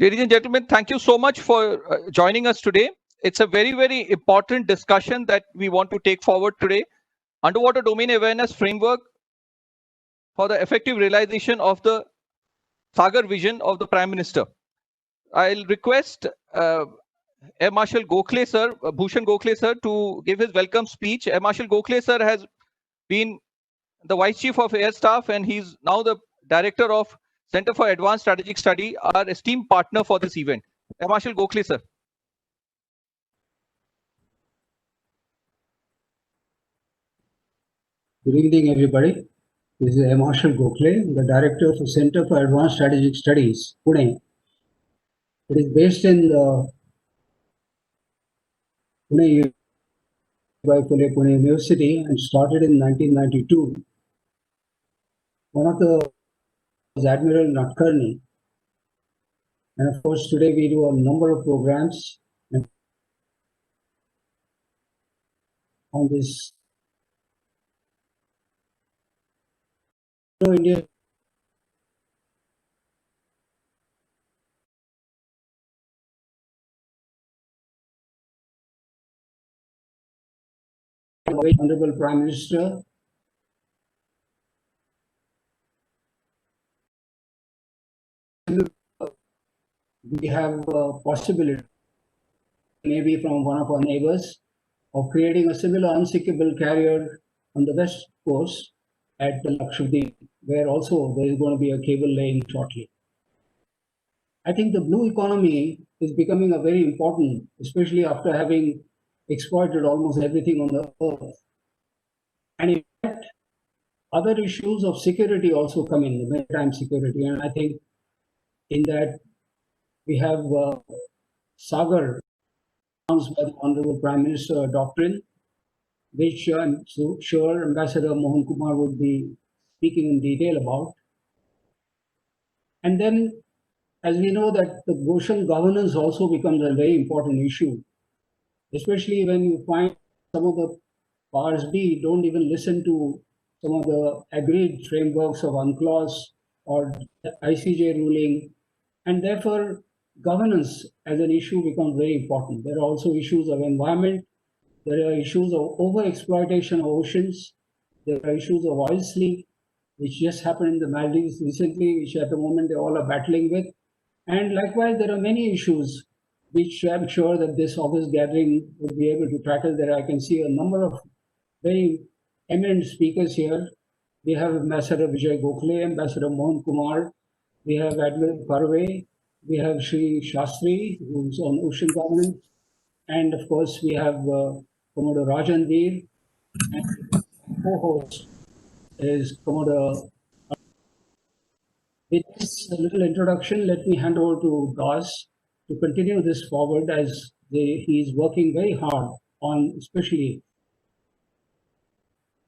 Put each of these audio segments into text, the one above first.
Ladies and gentlemen, thank you so much for joining us today. It's a very, very important discussion that we want to take forward today. Underwater Domain Awareness Framework for the effective realization of the SAGAR vision of the Prime Minister. I'll request Air Marshal Gokhale sir, Bhushan Gokhale sir, to give his welcome speech. Air Marshal Gokhale sir has been the Vice Chief of Air Staff and he's now the Director of Center for Advanced Strategic Study, our esteemed partner for this event. Air Marshal Gokhale sir. Good evening, everybody. This is Marshal Gokhale, the Director of the Center for Advanced Strategic Studies, Pune. It is based in Pune University and started in 1992. One of the was Admiral Natkarni. And of course, today we do a number of programs on this India. Honorable Prime Minister, we have a possibility, maybe from one of our neighbors, of creating a similar unsinkable carrier on the west coast at the Lakshadweep, where also there is going to be a cable laying shortly. I think the blue economy is becoming a very important, especially after having exploited almost everything on the earth. And in fact, other issues of security also come in, the maritime security. And I think in that we have SAGAR announced by the Honorable Prime Minister doctrine, which I'm sure Ambassador Mohan Kumar would be speaking in detail about. And then, as we know that the ocean governance also becomes a very important issue, especially when you find some of the powers B don't even listen to some of the agreed frameworks of UNCLOS or ICJ ruling, and therefore governance as an issue becomes very important. There are also issues of environment, there are issues of over-exploitation of oceans, there are issues of oil slick, which just happened in the Maldives recently, which at the moment they all are battling with. And likewise, there are many issues which I'm sure that this August gathering will be able to tackle. There I can see a number of very eminent speakers here. We have Ambassador Vijay Gokhale, Ambassador Mohan Kumar, we have Admiral Karve, we have Shri Shastri, who's on ocean governance, and of course we have Commodore Rajan Veer, and co-host is Commodore. With this little introduction, let me hand over to Das to continue this forward as he is working very hard on especially.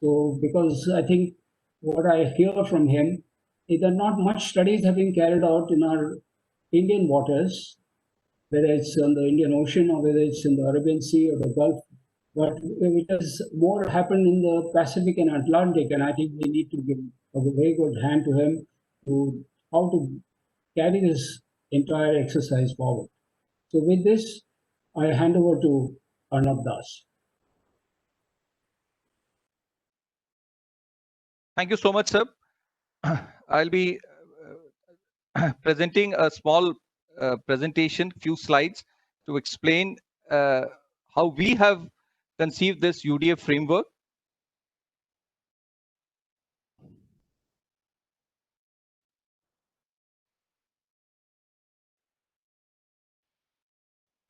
So because I think what I hear from him is that not much studies have been carried out in our Indian waters, whether it's on the Indian Ocean or whether it's in the Arabian Sea or the Gulf, but it has more happened in the Pacific and Atlantic, and I think we need to give a very good hand to him to how to carry this entire exercise forward. So with this, I hand over to Arnab Das. Thank you so much, sir. I'll be presenting a small presentation, few slides to explain how we have conceived this UDA framework.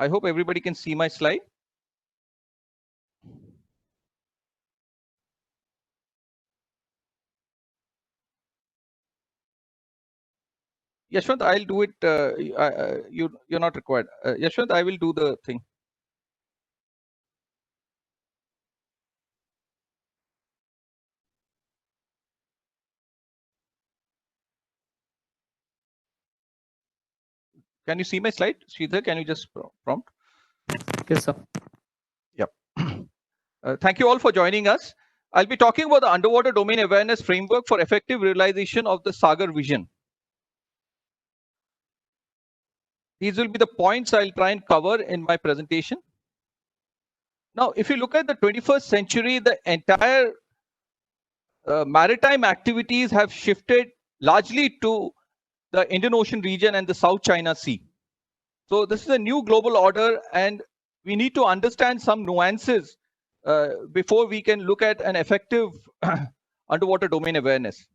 I hope everybody can see my slide. Yashwant, I'll do it. You're not required. Yashwant, I will do the thing. Can you see my slide? Sridhar, can you just prompt? Yes, sir. Yep. Thank you all for joining us. I'll be talking about the Underwater Domain Awareness Framework for effective realization of the SAGAR vision. These will be the points I'll try and cover in my presentation. Now, if you look at the 21st century, the entire maritime activities have shifted largely to the Indian Ocean region and the South China Sea. So this is a new global order, and we need to understand some nuances before we can look at an effective underwater domain awareness.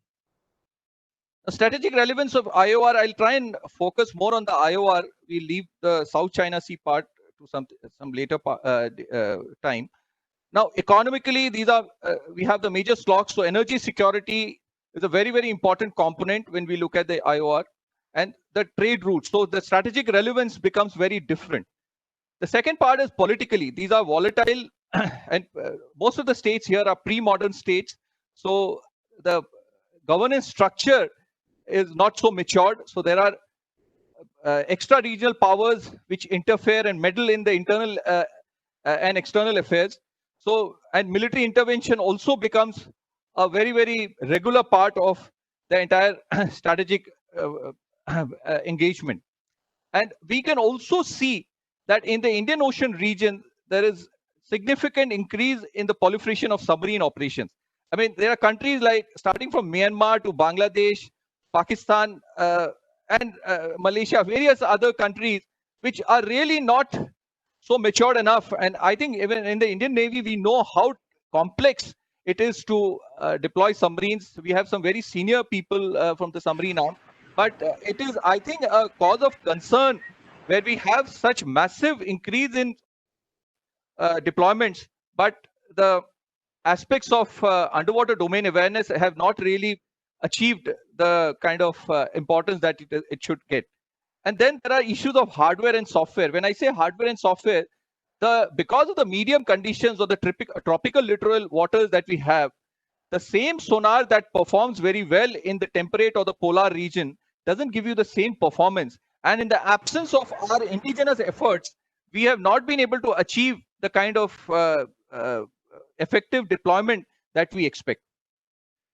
The strategic relevance of IOR, I'll try and focus more on the IOR. We'll leave the South China Sea part to some later time. Now, economically, these are we have the major slocks. So energy security is a very, very important component when we look at the IOR and the trade routes. So the strategic relevance becomes very different. The second part is politically. These are volatile and most of the states here are pre-modern states. So the governance structure is not so matured. So there are extra regional powers which interfere and meddle in the internal and external affairs. So, and military intervention also becomes a very, very regular part of the entire strategic engagement. And we can also see that in the Indian Ocean region, there is significant increase in the proliferation of submarine operations. I mean, there are countries like starting from Myanmar to Bangladesh, Pakistan, and Malaysia, various other countries, which are really not so matured enough. And I think even in the Indian Navy, we know how complex it is to deploy submarines. We have some very senior people from the submarine arm, but it is, I think, a cause of concern where we have such massive increase in deployments, but the aspects of underwater domain awareness have not really achieved the kind of importance that it should get. And then there are issues of hardware and software. When I say hardware and software, because of the medium conditions or the tropical littoral waters that we have, the same sonar that performs very well in the temperate or the polar region doesn't give you the same performance. And in the absence of our indigenous efforts, we have not been able to achieve the kind of effective deployment that we expect.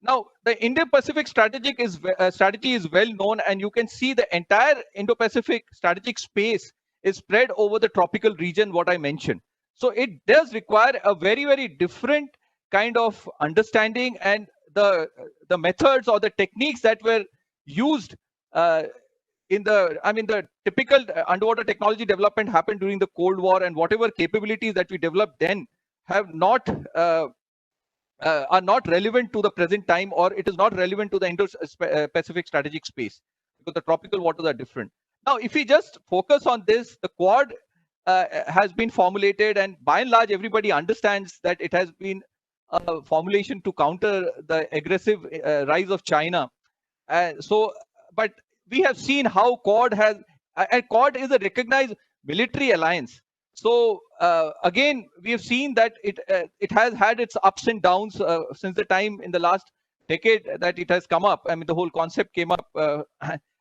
Now, the Indo-Pacific strategy is well known, and you can see the entire Indo-Pacific strategic space is spread over the tropical region, what I mentioned. So it does require a very, very different kind of understanding, and the methods or the techniques that were used the typical underwater technology development happened during the Cold War, and whatever capabilities that we developed then have not are not relevant to the present time, or it is not relevant to the Indo-Pacific strategic space because the tropical waters are different. Now, if we just focus on this, the Quad has been formulated, and by and large, everybody understands that it has been a formulation to counter the aggressive rise of China. But we have seen how Quad has, and Quad is a recognized military alliance. So again, we have seen that it has had its ups and downs since the time in the last decade that it has come up. I mean, the whole concept came up,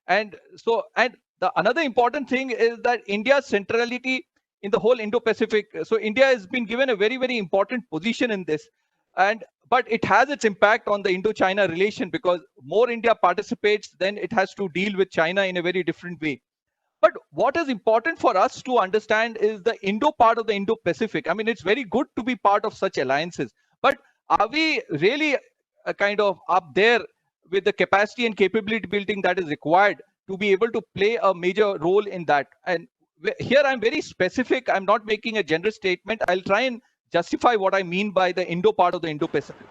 and the another important thing is that India's centrality in the whole Indo-Pacific. So India has been given a very, very important position in this, but it has its impact on the Indo-China relation because more India participates, then it has to deal with China in a very different way. But what is important for us to understand is the Indo part of the Indo-Pacific. I mean, it's very good to be part of such alliances, but are we really kind of up there with the capacity and capability building that is required to be able to play a major role in that? And here I'm very specific. I'm not making a general statement. I'll try and justify what I mean by the Indo part of the Indo-Pacific.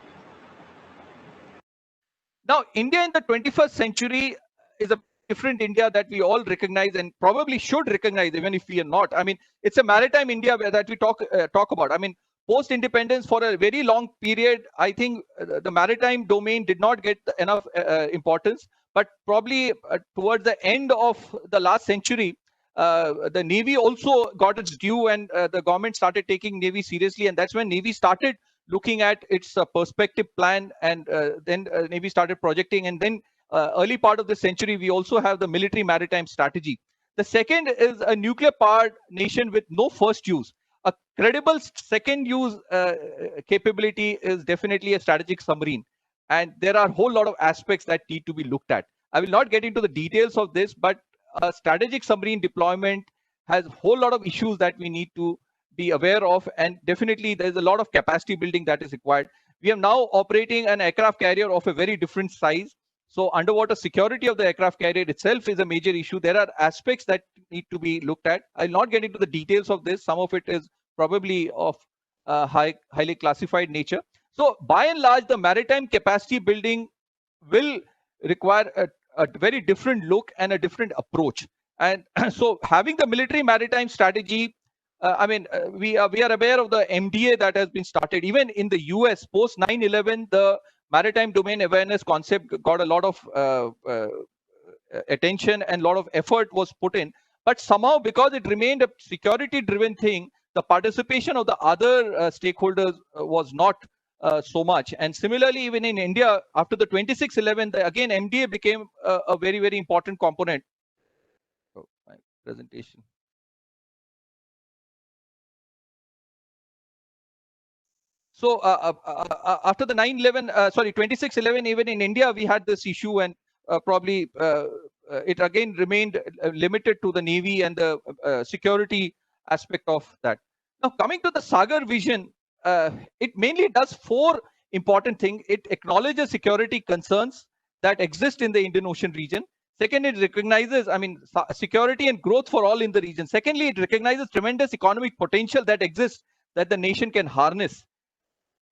Now, India in the 21st century is a different India that we all recognize and probably should recognize, even if we are not. I mean, it's a maritime India that we talk about. I mean, post-independence for a very long period, I think the maritime domain did not get enough importance. But probably towards the end of the last century, the Navy also got its due, and the government started taking Navy seriously. And that's when Navy started looking at its perspective plan, and then Navy started projecting. And then early part of the century, we also have the military maritime strategy. The second is a nuclear powered nation with no first use. A credible second use capability is definitely a strategic submarine. And there are a whole lot of aspects that need to be looked at. I will not get into the details of this, but a strategic submarine deployment has a whole lot of issues that we need to be aware of, and definitely there's a lot of capacity building that is required. We are now operating an aircraft carrier of a very different size. So underwater security of the aircraft carrier itself is a major issue. There are aspects that need to be looked at. I'll not get into the details of this. Some of it is probably of highly classified nature. So by and large, the maritime capacity building will require a very different look and a different approach. And so having the military maritime strategy, we are aware of the MDA that has been started. Even in the US, post 9/11, the maritime domain awareness concept got a lot of attention and a lot of effort was put in. But somehow, because it remained a security-driven thing, the participation of the other stakeholders was not so much. And similarly, even in India, after the 26/11, again, MDA became a very, very important component. Oh, my presentation. So after the 26/11, even in India, we had this issue, and probably it again remained limited to the Navy and the security aspect of that. Now, coming to the SAGAR vision, it mainly does four important things. It acknowledges security concerns that exist in the Indian Ocean region. Second, it recognizes, security and growth for all in the region. Secondly, it recognizes tremendous economic potential that exists that the nation can harness.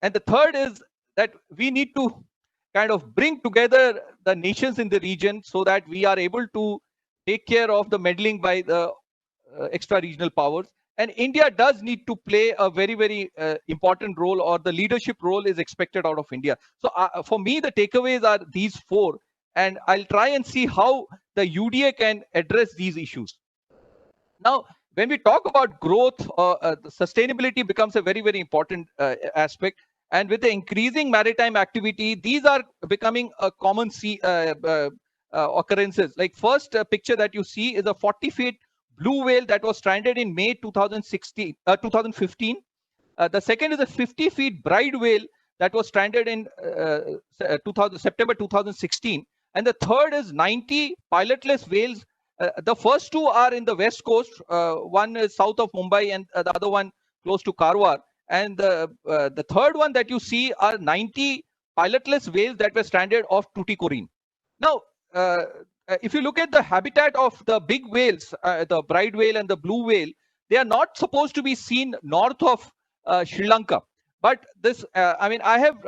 And the third is that we need to kind of bring together the nations in the region so that we are able to take care of the meddling by the extra-regional powers. And India does need to play a very, very important role, or the leadership role is expected out of India. So for me, the takeaways are these four, and I'll try and see how the UDA can address these issues. Now, when we talk about growth, sustainability becomes a very, very important aspect. And with the increasing maritime activity, these are becoming a common occurrences. Like first picture that you see is a 40-feet blue whale that was stranded in May 2015. The second is a 50-feet bride whale that was stranded in September 2016. And the third is 90 pilotless whales. The first two are in the west coast. One is south of Mumbai and the other one close to Karve. And the third one that you see are 90 pilotless whales that were stranded off Tuticorin. Now, if you look at the habitat of the big whales, the bride whale and the blue whale, they are not supposed to be seen north of Sri Lanka. But this, I have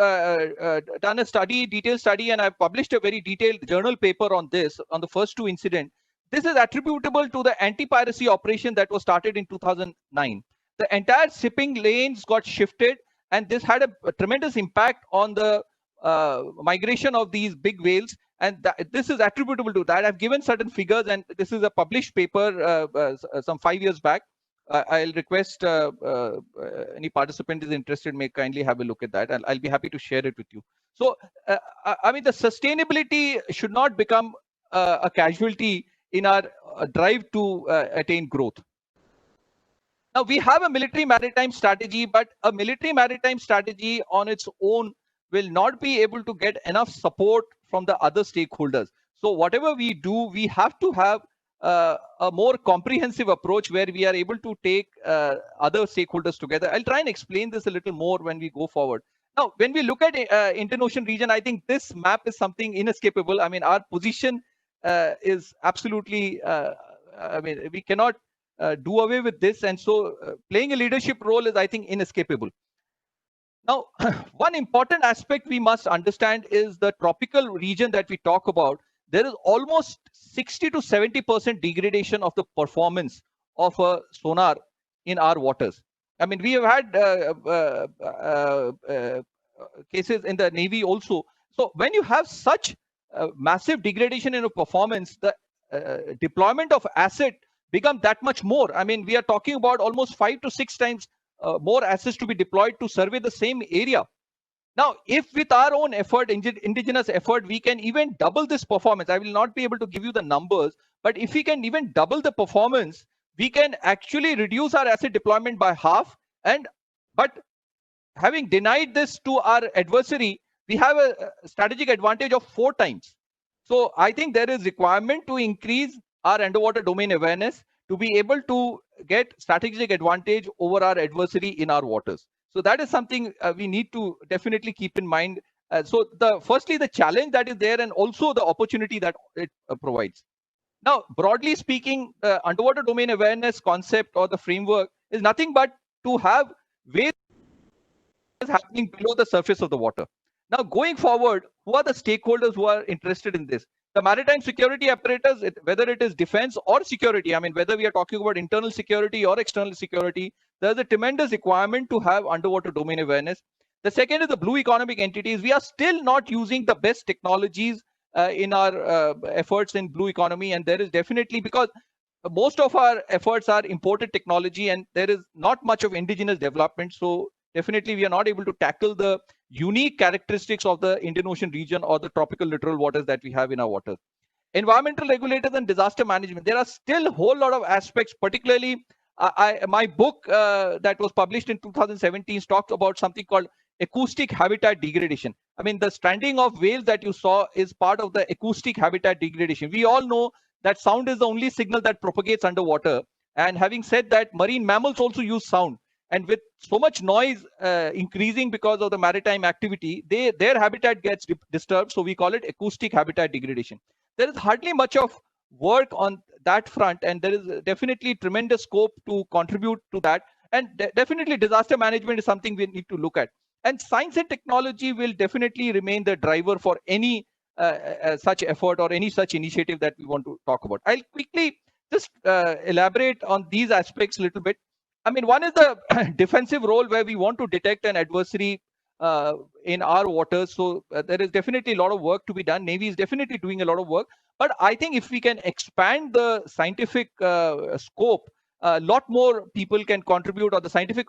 done a detailed study, and I've published a very detailed journal paper on this, on the first two incidents. This is attributable to the anti-piracy operation that was started in 2009. The entire shipping lanes got shifted, and this had a tremendous impact on the migration of these big whales. And this is attributable to that. I've given certain figures, and this is a published paper some 5 years back. I'll request any participant is interested may kindly have a look at that, and I'll be happy to share it with you. So, the sustainability should not become a casualty in our drive to attain growth. Now, we have a military maritime strategy, but a military maritime strategy on its own will not be able to get enough support from the other stakeholders. So whatever we do, we have to have a more comprehensive approach where we are able to take other stakeholders together. I'll try and explain this a little more when we go forward. Now, when we look at Indian Ocean region, I think this map is something inescapable. Our position is absolutely, we cannot do away with this. And so playing a leadership role is, I think, inescapable. Now, one important aspect we must understand is the tropical region that we talk about. There is almost 60 to 70% degradation of the performance of a sonar in our waters. We have had cases in the Navy also. So when you have such massive degradation in a performance, the deployment of asset become that much more. We are talking about almost 5 to 6 times more assets to be deployed to survey the same area. Now, if with our own effort, indigenous effort, we can even double this performance, I will not be able to give you the numbers, but if we can even double the performance, we can actually reduce our asset deployment by half. But having denied this to our adversary, we have a strategic advantage of 4 times. So I think there is requirement to increase our underwater domain awareness to be able to get strategic advantage over our adversary in our waters. So that is something we need to definitely keep in mind. So firstly, the challenge that is there and also the opportunity that it provides. Now, broadly speaking, the underwater domain awareness concept or the framework is nothing but to have ways happening below the surface of the water. Now, going forward, who are the stakeholders who are interested in this? The maritime security apparatus, whether it is defense or security, I mean, whether we are talking about internal security or external security, there's a tremendous requirement to have underwater domain awareness. The second is the blue economic entities. We are still not using the best technologies in our efforts in blue economy. And there is definitely, because most of our efforts are imported technology and there is not much of indigenous development. So definitely we are not able to tackle the unique characteristics of the Indian Ocean region or the tropical littoral waters that we have in our waters. Environmental regulators and disaster management. There are still a whole lot of aspects, particularly my book that was published in 2017 talks about something called acoustic habitat degradation. I mean, the stranding of whales that you saw is part of the acoustic habitat degradation. We all know that sound is the only signal that propagates underwater. And having said that, marine mammals also use sound. And with so much noise increasing because of the maritime activity, their habitat gets disturbed. So we call it acoustic habitat degradation. There is hardly much of work on that front, and there is definitely tremendous scope to contribute to that. And definitely disaster management is something we need to look at. And science and technology will definitely remain the driver for any such effort or any such initiative that we want to talk about. I'll quickly just elaborate on these aspects a little bit. I mean, one is the defensive role where we want to detect an adversary in our waters. So there is definitely a lot of work to be done. Navy is definitely doing a lot of work. But I think if we can expand the scientific scope, a lot more people can contribute, or the scientific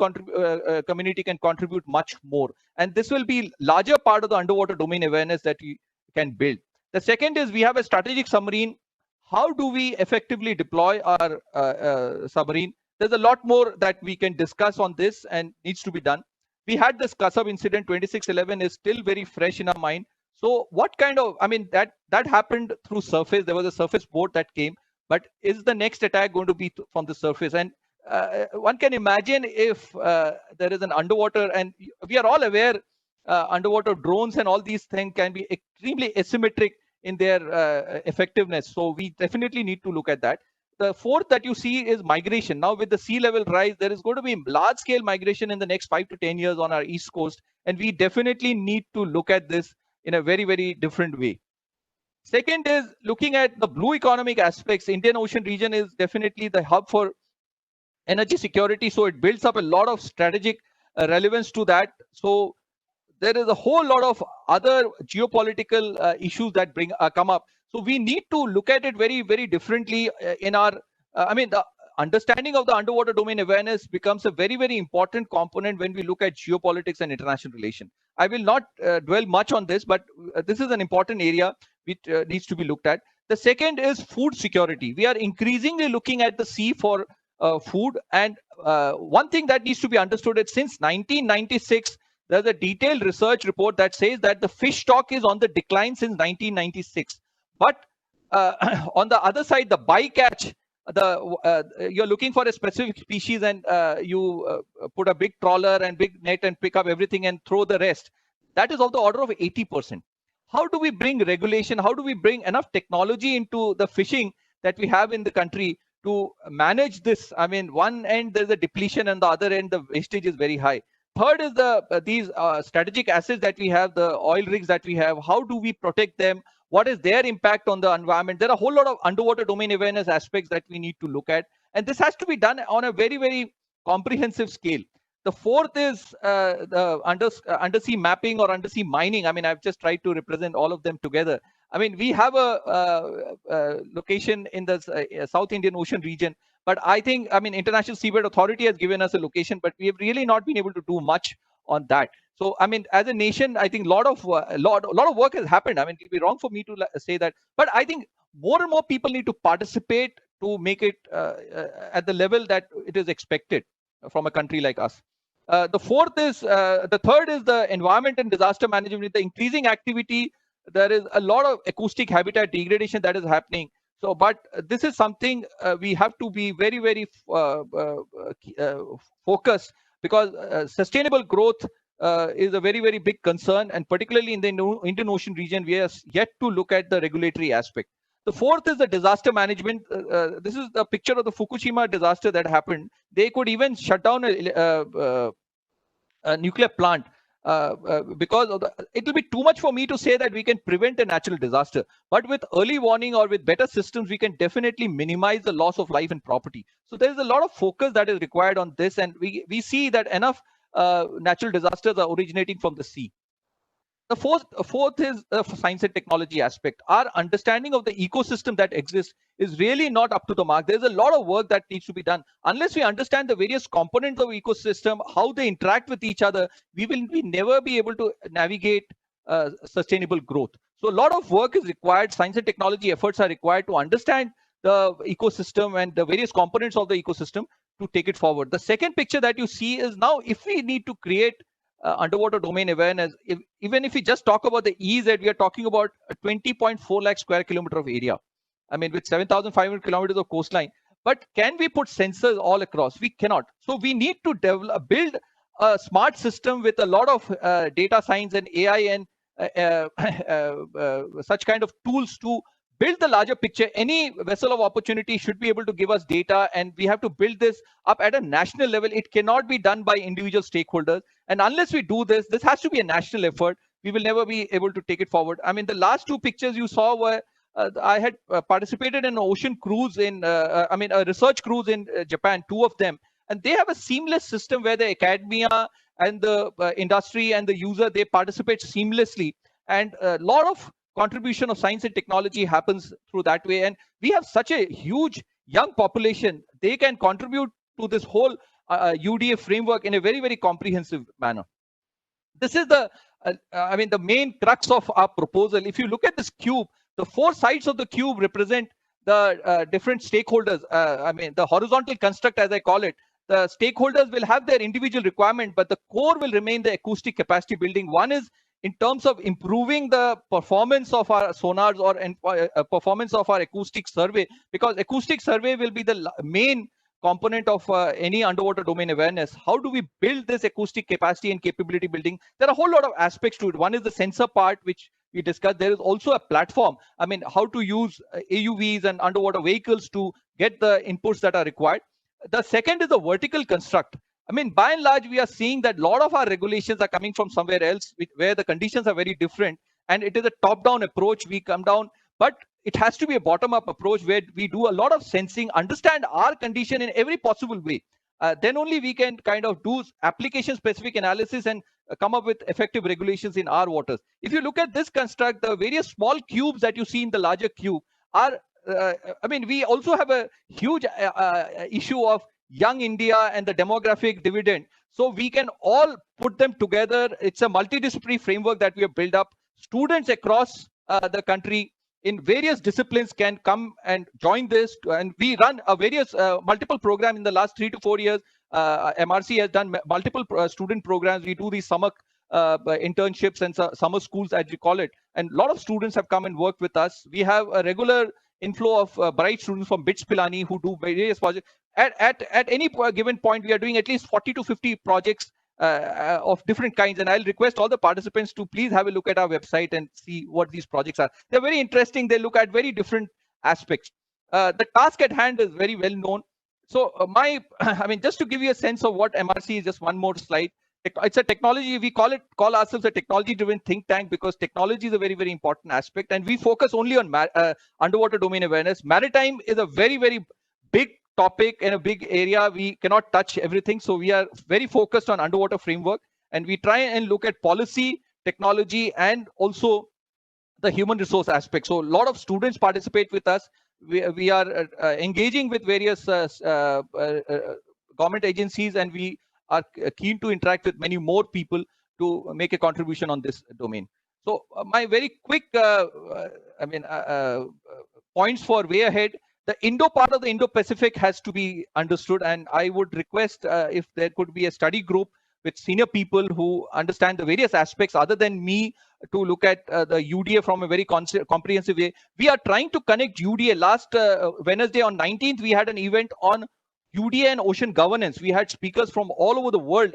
community can contribute much more. And this will be larger part of the underwater domain awareness that we can build. The second is we have a strategic submarine. How do we effectively deploy our submarine? There's a lot more that we can discuss on this and needs to be done. We had this Kasab incident, 2611 is still very fresh in our mind. So what kind of, I mean, that happened through surface. There was a surface boat that came, but is the next attack going to be from the surface? And one can imagine if there is an underwater, and we are all aware underwater drones and all these things can be extremely asymmetric in their effectiveness. So we definitely need to look at that. The fourth that you see is migration. Now with the sea level rise, there is going to be large scale migration in the next 5 to 10 years on our east coast. And we definitely need to look at this in a very, very different way. Second is looking at the blue economic aspects. Indian Ocean region is definitely the hub for energy security. So it builds up a lot of strategic relevance to that. So there is a whole lot of other geopolitical issues that come up. So we need to look at it very, very differently in our, I mean, the understanding of the underwater domain awareness becomes a very, very important component when we look at geopolitics and international relations. I will not dwell much on this, but this is an important area which needs to be looked at. The second is food security. We are increasingly looking at the sea for food. And one thing that needs to be understood is since 1996, there's a detailed research report that says that the fish stock is on the decline since 1996. But on the other side, the bycatch, you're looking for a specific species and you put a big trawler and big net and pick up everything and throw the rest. That is of the order of 80%. How do we bring regulation? How do we bring enough technology into the fishing that we have in the country to manage this? I mean, one end there's a depletion and the other end the wastage is very high. Third is these strategic assets that we have, the oil rigs that we have. How do we protect them? What is their impact on the environment? There are a whole lot of underwater domain awareness aspects that we need to look at. And this has to be done on a very, very comprehensive scale. The fourth is the undersea mapping or undersea mining. I mean, I've just tried to represent all of them together. I mean, we have a location in the South Indian Ocean region. But I think, I mean, International Seabed Authority has given us a location, but we have really not been able to do much on that. So, I mean, as a nation, I think a lot of work has happened. I mean, it would be wrong for me to say that, but I think more and more people need to participate to make it at the level that it is expected from a country like us. The third is the environment and disaster management. With the increasing activity, there is a lot of acoustic habitat degradation that is happening. So, but this is something we have to be very, very focused, because sustainable growth is a very, very big concern, and particularly in the Indian Ocean region, we are yet to look at the regulatory aspect. The fourth is the disaster management. This is the picture of the Fukushima disaster that happened. They could even shut down a nuclear plant because of it will be too much for me to say that we can prevent a natural disaster, but with early warning or with better systems, we can definitely minimize the loss of life and property. So there is a lot of focus that is required on this, and we see that enough natural disasters are originating from the sea. The fourth is the science and technology aspect. Our understanding of the ecosystem that exists is really not up to the mark. There's a lot of work that needs to be done. Unless we understand the various components of ecosystem, how they interact with each other, we will never be able to navigate sustainable growth. So a lot of work is required. Science and technology efforts are required to understand the ecosystem and the various components of the ecosystem to take it forward. The second picture that you see is now, if we need to create underwater domain awareness, even if we just talk about the EZ, we are talking about a 20.4 lakh square kilometer of area. I mean, with 7,500 kilometers of coastline. But can we put sensors all across? We cannot. So we need to build a smart system with a lot of data science and AI and such kind of tools to build the larger picture. Any vessel of opportunity should be able to give us data, and we have to build this up at a national level. It cannot be done by individual stakeholders. And unless we do this, this has to be a national effort. We will never be able to take it forward. I mean, the last two pictures you saw were, I had participated in an ocean cruise a research cruise in Japan, two of them. And they have a seamless system where the academia and the industry and the user, they participate seamlessly. And a lot of contribution of science and technology happens through that way. And we have such a huge young population. They can contribute to this whole UDA framework in a very, very comprehensive manner. This is the main crux of our proposal. If you look at this cube, the four sides of the cube represent the different stakeholders. The horizontal construct, as I call it, the stakeholders will have their individual requirement, but the core will remain the acoustic capacity building. One is in terms of improving the performance of our sonars or performance of our acoustic survey, because acoustic survey will be the main component of any underwater domain awareness. How do we build this acoustic capacity and capability building? There are a whole lot of aspects to it. One is the sensor part, which we discussed. There is also a platform. I mean, how to use AUVs and underwater vehicles to get the inputs that are required. The second is the vertical construct. I mean, by and large, we are seeing that a lot of our regulations are coming from somewhere else, where the conditions are very different. And it is a top-down approach. We come down, but it has to be a bottom-up approach where we do a lot of sensing, understand our condition in every possible way. Then only we can kind of do application-specific analysis and come up with effective regulations in our waters. If you look at this construct, the various small cubes that you see in the larger cube are, we also have a huge issue of young India and the demographic dividend. So we can all put them together. It's a multidisciplinary framework that we have built up. Students across the country in various disciplines can come and join this. And we run a various multiple programs in the last 3 to 4 years. MRC has done multiple student programs. We do these summer internships and summer schools, as we call it. And a lot of students have come and worked with us. We have a regular inflow of bright students from BITS Pilani who do various projects. At any given point, we are doing at least 40 to 50 projects of different kinds. And I'll request all the participants to please have a look at our website and see what these projects are. They're very interesting. They look at very different aspects. The task at hand is very well known. So just to give you a sense of what MRC is, just one more slide. It's a technology. We call ourselves a technology-driven think tank because technology is a very, very important aspect. And we focus only on underwater domain awareness. Maritime is a very, very big topic and a big area. We cannot touch everything. So we are very focused on underwater framework. And we try and look at policy, technology, and also the human resource aspect. So a lot of students participate with us. We are engaging with various government agencies, and we are keen to interact with many more people to make a contribution on this domain. So my very quick points for way ahead. The Indo part of the Indo-Pacific has to be understood, and I would request if there could be a study group with senior people who understand the various aspects other than me to look at the UDA from a very comprehensive way. We are trying to connect UDA. Last Wednesday on 19th, we had an event on UDA and ocean governance. We had speakers from all over the world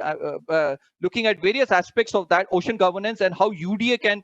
looking at various aspects of that ocean governance and how UDA can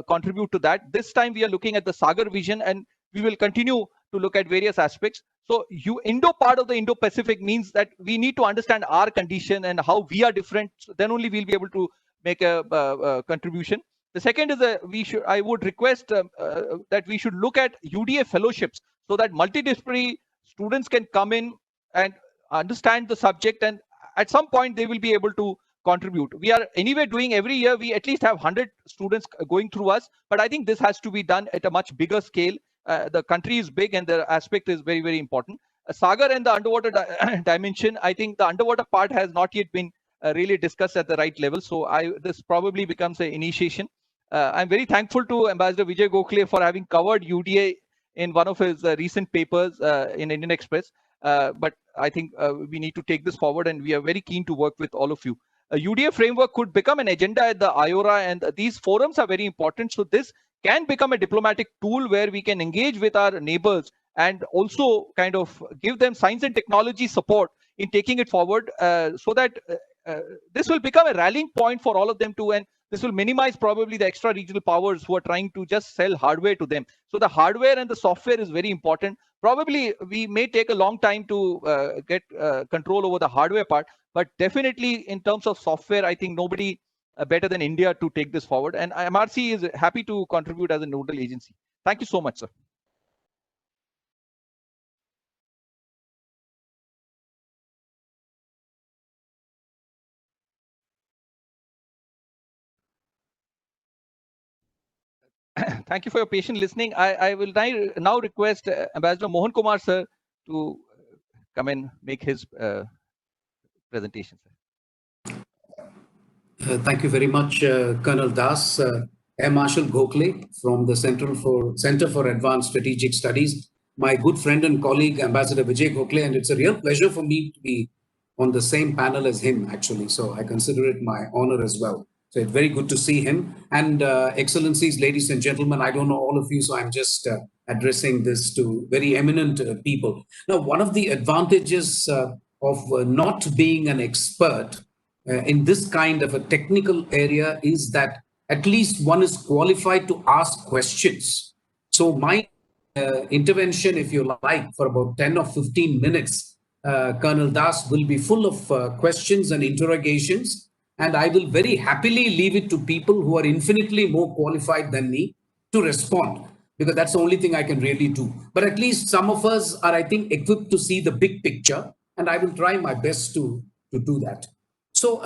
contribute to that. This time we are looking at the SAGAR vision, and we will continue to look at various aspects. So Indo part of the Indo-Pacific means that we need to understand our condition and how we are different. So then only we'll be able to make a contribution. The second is I would request that we should look at UDA fellowships so that multidisciplinary students can come in and understand the subject, and at some point they will be able to contribute. We are anyway doing every year, we at least have 100 students going through us, but I think this has to be done at a much bigger scale. The country is big and the aspect is very, very important. SAGAR and the underwater dimension, I think the underwater part has not yet been really discussed at the right level. So this probably becomes an initiation. I'm very thankful to Ambassador Vijay Gokhale for having covered UDA in one of his recent papers in Indian Express. But I think we need to take this forward, and we are very keen to work with all of you. A UDA framework could become an agenda at the IORA, and these forums are very important. So this can become a diplomatic tool where we can engage with our neighbors and also kind of give them science and technology support in taking it forward, so that this will become a rallying point for all of them too, and this will minimize probably the extra regional powers who are trying to just sell hardware to them. So the hardware and the software is very important. Probably we may take a long time to get control over the hardware part, but definitely in terms of software, I think nobody better than India to take this forward. And MRC is happy to contribute as a nodal agency. Thank you so much, sir. Thank you for your patient listening. I will now request Ambassador Mohan Kumar, sir, to come and make his presentation. Thank you very much, Colonel Das. Marshal Gokhale from the Center for Advanced Strategic Studies, my good friend and colleague, Ambassador Vijay Gokhale, and it's a real pleasure for me to be on the same panel as him, actually. So I consider it my honor as well. So it's very good to see him. And Excellencies, ladies and gentlemen, I don't know all of you, so I'm just addressing this to very eminent people. Now, one of the advantages of not being an expert in this kind of a technical area is that at least one is qualified to ask questions. So my intervention, if you like, for about 10 or 15 minutes, Colonel Das will be full of questions and interrogations, and I will very happily leave it to people who are infinitely more qualified than me to respond, because that's the only thing I can really do. But at least some of us are, I think, equipped to see the big picture, and I will try my best to do that. So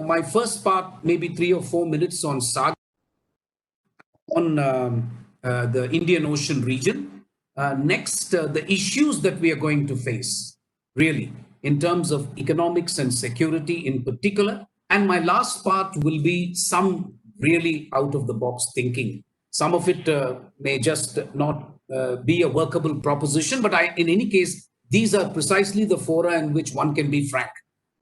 my first part, maybe 3 or 4 minutes on SAGAR, on the Indian Ocean region. Next, the issues that we are going to face, really, in terms of economics and security in particular. And my last part will be some really out-of-the-box thinking. Some of it may just not be a workable proposition, but in any case, these are precisely the fora in which one can be frank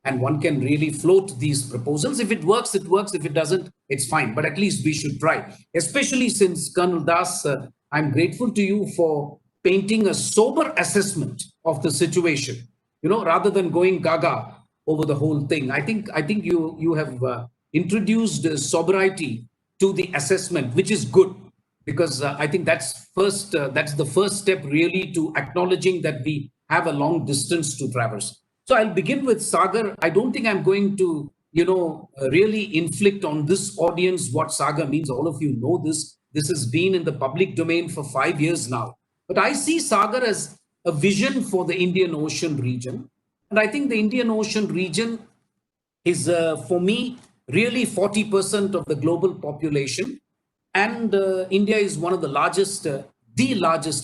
and one can really float these proposals. If it works, it works. If it doesn't, it's fine. But at least we should try, especially since, Colonel Das, I'm grateful to you for painting a sober assessment of the situation, rather than going gaga over the whole thing. I think you have introduced sobriety to the assessment, which is good, because I think that's the first step really to acknowledging that we have a long distance to traverse. So I'll begin with SAGAR. I don't think I'm going to, really inflict on this audience what SAGAR means. All of you know this. This has been in the public domain for 5 years now. But I see SAGAR as a vision for the Indian Ocean region. And I think the Indian Ocean region is, for me, really 40% of the global population. And India is one of the largest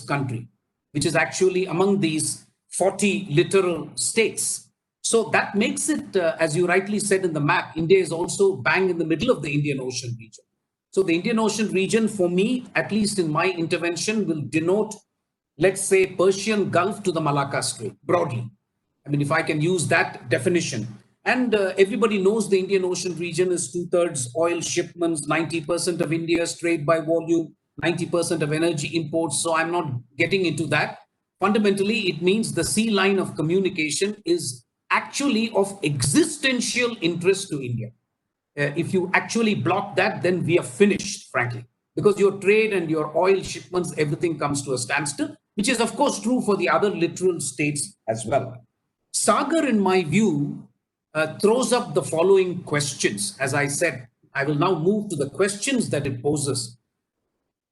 country, which is actually among these 40 littoral states. So that makes it, as you rightly said in the map, India is also bang in the middle of the Indian Ocean region. So the Indian Ocean region, for me, at least in my intervention, will denote, let's say, Persian Gulf to the Malacca Strait, broadly. I mean, if I can use that definition. And everybody knows the Indian Ocean region is 2/3 oil shipments, 90% of India's trade by volume, 90% of energy imports. So I'm not getting into that. Fundamentally, it means the sea line of communication is actually of existential interest to India. If you actually block that, then we are finished, frankly, because your trade and your oil shipments, everything comes to a standstill, which is, of course, true for the other littoral states as well. SAGAR, in my view, throws up the following questions. As I said, I will now move to the questions that it poses.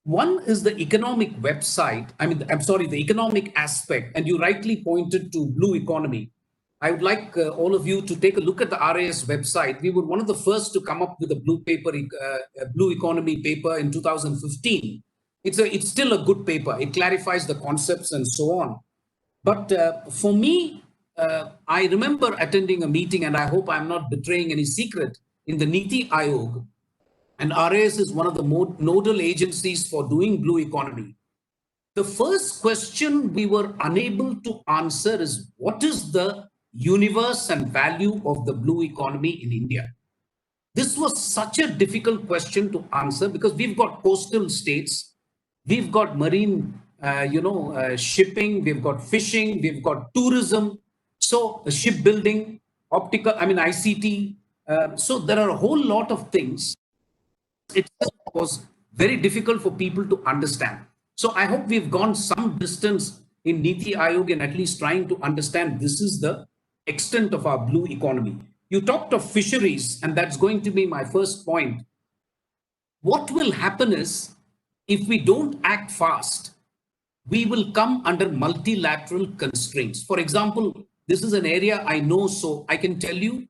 One is the economic website. The economic aspect. And you rightly pointed to blue economy. I would like all of you to take a look at the RAS website. We were one of the first to come up with a blue economy paper in 2015. It's still a good paper. It clarifies the concepts and so on. But for me, I remember attending a meeting, and I hope I'm not betraying any secret, in the Niti Aayog. And RAS is one of the nodal agencies for doing blue economy. The first question we were unable to answer is, what is the universe and value of the blue economy in India? This was such a difficult question to answer because we've got coastal states, we've got marine, shipping, we've got fishing, we've got tourism, so shipbuilding, ICT. So there are a whole lot of things. It was very difficult for people to understand. So I hope we've gone some distance in Niti Aayog and at least trying to understand this is the extent of our blue economy. You talked of fisheries, and that's going to be my first point. What will happen is, if we don't act fast, we will come under multilateral constraints. For example, this is an area I know, so I can tell you,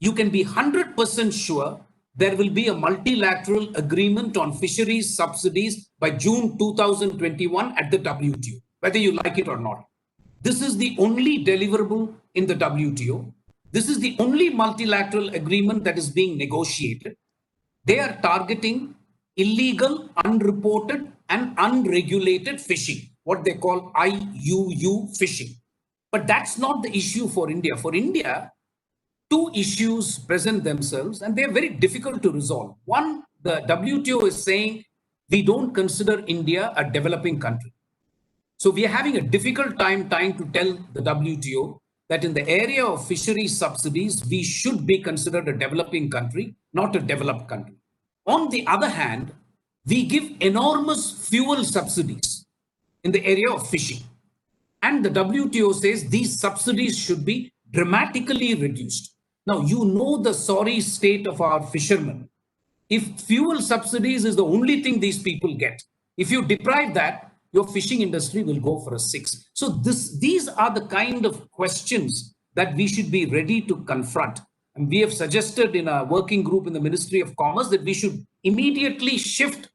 you can be 100% sure there will be a multilateral agreement on fisheries subsidies by June 2021 at the WTO, whether you like it or not. This is the only deliverable in the WTO. This is the only multilateral agreement that is being negotiated. They are targeting illegal, unreported, and unregulated fishing, what they call IUU fishing. But that's not the issue for India. For India, two issues present themselves, and they're very difficult to resolve. One, the WTO is saying we don't consider India a developing country. So we are having a difficult time trying to tell the WTO that in the area of fisheries subsidies, we should be considered a developing country, not a developed country. On the other hand, we give enormous fuel subsidies in the area of fishing. And the WTO says these subsidies should be dramatically reduced. Now, you know the sorry state of our fishermen. If fuel subsidies is the only thing these people get, if you deprive that, your fishing industry will go for a 6. So these are the kind of questions that we should be ready to confront. And we have suggested in a working group in the Ministry of Commerce that we should immediately shift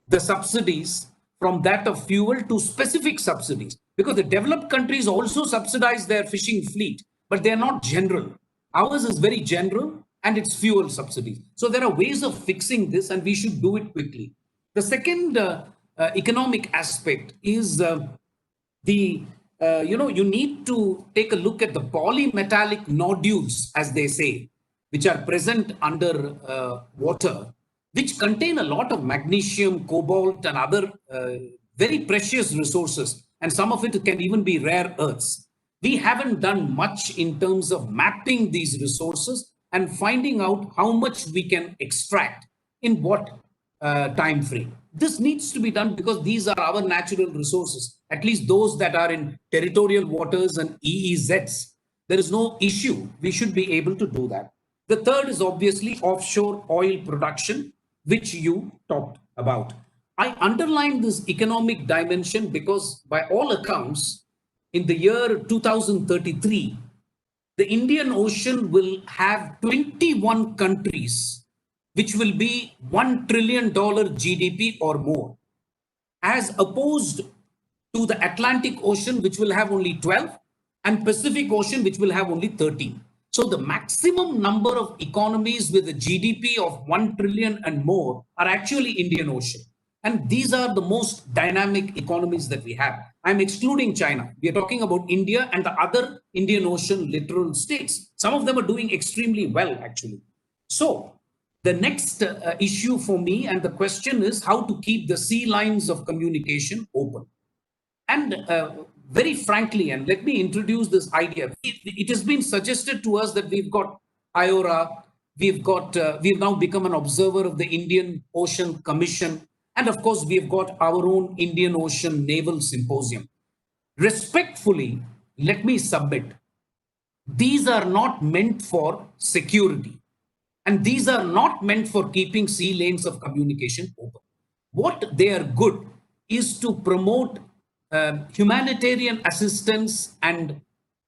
the subsidies from that of fuel to specific subsidies, because the developed countries also subsidize their fishing fleet, but they're not general. Ours is very general and it's fuel subsidies. So there are ways of fixing this and we should do it quickly. The second economic aspect is you need to take a look at the polymetallic nodules, as they say, which are present under water, which contain a lot of magnesium, cobalt, and other very precious resources. And some of it can even be rare earths. We haven't done much in terms of mapping these resources and finding out how much we can extract in what time frame. This needs to be done because these are our natural resources, at least those that are in territorial waters and EEZs. There is no issue. We should be able to do that. The third is obviously offshore oil production, which you talked about. I underline this economic dimension because by all accounts, in the year 2033, the Indian Ocean will have 21 countries which will be $1 trillion GDP or more, as opposed to the Atlantic Ocean, which will have only 12, and Pacific Ocean, which will have only 13. So the maximum number of economies with a GDP of 1 trillion and more are actually Indian Ocean. And these are the most dynamic economies that we have. I'm excluding China. We are talking about India and the other Indian Ocean littoral states. Some of them are doing extremely well, actually. So the next issue for me and the question is how to keep the sea lines of communication open. And very frankly, and let me introduce this idea. It has been suggested to us that we've got IORA, we've now become an observer of the Indian Ocean Commission, and of course, we've got our own Indian Ocean Naval Symposium. Respectfully, let me submit, these are not meant for security, and these are not meant for keeping sea lanes of communication open. What they are good is to promote humanitarian assistance and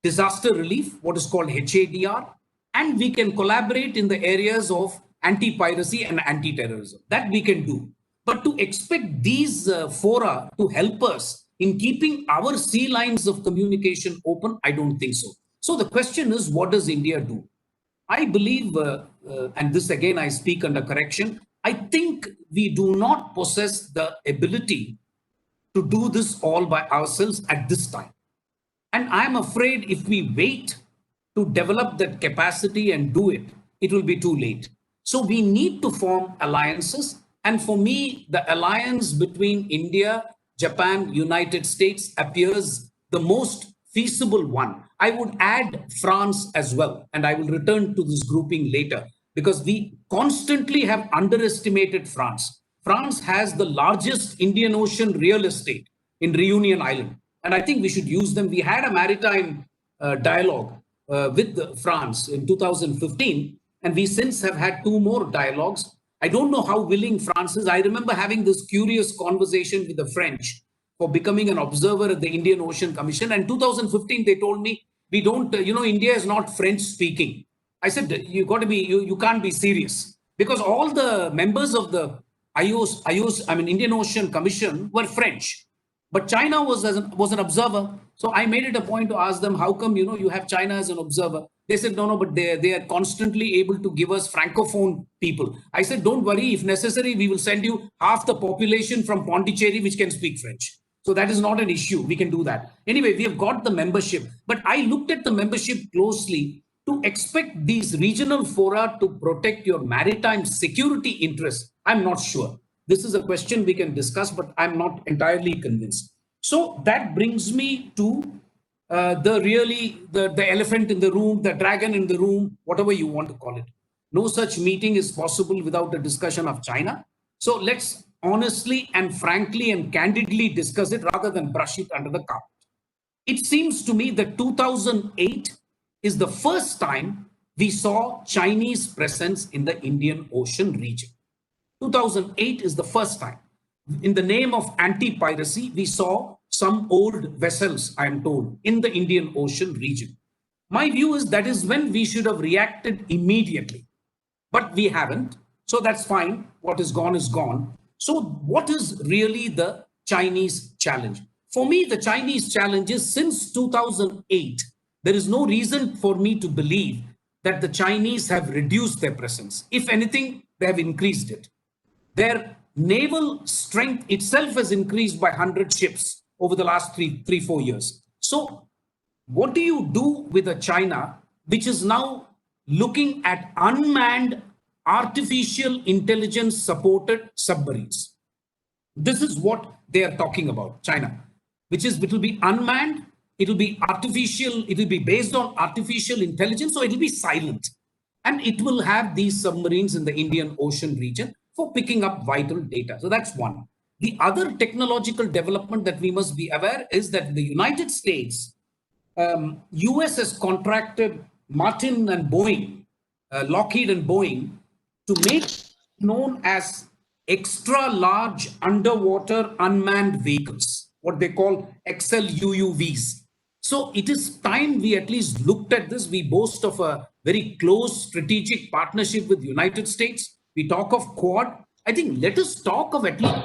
disaster relief, what is called HADR, and we can collaborate in the areas of anti-piracy and anti-terrorism. That we can do. But to expect these fora to help us in keeping our sea lines of communication open, I don't think so. So the question is, what does India do? I believe, and this again I speak under correction, I think we do not possess the ability to do this all by ourselves at this time. And I'm afraid if we wait to develop that capacity and do it, it will be too late. So we need to form alliances. And for me, the alliance between India, Japan, United States appears the most feasible one. I would add France as well. And I will return to this grouping later because we constantly have underestimated France. France has the largest Indian Ocean real estate in Reunion Island. And I think we should use them. We had a maritime dialogue with France in 2015. And we since have had 2 more dialogues. I don't know how willing France is. I remember having this curious conversation with the French for becoming an observer at the Indian Ocean Commission. And 2015, they told me, we don't, India is not French speaking. I said, you can't be serious because all the members of the Indian Ocean Commission were French, but China was an observer. So I made it a point to ask them, how come, you have China as an observer? They said, no, but they are constantly able to give us Francophone people. I said, don't worry. If necessary, we will send you half the population from Pondicherry, which can speak French. So that is not an issue. We can do that. Anyway, we have got the membership, but I looked at the membership closely to expect these regional fora to protect your maritime security interests. I'm not sure. This is a question we can discuss, but I'm not entirely convinced. So that brings me to the elephant in the room, the dragon in the room, whatever you want to call it. No such meeting is possible without a discussion of China. So let's honestly and frankly and candidly discuss it rather than brush it under the carpet. It seems to me that 2008 is the first time we saw Chinese presence in the Indian Ocean region. 2008 is the first time. In the name of anti-piracy, we saw some old vessels, I am told, in the Indian Ocean region. My view is that is when we should have reacted immediately, but we haven't. So that's fine. What is gone is gone. So what is really the Chinese challenge? For me, the Chinese challenge is since 2008, there is no reason for me to believe that the Chinese have reduced their presence. If anything, they have increased it. Their naval strength itself has increased by 100 ships over the last 3-4 years. So what do you do with a China which is now looking at unmanned artificial intelligence supported submarines? This is what they are talking about, China, which is, it will be unmanned, it will be artificial, it will be based on artificial intelligence, so it will be silent. And it will have these submarines in the Indian Ocean region for picking up vital data. So that's one. The other technological development that we must be aware is that the United States, US has contracted Martin and Boeing, Lockheed and Boeing, to make known as extra large underwater unmanned vehicles, what they call XLUUVs. So it is time we at least looked at this. We boast of a very close strategic partnership with the United States. We talk of Quad. I think let us talk of at least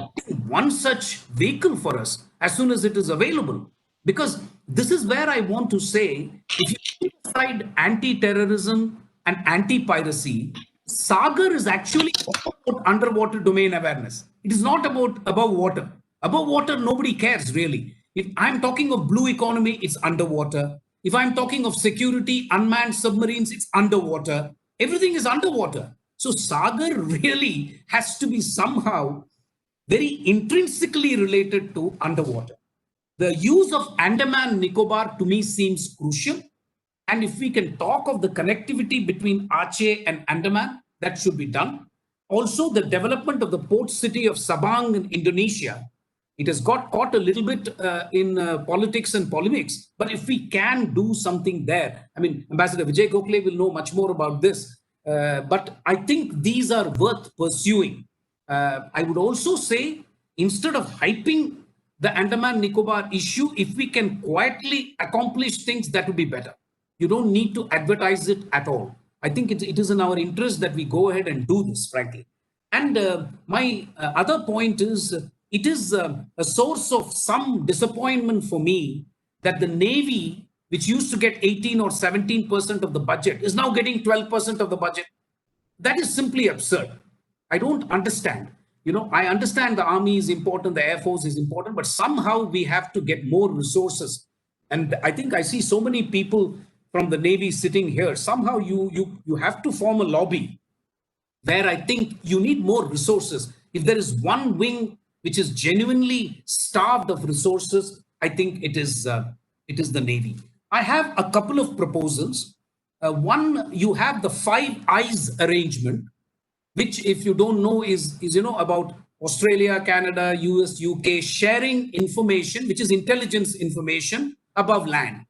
one such vehicle for us as soon as it is available. Because this is where I want to say, if you put aside anti-terrorism and anti-piracy, SAGAR is actually about underwater domain awareness. It is not about above water. Above water, nobody cares really. If I'm talking of blue economy, it's underwater. If I'm talking of security, unmanned submarines, it's underwater. Everything is underwater. So SAGAR really has to be somehow very intrinsically related to underwater. The use of Andaman Nicobar to me seems crucial. And if we can talk of the connectivity between Aceh and Andaman, that should be done. Also, the development of the port city of Sabang in Indonesia, it has got caught a little bit in politics and polemics. But if we can do something there, I mean, Ambassador Vijay Gokhale will know much more about this. But I think these are worth pursuing. I would also say, instead of hyping the Andaman Nicobar issue, if we can quietly accomplish things, that would be better. You don't need to advertise it at all. I think it is in our interest that we go ahead and do this, frankly. And my other point is, it is a source of some disappointment for me that the Navy, which used to get 18 or 17% of the budget, is now getting 12% of the budget. That is simply absurd. I don't understand. You know, I understand the army is important, the Air Force is important, but somehow we have to get more resources. And I think I see so many people from the Navy sitting here. Somehow you have to form a lobby where I think you need more resources. If there is one wing which is genuinely starved of resources, I think it is the Navy. I have a couple of proposals. One, you have the 5 Eyes arrangement, which, if you don't know, is about Australia, Canada, US, UK sharing information, which is intelligence information above land.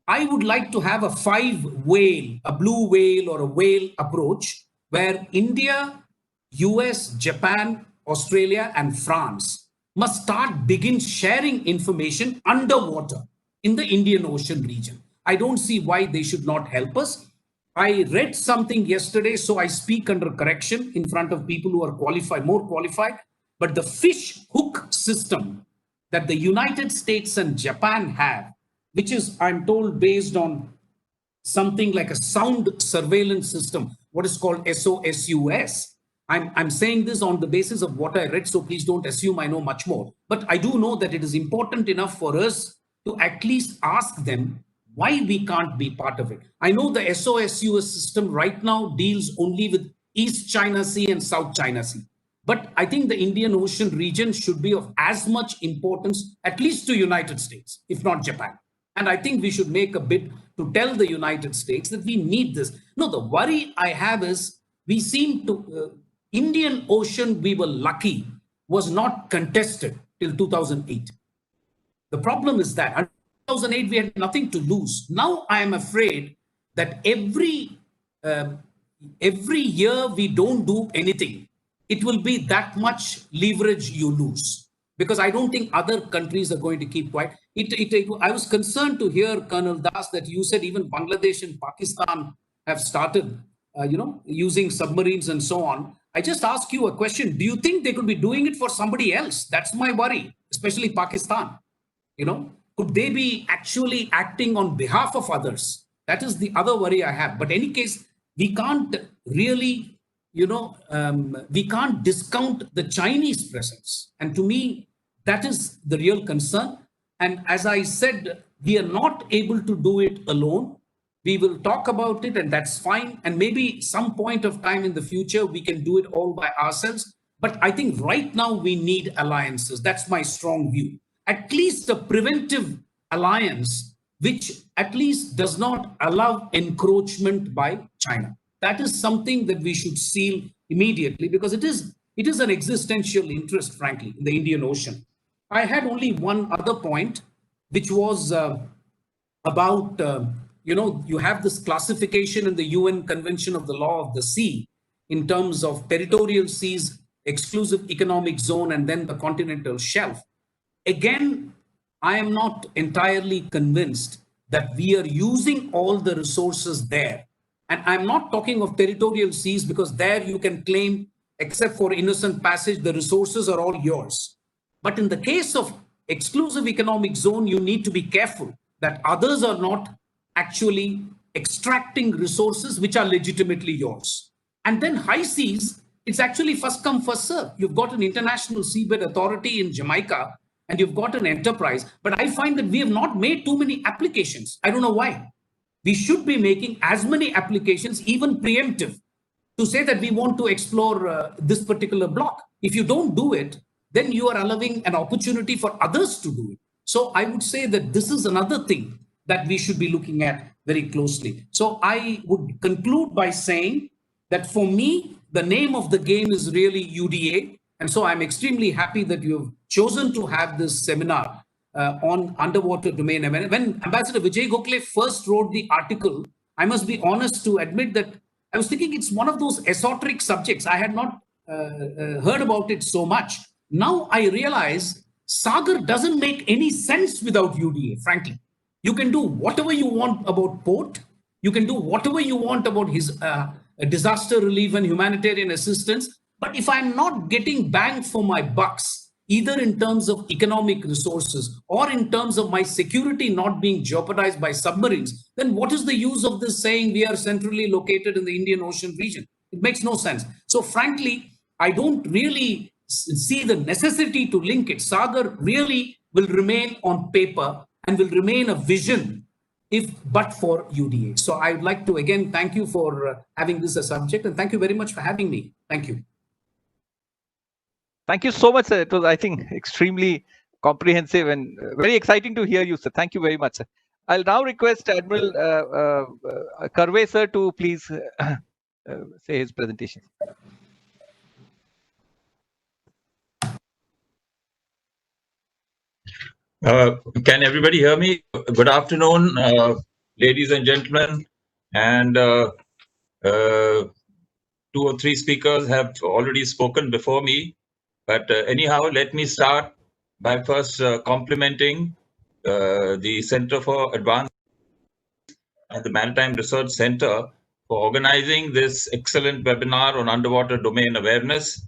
I would like to have a 5 whale, a blue whale or a whale approach, where India, US, Japan, Australia, and France must begin sharing information underwater in the Indian Ocean region. I don't see why they should not help us. I read something yesterday, so I speak under correction in front of people who are qualified, more qualified. But the fish hook system that the United States and Japan have, which is, I'm told, based on something like a sound surveillance system, what is called SOSUS. I'm saying this on the basis of what I read, so please don't assume I know much more. But I do know that it is important enough for us to at least ask them why we can't be part of it. I know the SOSUS system right now deals only with East China Sea and South China Sea. But I think the Indian Ocean region should be of as much importance, at least to United States, if not Japan. And I think we should make a bid to tell the United States that we need this. No, the worry I have is we seem to, Indian Ocean, we were lucky, was not contested till 2008. The problem is that until 2008, we had nothing to lose. Now I am afraid that every year we don't do anything, it will be that much leverage you lose. Because I don't think other countries are going to keep quiet. I was concerned to hear, Colonel Das, that you said even Bangladesh and Pakistan have started, using submarines and so on. I just ask you a question. Do you think they could be doing it for somebody else? That's my worry, especially Pakistan. Could they be actually acting on behalf of others? That is the other worry I have. But in any case, we can't really, we can't discount the Chinese presence. And to me, that is the real concern. And as I said, we are not able to do it alone. We will talk about it, and that's fine. And maybe some point of time in the future, we can do it all by ourselves. But I think right now we need alliances. That's my strong view. At least a preventive alliance, which at least does not allow encroachment by China. That is something that we should seal immediately, because it is an existential interest, frankly, in the Indian Ocean. I had only one other point, which was about, you have this classification in the UN Convention of the Law of the Sea in terms of territorial seas, exclusive economic zone, and then the continental shelf. Again, I am not entirely convinced that we are using all the resources there. And I'm not talking of territorial seas, because there you can claim, except for innocent passage, the resources are all yours. But in the case of exclusive economic zone, you need to be careful that others are not actually extracting resources which are legitimately yours. And then high seas, it's actually first come, first serve. You've got an international seabed authority in Jamaica, and you've got an enterprise. But I find that we have not made too many applications. I don't know why. We should be making as many applications, even preemptive, to say that we want to explore this particular block. If you don't do it, then you are allowing an opportunity for others to do it. So I would say that this is another thing that we should be looking at very closely. So I would conclude by saying that for me, the name of the game is really UDA. And so I'm extremely happy that you've chosen to have this seminar on underwater domain awareness. When Ambassador Vijay Gokhale first wrote the article, I must be honest to admit that I was thinking it's one of those esoteric subjects. I had not heard about it so much. Now I realize SAGAR doesn't make any sense without UDA, frankly. You can do whatever you want about port. You can do whatever you want about his disaster relief and humanitarian assistance. But if I'm not getting bang for my bucks, either in terms of economic resources or in terms of my security not being jeopardized by submarines, then what is the use of this saying we are centrally located in the Indian Ocean region? It makes no sense. So frankly, I don't really see the necessity to link it. SAGAR really will remain on paper and will remain a vision but for UDA. So I would like to again thank you for having this as a subject, and thank you very much for having me. Thank you. Thank you so much, sir. It was, I think, extremely comprehensive and very exciting to hear you, sir. Thank you very much, sir. I'll now request Admiral Karve, sir, to please say his presentation. Can everybody hear me? Good afternoon, ladies and gentlemen. And 2 or 3 speakers have already spoken before me. But anyhow, let me start by first complimenting the Center for Advanced and the Maritime Research Centre for organizing this excellent webinar on underwater domain awareness.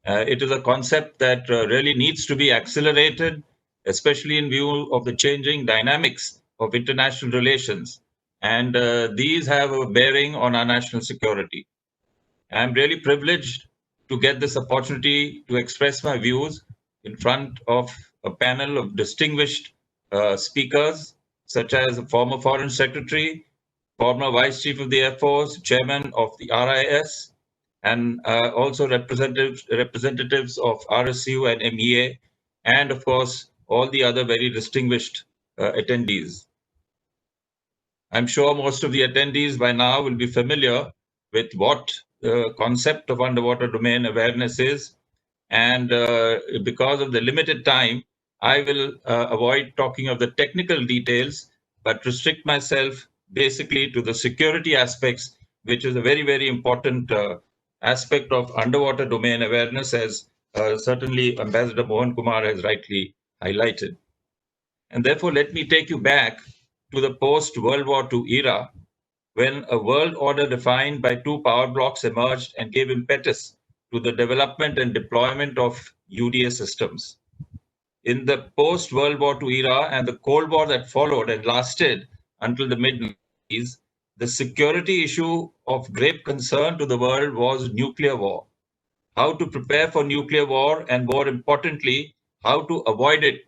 It is a concept that really needs to be accelerated, especially in view of the changing dynamics of international relations. And these have a bearing on our national security. I'm really privileged to get this opportunity to express my views in front of a panel of distinguished speakers, such as a former Foreign Secretary, former Vice Chief of the Air Force, Chairman of the RIS, and also representatives of RSU and MEA, and of course, all the other very distinguished attendees. I'm sure most of the attendees by now will be familiar with what the concept of underwater domain awareness is. And because of the limited time, I will avoid talking of the technical details, but restrict myself basically to the security aspects, which is a very, very important aspect of underwater domain awareness, as certainly Ambassador Mohan Kumar has rightly highlighted. And therefore, let me take you back to the post-World War II era, when a world order defined by 2 power blocks emerged and gave impetus to the development and deployment of UDA systems. In the post-World War II era and the Cold War that followed and lasted until the mid-90s, the security issue of great concern to the world was nuclear war. How to prepare for nuclear war, and more importantly, how to avoid it,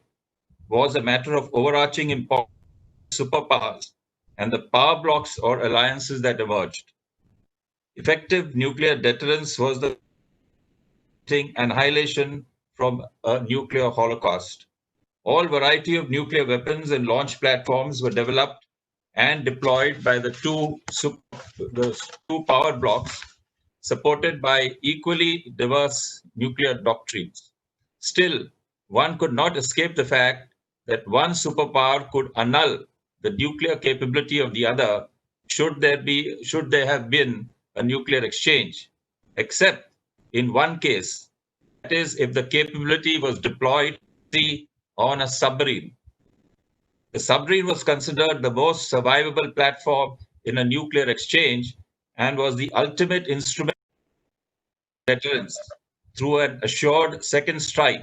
was a matter of overarching importance to superpowers and the power blocks or alliances that emerged. Effective nuclear deterrence was the annihilation from a nuclear holocaust. All variety of nuclear weapons and launch platforms were developed and deployed by the two power blocks, supported by equally diverse nuclear doctrines. Still, one could not escape the fact that one superpower could annul the nuclear capability of the other should there have been a nuclear exchange, except in one case, that is, if the capability was deployed on a submarine. The submarine was considered the most survivable platform in a nuclear exchange and was the ultimate instrument of deterrence through an assured second strike,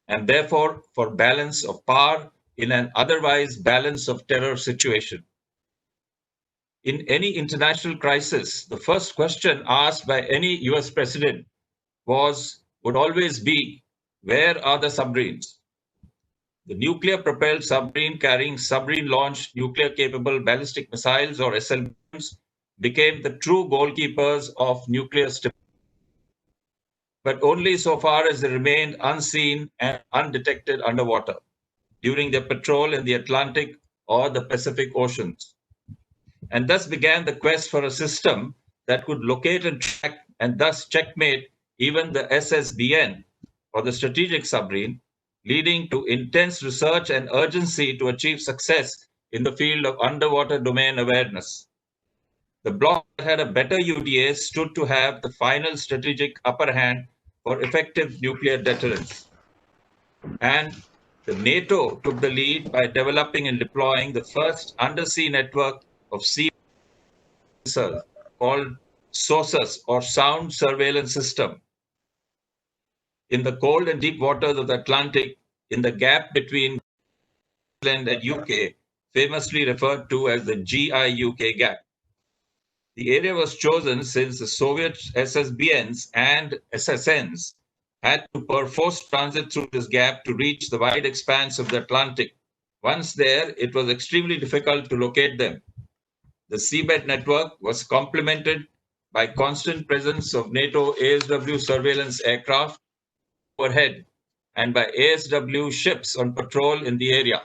and therefore for balance of power in an otherwise balance of terror situation. In any international crisis, the first question asked by any US president would always be, where are the submarines? The nuclear-propelled submarine carrying submarine-launched nuclear-capable ballistic missiles, or SLBMs, became the true goalkeepers of nuclear stability, but only so far as they remained unseen and undetected underwater during their patrol in the Atlantic or the Pacific Oceans. And thus began the quest for a system that could locate and track and thus checkmate even the SSBN, or the strategic submarine, leading to intense research and urgency to achieve success in the field of underwater domain awareness. The bloc that had a better UDA stood to have the final strategic upper hand for effective nuclear deterrence. And the NATO took the lead by developing and deploying the first undersea network of sea missiles called SOSUS, or Sound Surveillance System, in the cold and deep waters of the Atlantic, in the gap between Ireland and UK, famously referred to as the GI-UK gap. The area was chosen since the Soviet SSBNs and SSNs had to perforce transit through this gap to reach the wide expanse of the Atlantic. Once there, it was extremely difficult to locate them. The seabed network was complemented by constant presence of NATO ASW surveillance aircraft overhead and by ASW ships on patrol in the area.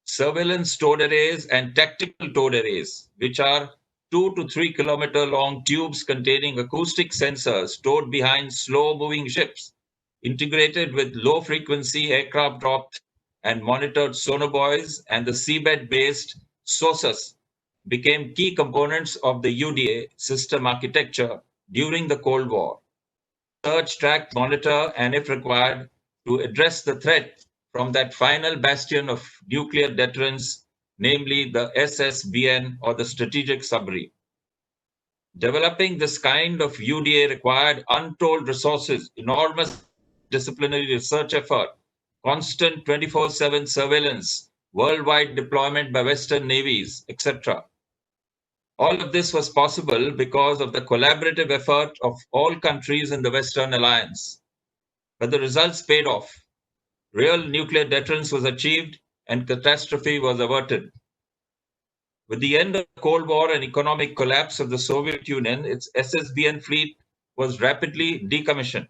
Surveillance towed arrays and tactical towed arrays, which are 2 to 3 kilometer long tubes containing acoustic sensors towed behind slow-moving ships, integrated with low-frequency aircraft dropped and monitored sonobuoys, and the seabed-based SOSUS became key components of the UDA system architecture during the Cold War. Search, track, monitor, and if required, to address the threat from that final bastion of nuclear deterrence, namely the SSBN, or the strategic submarine. Developing this kind of UDA required untold resources, enormous disciplinary research effort, constant 24/7 surveillance, worldwide deployment by Western navies, etc. All of this was possible because of the collaborative effort of all countries in the Western Alliance. But the results paid off. Real nuclear deterrence was achieved and catastrophe was averted. With the end of the Cold War and economic collapse of the Soviet Union, its SSBN fleet was rapidly decommissioned.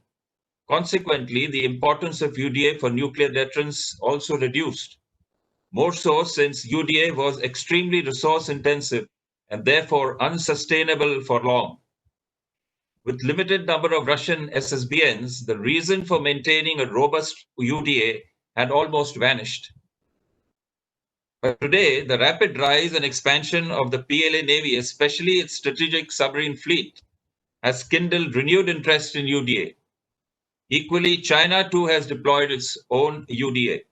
Consequently, the importance of UDA for nuclear deterrence also reduced. More so since UDA was extremely resource intensive and therefore unsustainable for long. With limited number of Russian SSBNs, the reason for maintaining a robust UDA had almost vanished. But today, the rapid rise and expansion of the PLA Navy, especially its strategic submarine fleet, has kindled renewed interest in UDA. Equally, China too has deployed its own UDA.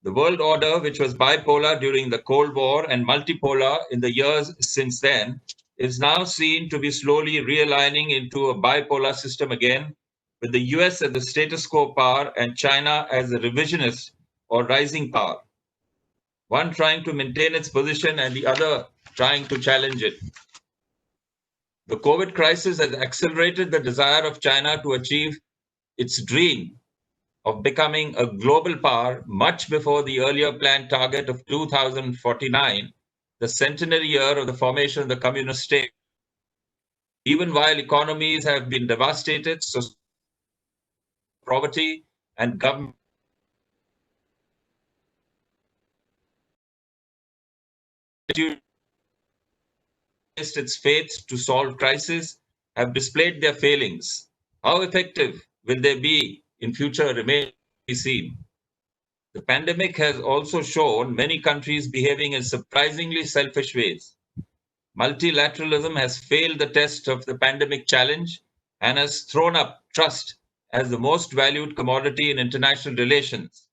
The world order, which was bipolar during the Cold War and multipolar in the years since then, is now seen to be slowly realigning into a bipolar system again, with the US as the status quo power and China as a revisionist or rising power. One trying to maintain its position and the other trying to challenge it. The COVID crisis has accelerated the desire of China to achieve its dream of becoming a global power much before the earlier planned target of 2049, the centenary year of the formation of the communist state. Even while economies have been devastated, so poverty and government its faith to solve crises have displayed their failings. How effective will they be in future remains to be seen. The pandemic has also shown many countries behaving in surprisingly selfish ways. Multilateralism has failed the test of the pandemic challenge and has thrown up trust as the most valued commodity in international relations.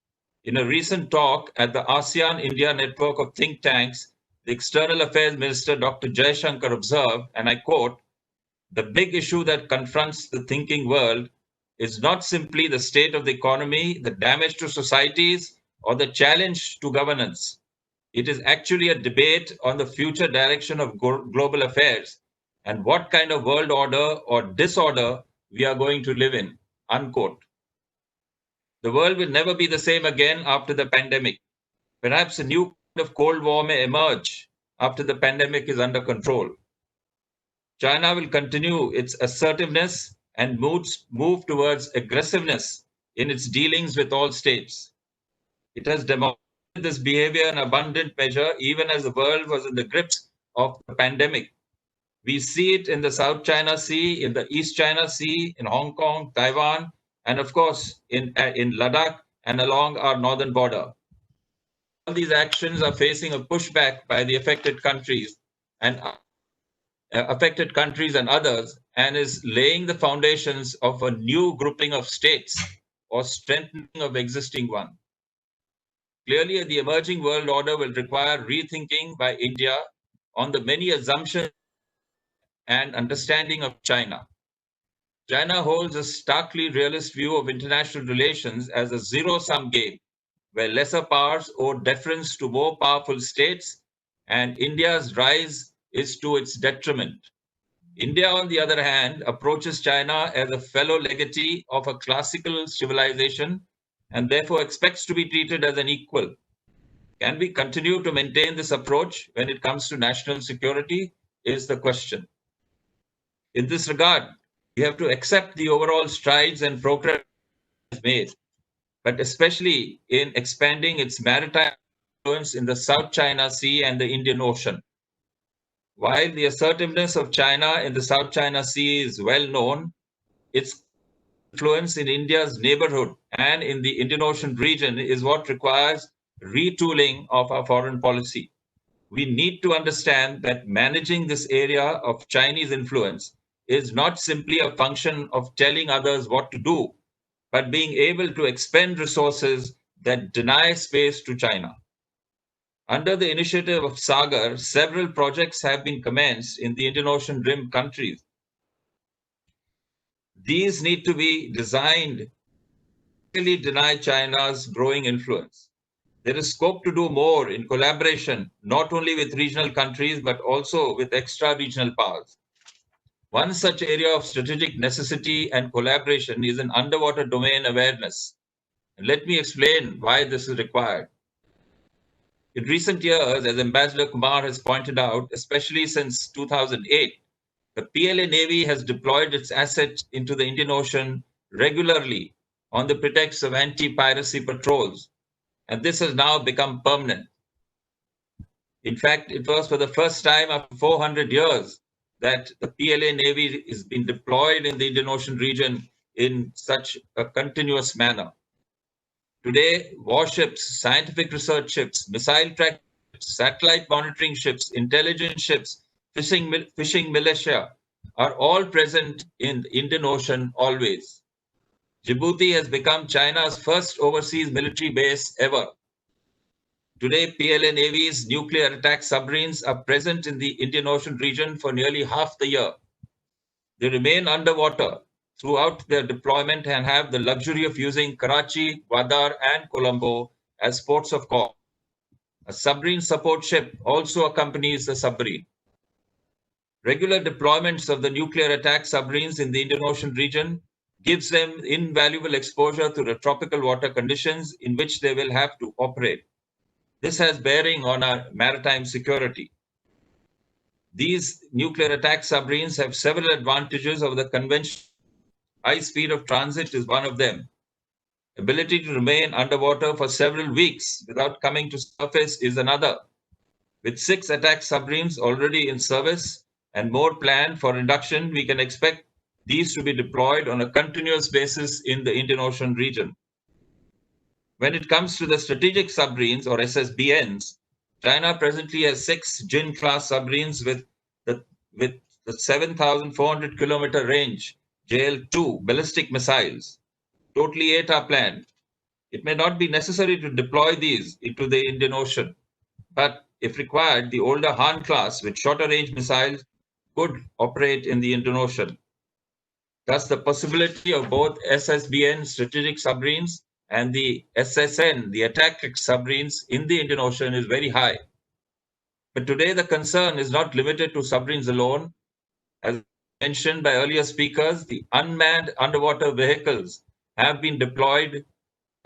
In a recent talk at the ASEAN-India network of think tanks, the External Affairs Minister Dr. Jaishankar observed, and I quote, "The big issue that confronts the thinking world is not simply the state of the economy, the damage to societies, or the challenge to governance. It is actually a debate on the future direction of global affairs and what kind of world order or disorder we are going to live in," unquote. The world will never be the same again after the pandemic. Perhaps a new kind of Cold War may emerge after the pandemic is under control. China will continue its assertiveness and move towards aggressiveness in its dealings with all states. It has demonstrated this behavior in abundant measure even as the world was in the grips of the pandemic. We see it in the South China Sea, in the East China Sea, in Hong Kong, Taiwan, and of course in Ladakh and along our northern border. All these actions are facing a pushback by the affected countries and others, and is laying the foundations of a new grouping of states or strengthening of existing one. Clearly, the emerging world order will require rethinking by India on the many assumptions and understanding of China. China holds a starkly realist view of international relations as a zero-sum game, where lesser powers owe deference to more powerful states, and India's rise is to its detriment. India, on the other hand, approaches China as a fellow legatee of a classical civilization and therefore expects to be treated as an equal. Can we continue to maintain this approach when it comes to national security is the question. In this regard, we have to accept the overall strides and progress made, but especially in expanding its maritime influence in the South China Sea and the Indian Ocean. While the assertiveness of China in the South China Sea is well known, its influence in India's neighborhood and in the Indian Ocean region is what requires retooling of our foreign policy. We need to understand that managing this area of Chinese influence is not simply a function of telling others what to do, but being able to expend resources that deny space to China. Under the initiative of SAGAR, several projects have been commenced in the Indian Ocean Rim countries. These need to be designed to really deny China's growing influence. There is scope to do more in collaboration, not only with regional countries, but also with extra-regional powers. One such area of strategic necessity and collaboration is in underwater domain awareness. And let me explain why this is required. In recent years, as Ambassador Kumar has pointed out, especially since 2008, the PLA Navy has deployed its assets into the Indian Ocean regularly on the pretext of anti-piracy patrols, and this has now become permanent. In fact, it was for the first time after 400 years that the PLA Navy is being deployed in the Indian Ocean region in such a continuous manner. Today, warships, scientific research ships, missile track ships, satellite monitoring ships, intelligence ships, fishing militia are all present in the Indian Ocean always. Djibouti has become China's first overseas military base ever. Today, PLA Navy's nuclear attack submarines are present in the Indian Ocean region for nearly half the year. They remain underwater throughout their deployment and have the luxury of using Karachi, Gwadar, and Colombo as ports of call. A submarine support ship also accompanies the submarine. Regular deployments of the nuclear attack submarines in the Indian Ocean region gives them invaluable exposure to the tropical water conditions in which they will have to operate. This has bearing on our maritime security. These nuclear attack submarines have several advantages over the conventional. High speed of transit is one of them. Ability to remain underwater for several weeks without coming to surface is another. With 6 attack submarines already in service and more planned for induction, we can expect these to be deployed on a continuous basis in the Indian Ocean region. When it comes to the strategic submarines or SSBNs, China presently has 6 Jin-class submarines with the 7,400 kilometer range JL-2 ballistic missiles. Totally 8 are planned. It may not be necessary to deploy these into the Indian Ocean, but if required, the older Han class with shorter range missiles could operate in the Indian Ocean. Thus, the possibility of both SSBN strategic submarines and the SSN, the attack submarines in the Indian Ocean is very high. But today the concern is not limited to submarines alone. As mentioned by earlier speakers, the unmanned underwater vehicles have been deployed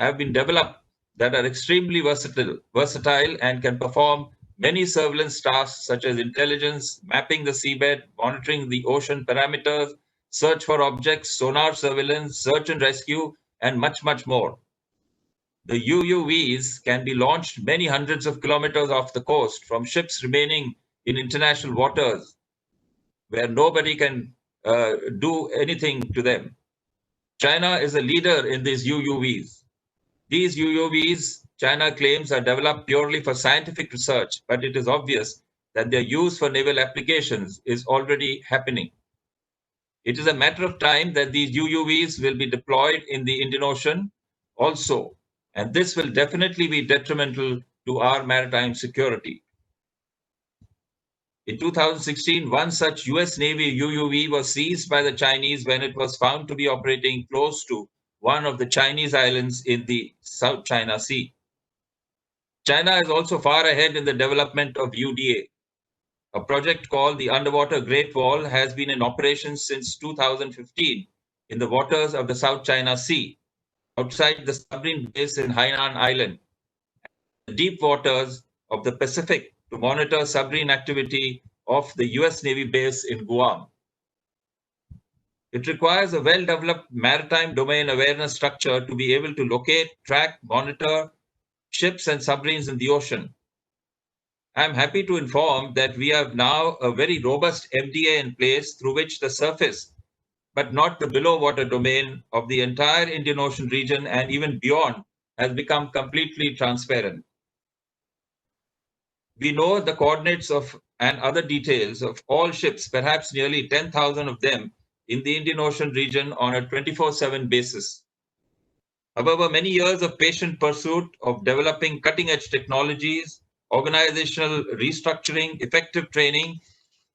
have been developed that are extremely versatile and can perform many surveillance tasks such as intelligence, mapping the seabed, monitoring the ocean parameters, search for objects, sonar surveillance, search and rescue, and much, much more. The UUVs can be launched many hundreds of kilometers off the coast from ships remaining in international waters where nobody can do anything to them. China is a leader in these UUVs. These UUVs, China claims, are developed purely for scientific research, but it is obvious that their use for naval applications is already happening. It is a matter of time that these UUVs will be deployed in the Indian Ocean also, and this will definitely be detrimental to our maritime security. In 2016, one such US Navy UUV was seized by the Chinese when it was found to be operating close to one of the Chinese islands in the South China Sea. China is also far ahead in the development of UDA. A project called the Underwater Great Wall has been in operation since 2015 in the waters of the South China Sea, outside the submarine base in Hainan Island, and the deep waters of the Pacific to monitor submarine activity of the US Navy base in Guam. It requires a well-developed maritime domain awareness structure to be able to locate, track, monitor ships and submarines in the ocean. I'm happy to inform that we have now a very robust MDA in place through which the surface, but not the below water domain of the entire Indian Ocean region and even beyond has become completely transparent. We know the coordinates of and other details of all ships, perhaps nearly 10,000 of them in the Indian Ocean region on a 24/7 basis. However, many years of patient pursuit of developing cutting-edge technologies, organizational restructuring, effective training,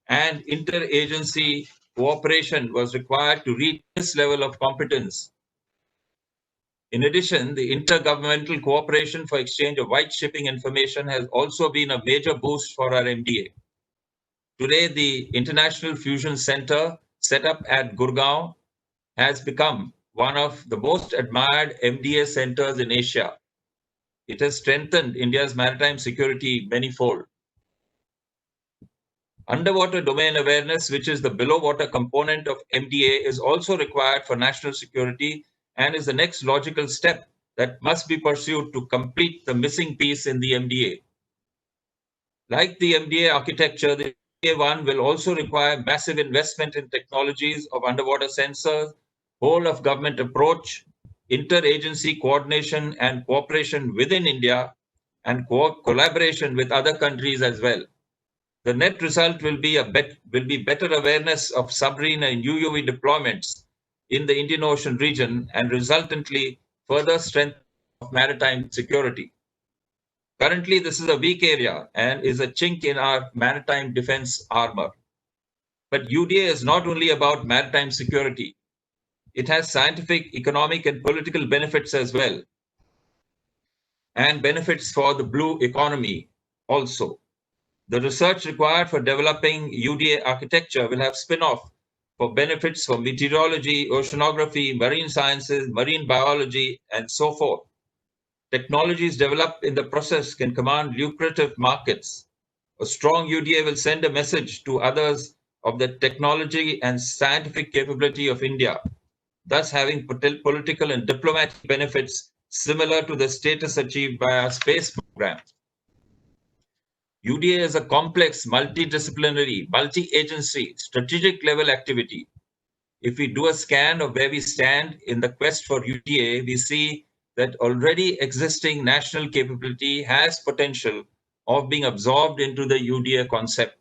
and interagency cooperation was required to reach this level of competence. In addition, the intergovernmental cooperation for exchange of white shipping information has also been a major boost for our MDA. Today, the International Fusion Center set up at Gurgaon has become one of the most admired MDA centers in Asia. It has strengthened India's maritime security manifold. Underwater domain awareness, which is the below water component of MDA, is also required for national security and is the next logical step that must be pursued to complete the missing piece in the MDA. Like the MDA architecture, the MDA-1 will also require massive investment in technologies of underwater sensors, whole of government approach, interagency coordination and cooperation within India, and collaboration with other countries as well. The net result will be better awareness of submarine and UUV deployments in the Indian Ocean region and resultantly further strength of maritime security. Currently, this is a weak area and is a chink in our maritime defense armor. But UDA is not only about maritime security. It has scientific, economic, and political benefits as well, and benefits for the blue economy also. The research required for developing UDA architecture will have spin-off for benefits for meteorology, oceanography, marine sciences, marine biology, and so forth. Technologies developed in the process can command lucrative markets. A strong UDA will send a message to others of the technology and scientific capability of India, thus having political and diplomatic benefits similar to the status achieved by our space program. UDA is a complex, multidisciplinary, multi-agency, strategic level activity. If we do a scan of where we stand in the quest for UDA, we see that already existing national capability has potential of being absorbed into the UDA concept.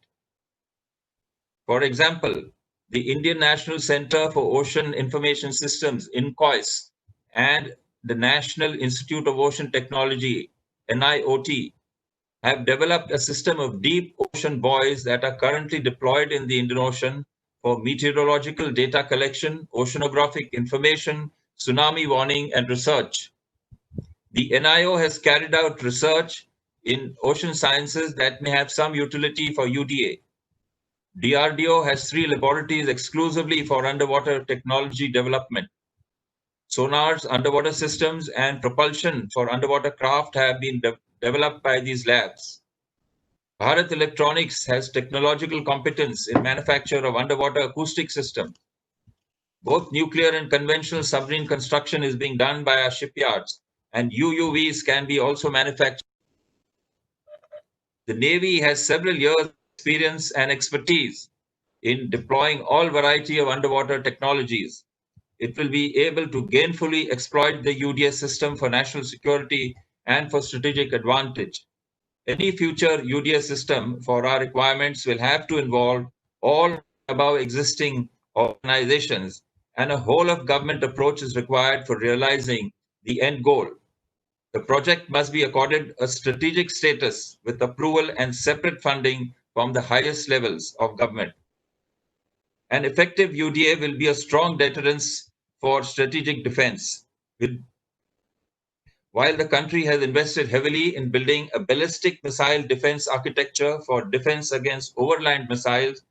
For example, the Indian National Centre for Ocean Information Systems, INCOIS, and the National Institute of Ocean Technology, NIOT, have developed a system of deep ocean buoys that are currently deployed in the Indian Ocean for meteorological data collection, oceanographic information, tsunami warning, and research. The NIO has carried out research in ocean sciences that may have some utility for UDA. DRDO has 3 laboratories exclusively for underwater technology development. Sonars, underwater systems, and propulsion for underwater craft have been developed by these labs. Bharat Electronics has technological competence in manufacture of underwater acoustic systems. Both nuclear and conventional submarine construction is being done by our shipyards, and UUVs can be also manufactured. The Navy has several years of experience and expertise in deploying all variety of underwater technologies. It will be able to gainfully exploit the UDA system for national security and for strategic advantage. Any future UDA system for our requirements will have to involve all above existing organizations, and a whole of government approach is required for realizing the end goal. The project must be accorded a strategic status with approval and separate funding from the highest levels of government. An effective UDA will be a strong deterrence for strategic defense. While the country has invested heavily in building a ballistic missile defense architecture for defense against overland missiles,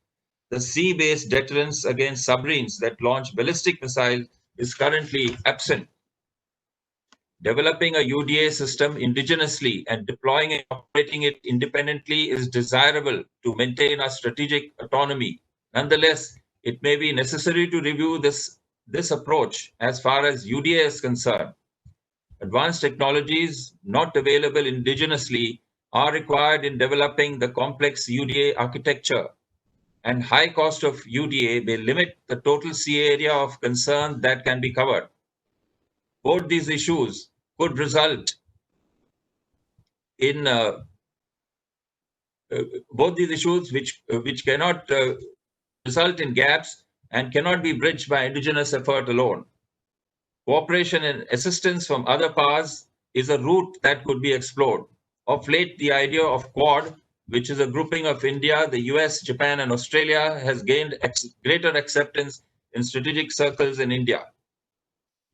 the sea-based deterrence against submarines that launch ballistic missiles is currently absent. Developing a UDA system indigenously and deploying and operating it independently is desirable to maintain our strategic autonomy. Nonetheless, it may be necessary to review this approach as far as UDA is concerned. Advanced technologies not available indigenously are required in developing the complex UDA architecture, and high cost of UDA may limit the total sea area of concern that can be covered. Both these issues could result in which cannot result in gaps and cannot be bridged by indigenous effort alone. Cooperation and assistance from other powers is a route that could be explored. Of late, the idea of Quad, which is a grouping of India, the US, Japan, and Australia, has gained greater acceptance in strategic circles in India.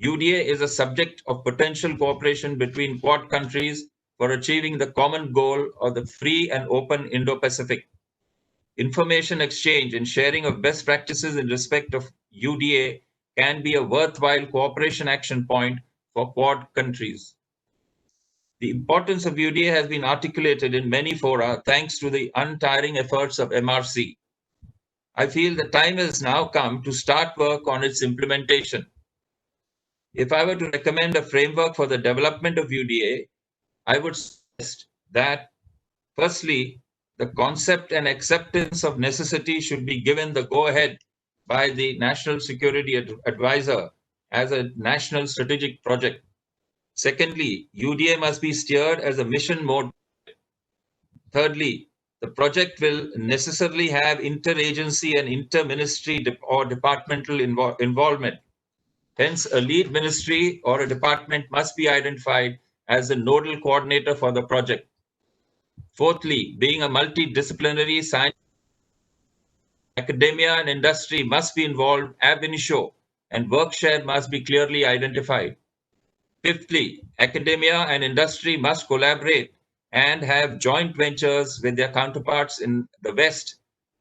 UDA is a subject of potential cooperation between Quad countries for achieving the common goal of the free and open Indo-Pacific. Information exchange and sharing of best practices in respect of UDA can be a worthwhile cooperation action point for Quad countries. The importance of UDA has been articulated in many fora thanks to the untiring efforts of MRC. I feel the time has now come to start work on its implementation. If I were to recommend a framework for the development of UDA, I would suggest that, firstly, the concept and acceptance of necessity should be given the go-ahead by the National Security Advisor as a national strategic project. Secondly, UDA must be steered as a mission mode. Thirdly, the project will necessarily have interagency and inter-ministry or departmental involvement. Hence, a lead ministry or a department must be identified as the nodal coordinator for the project. Fourthly, being a multidisciplinary science, academia and industry must be involved ab initio, and work share must be clearly identified. Fifthly, academia and industry must collaborate and have joint ventures with their counterparts in the West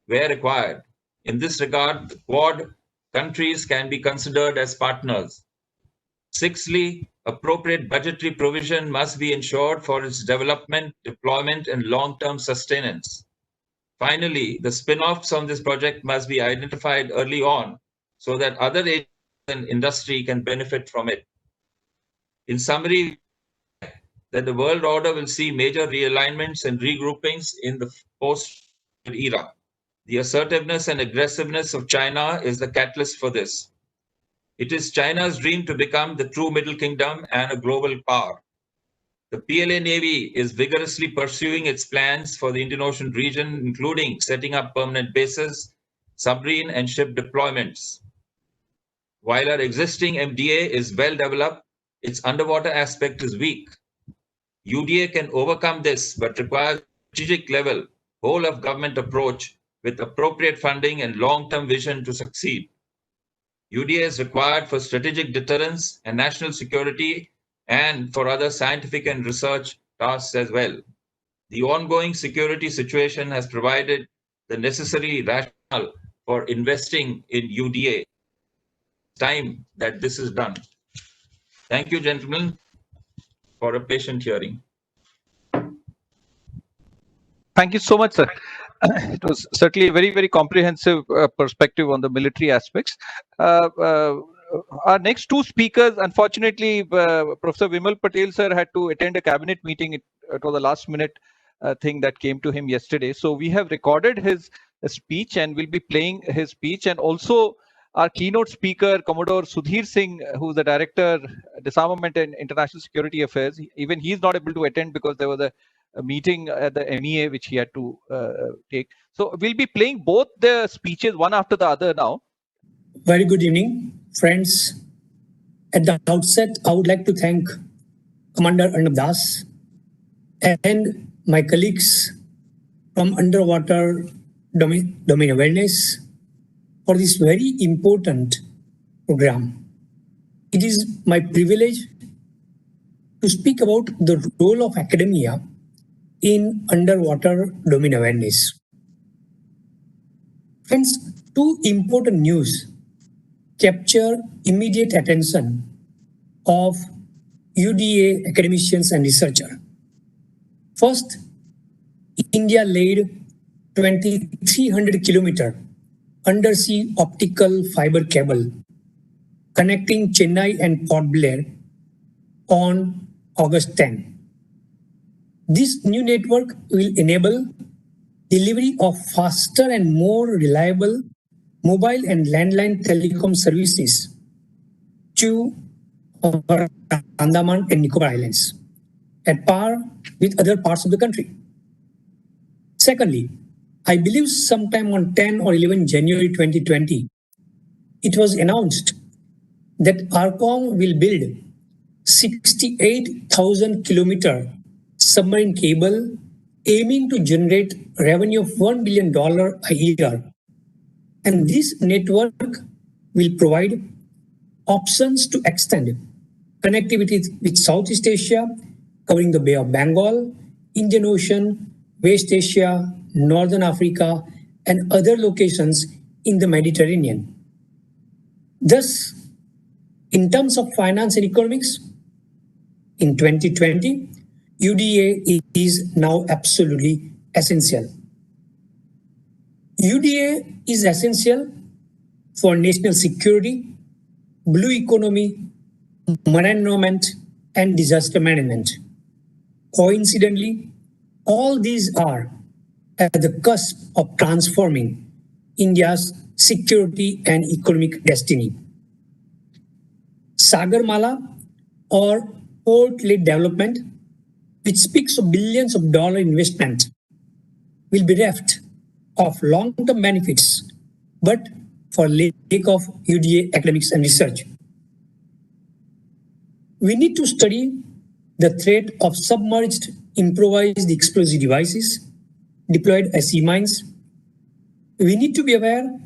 where required. In this regard, the Quad countries can be considered as partners. Sixthly, appropriate budgetary provision must be ensured for its development, deployment, and long-term sustenance. Finally, the spin-offs on this project must be identified early on so that other agencies and industry can benefit from it. In summary, that the world order will see major realignments and regroupings in the post-era. The assertiveness and aggressiveness of China is the catalyst for this. It is China's dream to become the true Middle Kingdom and a global power. The PLA Navy is vigorously pursuing its plans for the Indian Ocean region, including setting up permanent bases, submarine and ship deployments. While our existing MDA is well developed, its underwater aspect is weak. UDA can overcome this, but requires a strategic level, whole of government approach with appropriate funding and long-term vision to succeed. UDA is required for strategic deterrence and national security and for other scientific and research tasks as well. The ongoing security situation has provided the necessary rationale for investing in UDA. It's time that this is done. Thank you, gentlemen, for a patient hearing. Thank you so much, sir. It was certainly a very, very comprehensive perspective on the military aspects. Our next two speakers, unfortunately, Professor Vimal Patel, sir, had to attend a cabinet meeting. It was a last minute thing that came to him yesterday. So we have recorded his speech and we'll be playing his speech. And also our keynote speaker, Commodore Sudhir Singh, who's the Director, Disarmament and International Security Affairs. Even he's not able to attend because there was a meeting at the MEA which he had to take. So we'll be playing both the speeches one after the other now. Very good evening, friends. At the outset, I would like to thank Commander Arnab Das and my colleagues from Underwater Domain Awareness for this very important program. It is my privilege to speak about the role of academia in underwater domain awareness. Friends, two important news capture immediate attention of UDA academicians and researchers. First, India laid 2,300 kilometer undersea optical fiber cable connecting Chennai and Port Blair on August 10. This new network will enable delivery of faster and more reliable mobile and landline telecom services to Andaman and Nicobar Islands at par with other parts of the country. Secondly, I believe sometime on 10 or 11 January 2020, it was announced that ARCOM will build 68,000 kilometer submarine cable aiming to generate revenue of $1 billion a year. And this network will provide options to extend connectivity with Southeast Asia, covering the Bay of Bengal, Indian Ocean, West Asia, Northern Africa, and other locations in the Mediterranean. Thus, in terms of finance and economics, in 2020, UDA is now absolutely essential. UDA is essential for national security, blue economy, marine environment, and disaster management. Coincidentally, all these are at the cusp of transforming India's security and economic destiny. SAGAR Mala, or port-led development, which speaks of billions of dollars investment, will be bereft of long-term benefits, but for lack of UDA academics and research. We need to study the threat of submerged improvised explosive devices deployed as sea mines. We need to be aware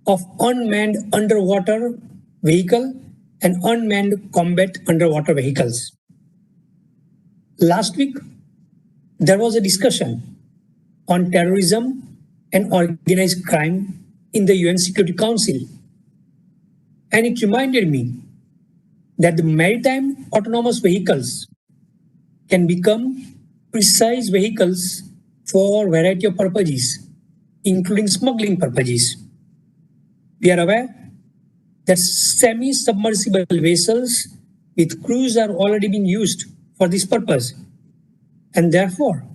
of unmanned underwater vehicle and unmanned combat underwater vehicles. Last week, there was a discussion on terrorism and organized crime in the UN Security Council. And it reminded me that the maritime autonomous vehicles can become precise vehicles for a variety of purposes, including smuggling purposes. We are aware that semi-submersible vessels with crews are already being used for this purpose. And therefore,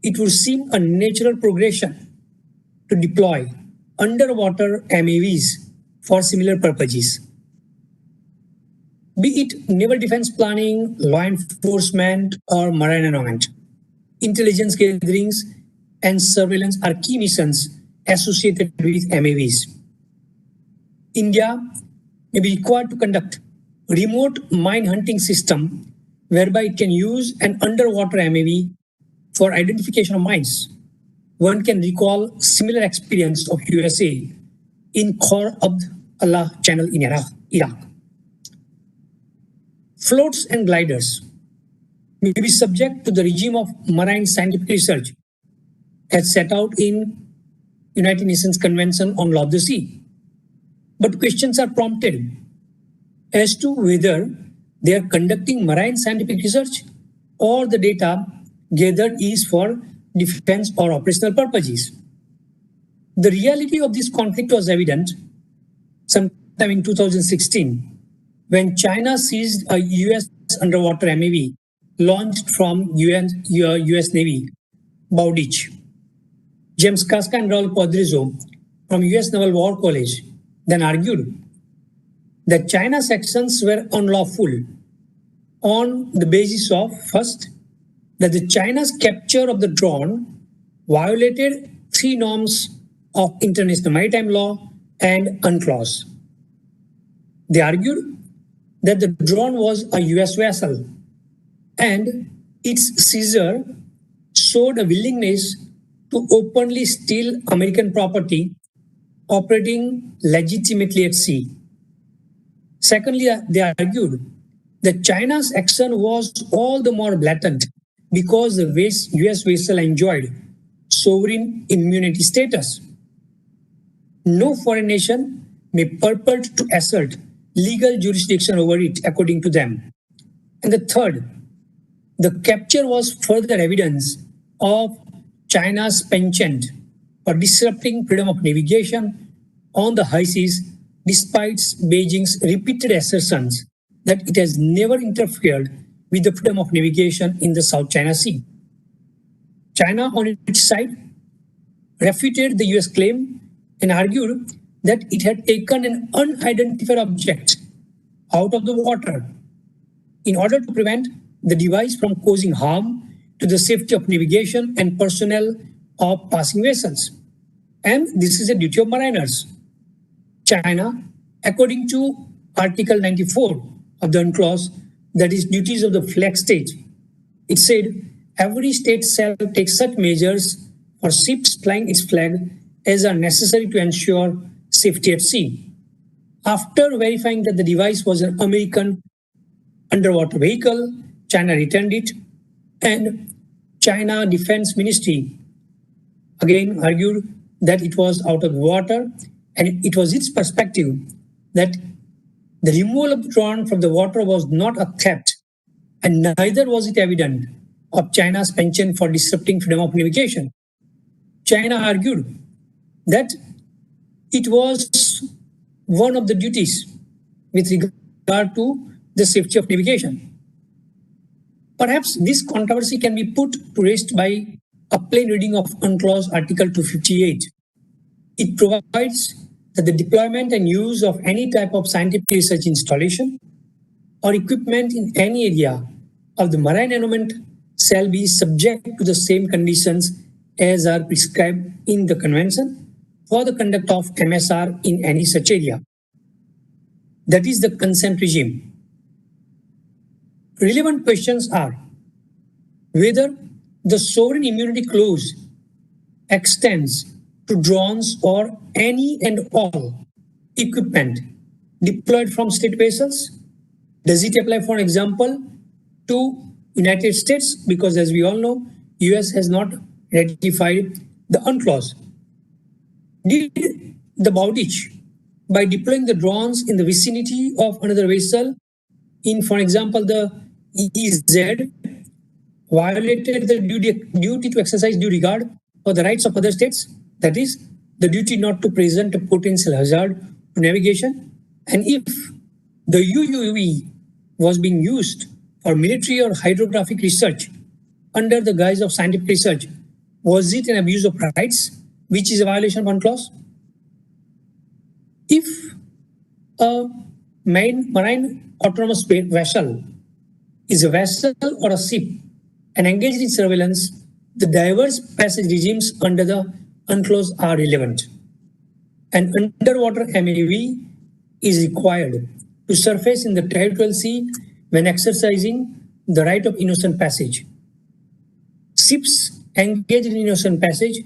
it would seem a natural progression to deploy underwater MAVs for similar purposes. Be it naval defense planning, law enforcement, or marine environment, intelligence gatherings and surveillance are key missions associated with MAVs. India may be required to conduct remote mine hunting system whereby it can use an underwater MAV for identification of mines. One can recall similar experience of USA in Khor Abd Allah Channel in Iraq. Floats and gliders may be subject to the regime of marine scientific research as set out in United Nations Convention on Law of the Sea. But questions are prompted as to whether they are conducting marine scientific research, or the data gathered is for defense or operational purposes. The reality of this conflict was evident sometime in 2016 when China seized a US underwater MAV launched from US Navy, Bowditch. James Casca and Raul Podrizo from US Naval War College then argued that China's actions were unlawful on the basis of, first, that the China's capture of the drone violated 3 norms of international maritime law and UNCLOS. They argued that the drone was a US vessel and its seizure showed a willingness to openly steal American property operating legitimately at sea. Secondly, they argued that China's action was all the more blatant because the US vessel enjoyed sovereign immunity status. No foreign nation may purport to assert legal jurisdiction over it, according to them. And the third, the capture was further evidence of China's penchant for disrupting freedom of navigation on the high seas, despite Beijing's repeated assertions that it has never interfered with the freedom of navigation in the South China Sea. China, on its side, refuted the US claim and argued that it had taken an unidentified object out of the water in order to prevent the device from causing harm to the safety of navigation and personnel of passing vessels. And this is a duty of mariners. China, according to Article 94 of the UNCLOS, that is duties of the flag state, it said every state shall take such measures for ships flying its flag as are necessary to ensure safety at sea. After verifying that the device was an American underwater vehicle, China returned it, and China Defense Ministry again argued that it was out of water, and it was its perspective that the removal of the drone from the water was not a theft, and neither was it evident of China's penchant for disrupting freedom of navigation. China argued that it was one of the duties with regard to the safety of navigation. Perhaps this controversy can be put to rest by a plain reading of UNCLOS Article 258. It provides that the deployment and use of any type of scientific research installation or equipment in any area of the marine environment shall be subject to the same conditions as are prescribed in the Convention for the conduct of MSR in any such area. That is the consent regime. Relevant questions are whether the sovereign immunity clause extends to drones or any and all equipment deployed from state vessels. Does it apply, for example, to United States? Because as we all know, US has not ratified the UNCLOS. Did the Bowditch, by deploying the drones in the vicinity of another vessel in, for example, the EEZ, violated the duty to exercise due regard for the rights of other states? That is, the duty not to present a potential hazard to navigation. And if the UUV was being used for military or hydrographic research under the guise of scientific research, was it an abuse of rights, which is a violation of UNCLOS? If a marine autonomous vessel is a vessel or a ship and engaged in surveillance, the diverse passage regimes under the UNCLOS are relevant. An underwater MAV is required to surface in the territorial sea when exercising the right of innocent passage. Ships engaged in innocent passage,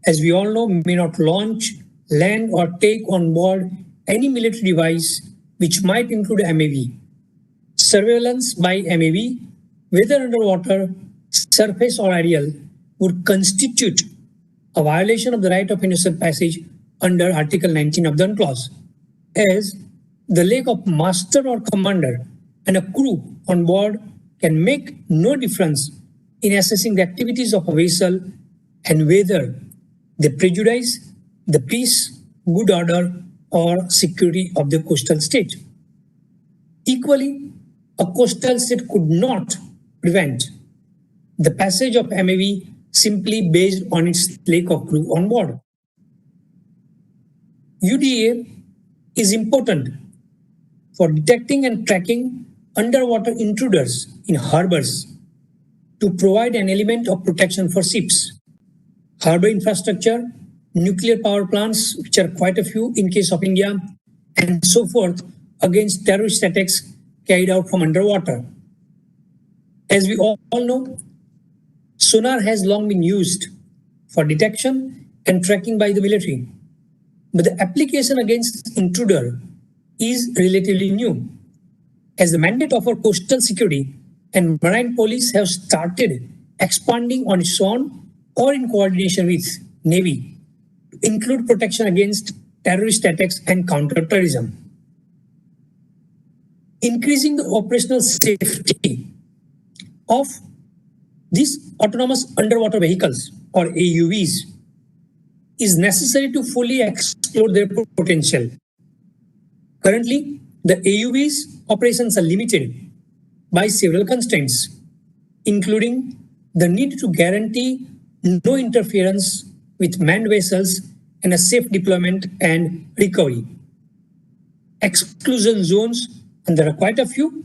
as we all know, may not launch, land, or take on board any military device which might include MAV. Surveillance by MAV, whether underwater, surface, or aerial, would constitute a violation of the right of innocent passage under Article 19 of the UNCLOS, as the lack of master or commander and a crew on board can make no difference in assessing the activities of a vessel and whether they prejudice the peace, good order, or security of the coastal state. Equally, a coastal state could not prevent the passage of MAV simply based on its lack of crew on board. UDA is important for detecting and tracking underwater intruders in harbors to provide an element of protection for ships. Harbor infrastructure, nuclear power plants, which are quite a few in case of India, and so forth, against terrorist attacks carried out from underwater. As we all know, sonar has long been used for detection and tracking by the military, but the application against intruder is relatively new, as the mandate of our coastal security and marine police have started expanding on its own or in coordination with Navy to include protection against terrorist attacks and counter-terrorism. Increasing the operational safety of these autonomous underwater vehicles or AUVs is necessary to fully explore their potential. Currently, the AUVs operations are limited by several constraints, including the need to guarantee no interference with manned vessels and a safe deployment and recovery. Exclusion zones, and there are quite a few,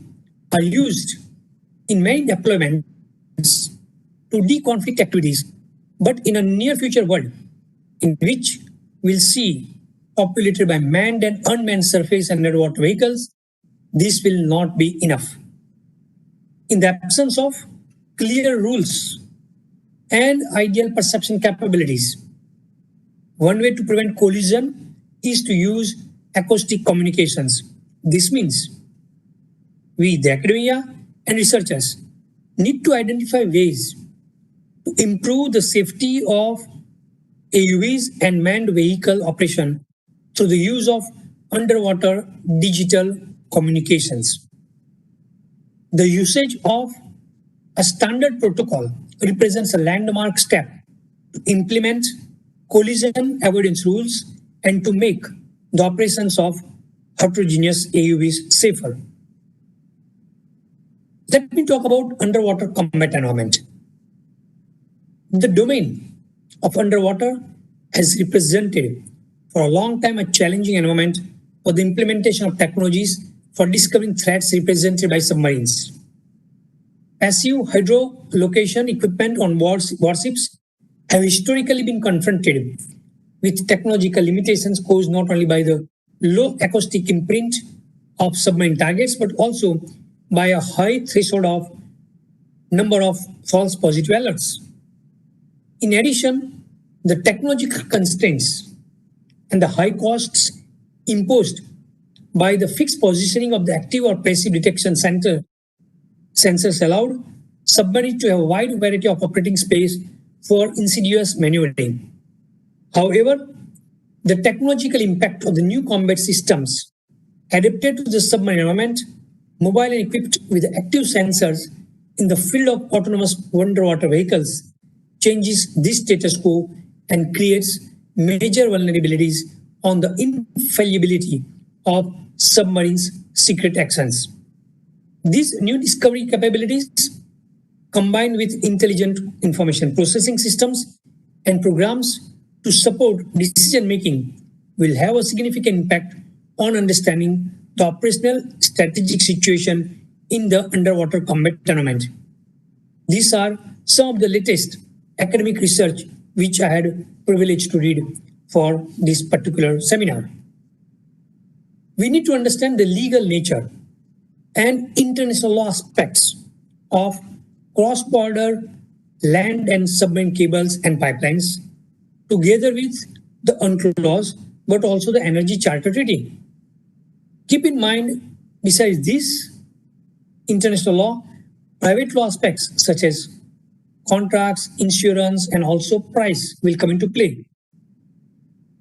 are used in many deployments to deconflict activities, but in a near future world in which we'll see populated by manned and unmanned surface and underwater vehicles, this will not be enough. In the absence of clear rules and ideal perception capabilities, one way to prevent collision is to use acoustic communications. This means we, the academia and researchers, need to identify ways to improve the safety of AUVs and manned vehicle operation through the use of underwater digital communications. The usage of a standard protocol represents a landmark step to implement collision avoidance rules and to make the operations of heterogeneous AUVs safer. Let me talk about underwater combat environment. The domain of underwater has represented for a long time a challenging environment for the implementation of technologies for discovering threats represented by submarines. Passive hydrolocation equipment on warships have historically been confronted with technological limitations caused not only by the low acoustic imprint of submarine targets, but also by a high threshold of number of false positive alerts. In addition, the technological constraints and the high costs imposed by the fixed positioning of the active or passive detection sensors allowed submarines to have a wide variety of operating space for insidious maneuvering. However, the technological impact of the new combat systems adapted to the submarine environment, mobile and equipped with active sensors in the field of autonomous underwater vehicles, changes this status quo and creates major vulnerabilities on the infallibility of submarines' secret actions. These new discovery capabilities, combined with intelligent information processing systems and programs to support decision-making, will have a significant impact on understanding the operational strategic situation in the underwater combat environment. These are some of the latest academic research which I had privilege to read for this particular seminar. We need to understand the legal nature and international law aspects of cross-border land and submarine cables and pipelines, together with the UNCLOS laws, but also the Energy Charter Treaty. Keep in mind, besides this international law, private law aspects such as contracts, insurance, and also price will come into play.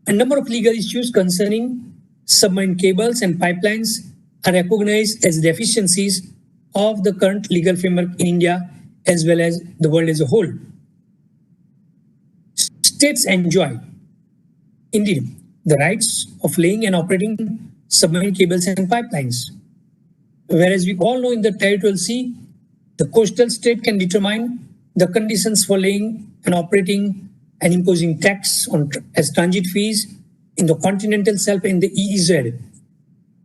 A number of legal issues concerning submarine cables and pipelines are recognized as deficiencies of the current legal framework in India as well as the world as a whole. States enjoy, indeed, the rights of laying and operating submarine cables and pipelines. Whereas we all know in the territorial sea, the coastal state can determine the conditions for laying and operating and imposing tax on as transit fees in the continental shelf and the EEZ.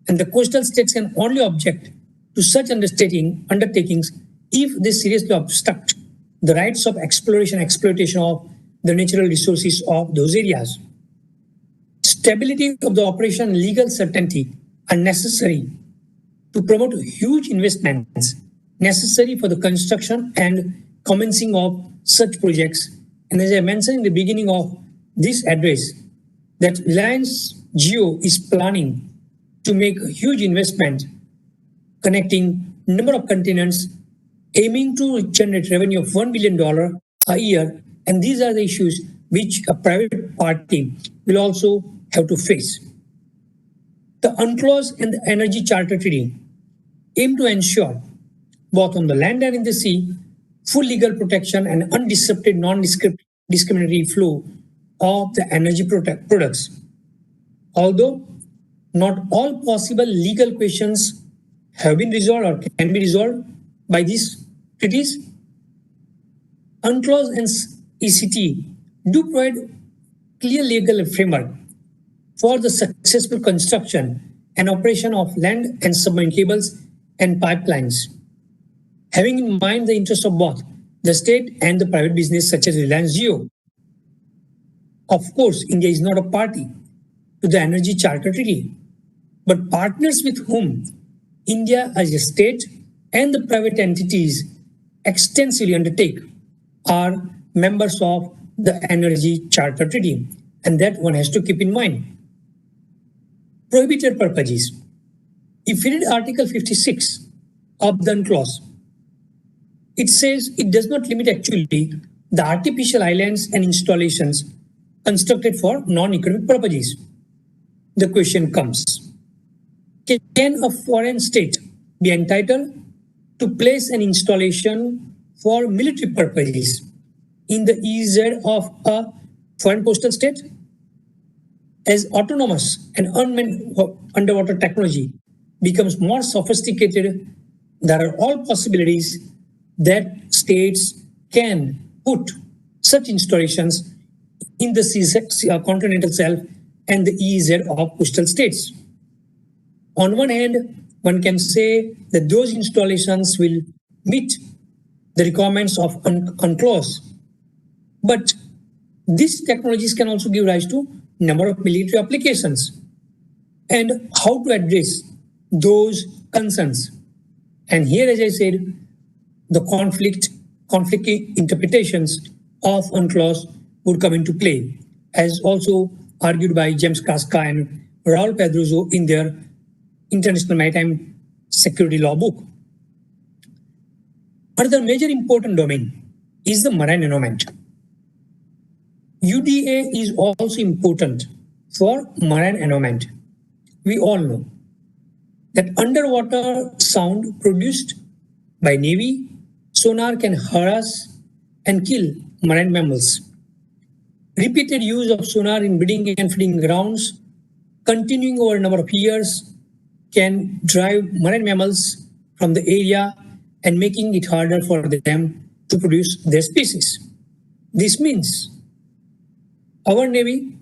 And the coastal states can only object to such undertakings if they seriously obstruct the rights of exploration and exploitation of the natural resources of those areas. Stability of the operation and legal certainty are necessary to promote huge investments necessary for the construction and commencing of such projects. And as I mentioned in the beginning of this address, that Reliance Jio is planning to make a huge investment connecting number of continents, aiming to generate revenue of $1 billion a year. And these are the issues which a private party will also have to face. The UNCLOS and the Energy Charter Treaty aim to ensure, both on the land and in the sea, full legal protection and undisrupted, non-discriminatory flow of the energy products. Although not all possible legal questions have been resolved or can be resolved by these treaties, UNCLOS and ECT do provide clear legal framework for the successful construction and operation of land and submarine cables and pipelines, having in mind the interest of both the state and the private business such as Reliance Jio. Of course, India is not a party to the Energy Charter Treaty, but partners with whom India as a state and the private entities extensively undertake are members of the Energy Charter Treaty, and that one has to keep in mind. Prohibited purposes. If you read Article 56 of the UNCLOS, it says it does not limit actually the artificial islands and installations constructed for non-economic purposes. The question comes, can a foreign state be entitled to place an installation for military purposes in the EEZ of a foreign coastal state? As autonomous and unmanned underwater technology becomes more sophisticated, there are all possibilities that states can put such installations in the continental shelf and the EEZ of coastal states. On one hand, one can say that those installations will meet the requirements of UNCLOS, but these technologies can also give rise to a number of military applications. And how to address those concerns? And here, as I said, the conflicting interpretations of UNCLOS would come into play, as also argued by James Casca and Raul Pedroso in their International Maritime Security Law book. Another major important domain is the marine environment. UDA is also important for marine environment. We all know that underwater sound produced by Navy sonar can harass and kill marine mammals. Repeated use of sonar in breeding and feeding grounds, continuing over a number of years, can drive marine mammals from the area and making it harder for them to produce their species. This means our Navy,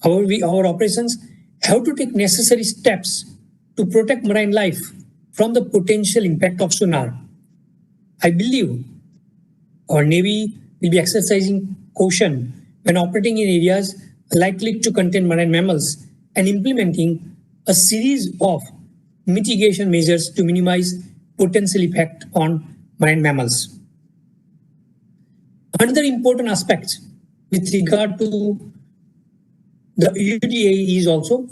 our operations have to take necessary steps to protect marine life from the potential impact of sonar. I believe our Navy will be exercising caution when operating in areas likely to contain marine mammals and implementing a series of mitigation measures to minimize potential effect on marine mammals. Another important aspect with regard to the UDA is also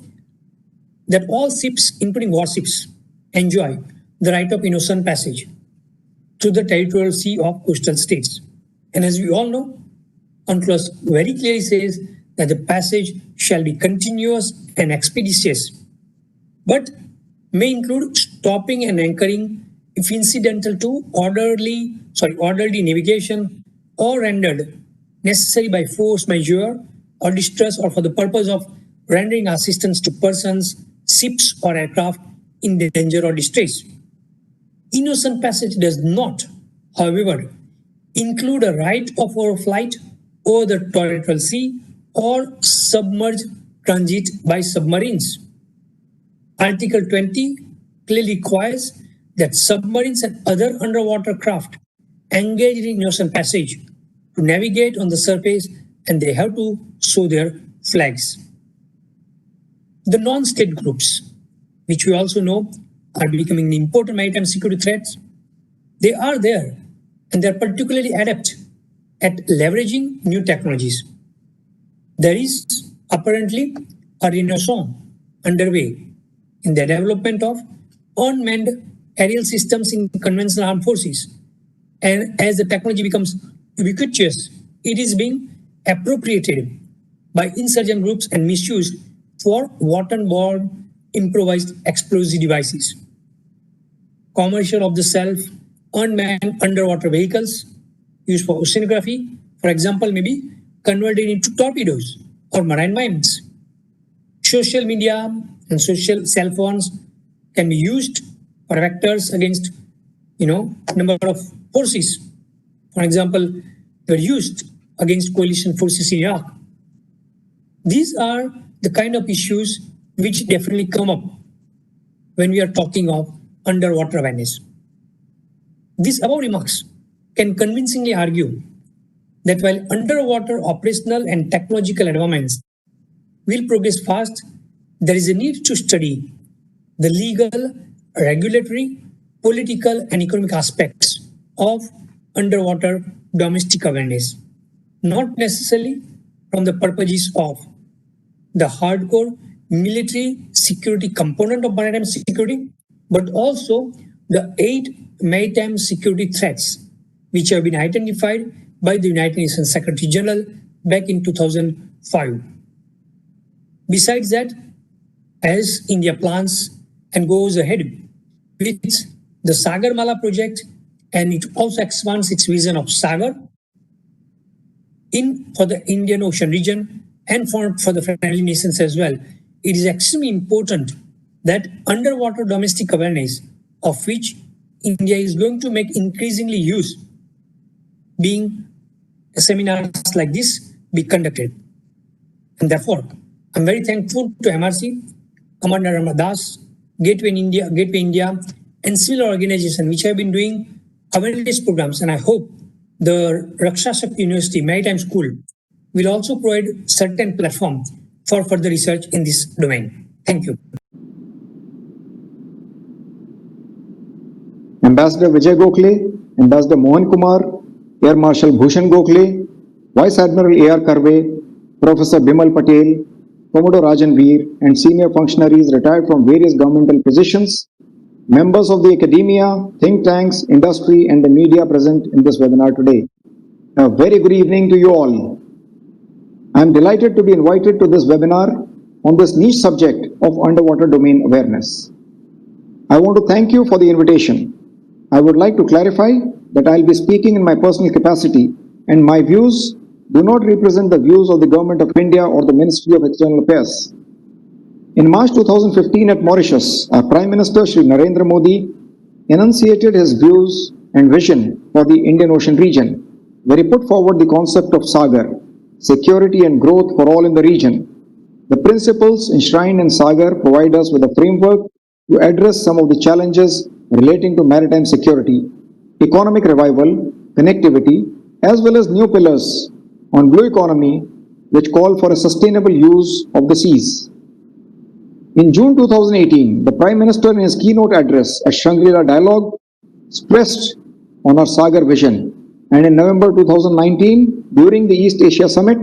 that all ships, including warships, enjoy the right of innocent passage through the territorial sea of coastal states. And as we all know, UNCLOS very clearly says that the passage shall be continuous and expeditious. But may include stopping and anchoring if incidental to orderly navigation or rendered necessary by force majeure or distress or for the purpose of rendering assistance to persons, ships or aircraft in danger or distress. Innocent passage does not, however, include a right of overflight over the territorial sea or submerged transit by submarines. Article 20 clearly requires that submarines and other underwater craft engaged in ocean passage to navigate on the surface, and they have to show their flags. The non-state groups, which we also know are becoming important maritime security threats, they are there, and they're particularly adept at leveraging new technologies. There is apparently a renaissance underway in the development of unmanned aerial systems in conventional armed forces. And as the technology becomes ubiquitous, it is being appropriated by insurgent groups and misused for waterborne improvised explosive devices. Commercial off-the-shelf unmanned underwater vehicles used for oceanography, for example, may be converted into torpedoes or marine mines. Social media and social cell phones can be used for vectors against, number of forces. For example, they were used against coalition forces in Iraq. These are the kind of issues which definitely come up when we are talking of underwater awareness. These above remarks can convincingly argue that while underwater operational and technological advancements will progress fast, there is a need to study the legal, regulatory, political, and economic aspects of underwater domestic awareness, not necessarily from the purposes of the hardcore military security component of maritime security, but also the 8 maritime security threats which have been identified by the United Nations Secretary General back in 2005. Besides that, as India plans and goes ahead with the SAGAR Mala project, and it also expands its vision of SAGAR for the Indian Ocean region and for the friendly nations as well, it is extremely important that underwater domestic awareness, of which India is going to make increasingly use, being seminars like this be conducted. And therefore, I'm very thankful to MRC, Commander Ramadas, Gateway India, and similar organizations which have been doing awareness programs. And I hope the Raksha Shakti University Maritime School will also provide certain platform for further research in this domain. Thank you. Ambassador Vijay Gokhale, Ambassador Mohan Kumar, Air Marshal Bhushan Gokhale, Vice Admiral A.R. Karve, Professor Bimal Patel, Commodore Rajan Veer, and senior functionaries retired from various governmental positions, members of the academia, think tanks, industry, and the media present in this webinar today. A very good evening to you all. I am delighted to be invited to this webinar on this niche subject of underwater domain awareness. I want to thank you for the invitation. I would like to clarify that I'll be speaking in my personal capacity, and my views do not represent the views of the Government of India or the Ministry of External Affairs. In March 2015 at Mauritius, our Prime Minister Shri Narendra Modi enunciated his views and vision for the Indian Ocean region, where he put forward the concept of SAGAR, security and growth for all in the region. The principles enshrined in SAGAR provide us with a framework to address some of the challenges relating to maritime security, economic revival, connectivity, as well as new pillars on blue economy, which call for a sustainable use of the seas. In June 2018, the Prime Minister in his keynote address at Shangri-La Dialogue stressed on our SAGAR vision, and in November 2019, during the East Asia Summit,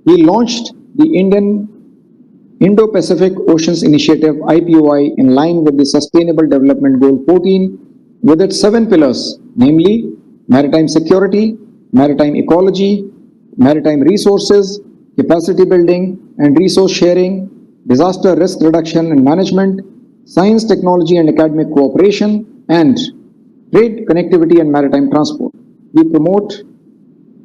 he launched the Indo-Pacific Oceans Initiative IPOI in line with the Sustainable Development Goal 14 with its 7 pillars, namely maritime security, maritime ecology, maritime resources, capacity building and resource sharing, disaster risk reduction and management, science, technology and academic cooperation, and trade, connectivity and maritime transport. We promote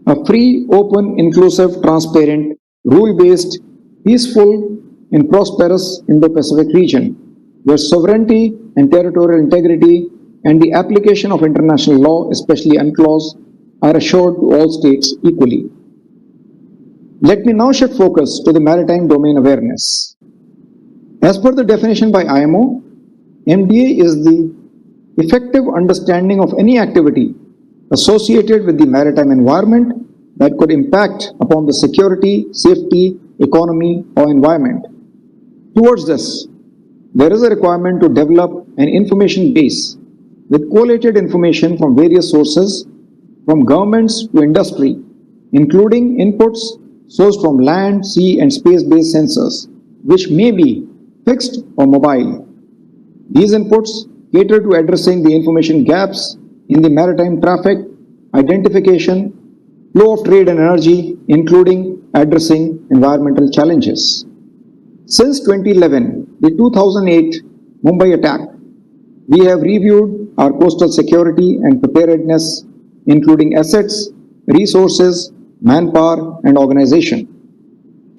a free, open, inclusive, transparent, rule-based, peaceful and prosperous Indo-Pacific region, where sovereignty and territorial integrity and the application of international law, especially UNCLOS, are assured to all states equally. Let me now shift focus to the maritime domain awareness. As per the definition by IMO, MDA is the effective understanding of any activity associated with the maritime environment that could impact upon the security, safety, economy, or environment. Towards this, there is a requirement to develop an information base with collated information from various sources, from governments to industry, including inputs sourced from land, sea, and space-based sensors, which may be fixed or mobile. These inputs cater to addressing the information gaps in the maritime traffic, identification, flow of trade and energy, including addressing environmental challenges. Since 2011, the 2008 Mumbai attack, we have reviewed our coastal security and preparedness, including assets, resources, manpower, and organization.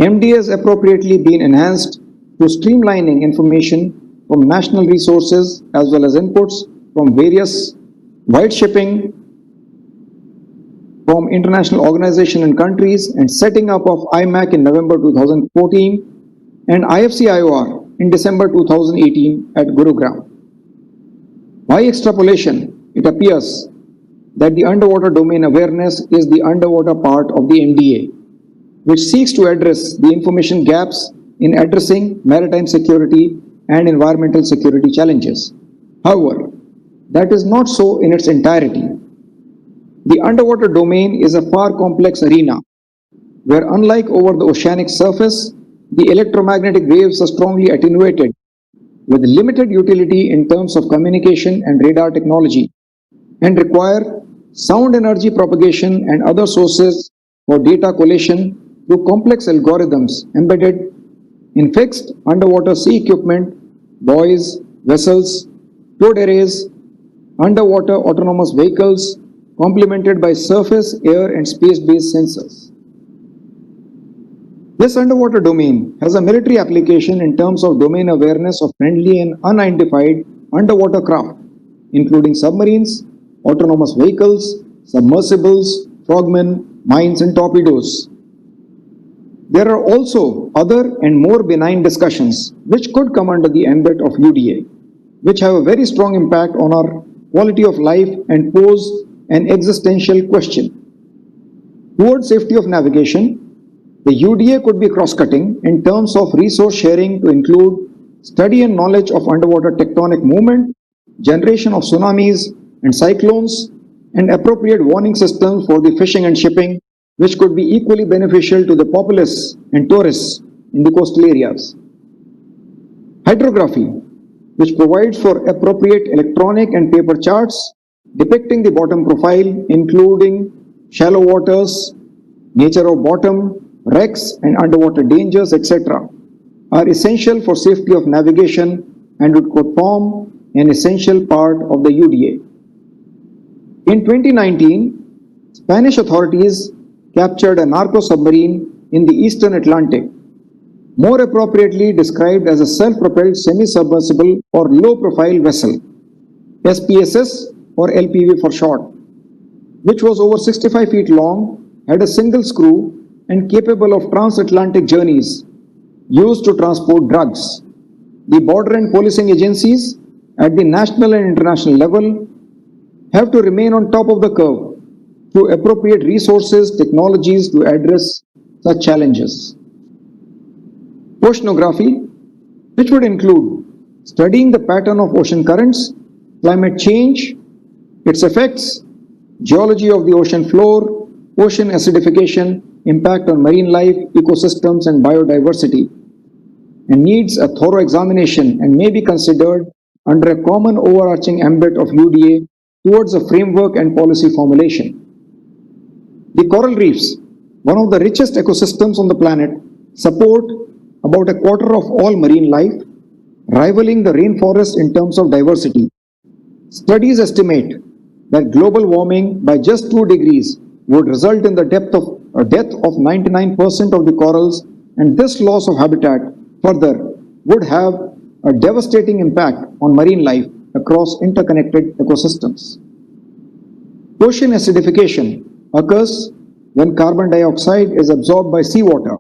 MDA has appropriately been enhanced through streamlining information from national resources as well as inputs from various white shipping from international organizations and countries, and setting up of IMAC in November 2014 and IFC-IOR in December 2018 at Gurugram. By extrapolation, it appears that the underwater domain awareness is the underwater part of the MDA, which seeks to address the information gaps in addressing maritime security and environmental security challenges. However, that is not so in its entirety. The underwater domain is a far complex arena where, unlike over the oceanic surface, the electromagnetic waves are strongly attenuated with limited utility in terms of communication and radar technology, and require sound energy propagation and other sources for data collation through complex algorithms embedded in fixed underwater sea equipment, buoys, vessels, towed arrays, underwater autonomous vehicles, complemented by surface, air, and space-based sensors. This underwater domain has a military application in terms of domain awareness of friendly and unidentified underwater craft, including submarines, autonomous vehicles, submersibles, frogmen, mines, and torpedoes. There are also other and more benign discussions which could come under the ambit of UDA, which have a very strong impact on our quality of life and pose an existential question. Towards safety of navigation, the UDA could be cross-cutting in terms of resource sharing to include study and knowledge of underwater tectonic movement, generation of tsunamis and cyclones, and appropriate warning systems for the fishing and shipping, which could be equally beneficial to the populace and tourists in the coastal areas. Hydrography, which provides for appropriate electronic and paper charts depicting the bottom profile, including shallow waters, nature of bottom, wrecks and underwater dangers, etc., are essential for safety of navigation and would form an essential part of the UDA. In 2019, Spanish authorities captured a narco submarine in the Eastern Atlantic, more appropriately described as a self-propelled semi-submersible or low-profile vessel, SPSS or LPV for short, which was over 65 feet long, had a single screw, and capable of transatlantic journeys used to transport drugs. The border and policing agencies at the national and international level have to remain on top of the curve through appropriate resources, technologies to address such challenges. Oceanography, which would include studying the pattern of ocean currents, climate change, its effects, geology of the ocean floor, ocean acidification, impact on marine life, ecosystems, and biodiversity, and needs a thorough examination and may be considered under a common overarching ambit of UDA towards a framework and policy formulation. The coral reefs, one of the richest ecosystems on the planet, support about a quarter of all marine life, rivaling the rainforest in terms of diversity. Studies estimate that global warming by just 2 degrees would result in the death of 99% of the corals, and this loss of habitat further would have a devastating impact on marine life across interconnected ecosystems. Ocean acidification occurs when carbon dioxide is absorbed by seawater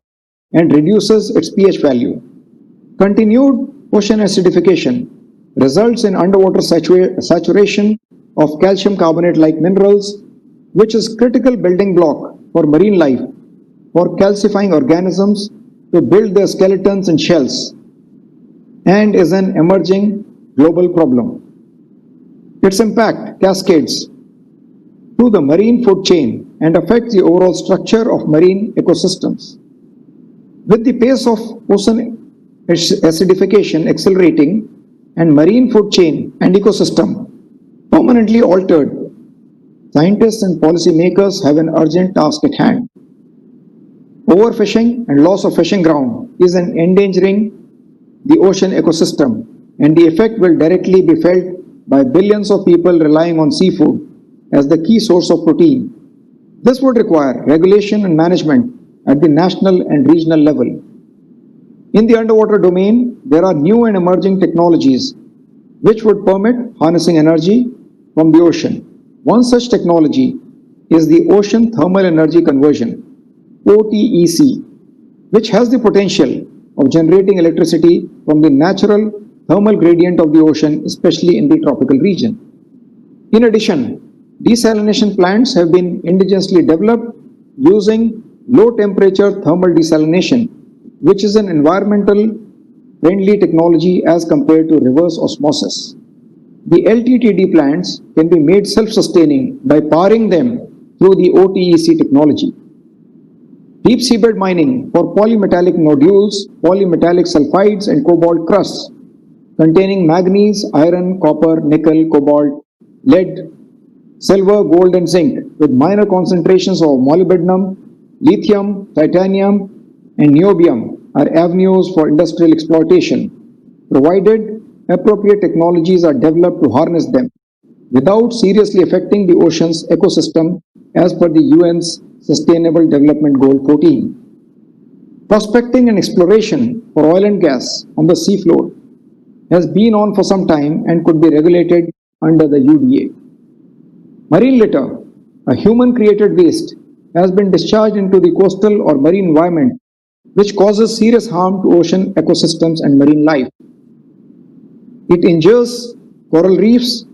and reduces its pH value. Continued ocean acidification results in underwater saturation of calcium carbonate-like minerals, which is critical building block for marine life, for calcifying organisms to build their skeletons and shells, and is an emerging global problem. Its impact cascades to the marine food chain and affects the overall structure of marine ecosystems. With the pace of ocean acidification accelerating and marine food chain and ecosystem permanently altered, scientists and policymakers have an urgent task at hand. Overfishing and loss of fishing ground is endangering the ocean ecosystem, and the effect will directly be felt by billions of people relying on seafood as the key source of protein. This would require regulation and management at the national and regional level. In the underwater domain, there are new and emerging technologies which would permit harnessing energy from the ocean. One such technology is the Ocean Thermal Energy Conversion, OTEC, which has the potential of generating electricity from the natural thermal gradient of the ocean, especially in the tropical region. In addition, desalination plants have been indigenously developed using low temperature thermal desalination, which is an environmental friendly technology as compared to reverse osmosis. The LTTD plants can be made self-sustaining by powering them through the OTEC technology. Deep seabed mining for polymetallic nodules, polymetallic sulfides, and cobalt crusts containing manganese, iron, copper, nickel, cobalt, lead, silver, gold, and zinc with minor concentrations of molybdenum, lithium, titanium, and niobium are avenues for industrial exploitation, provided appropriate technologies are developed to harness them without seriously affecting the ocean's ecosystem as per the UN's Sustainable Development Goal 14. Prospecting and exploration for oil and gas on the seafloor has been on for some time and could be regulated under the UDA. Marine litter, a human-created waste, has been discharged into the coastal or marine environment, which causes serious harm to ocean ecosystems and marine life. It injures coral reefs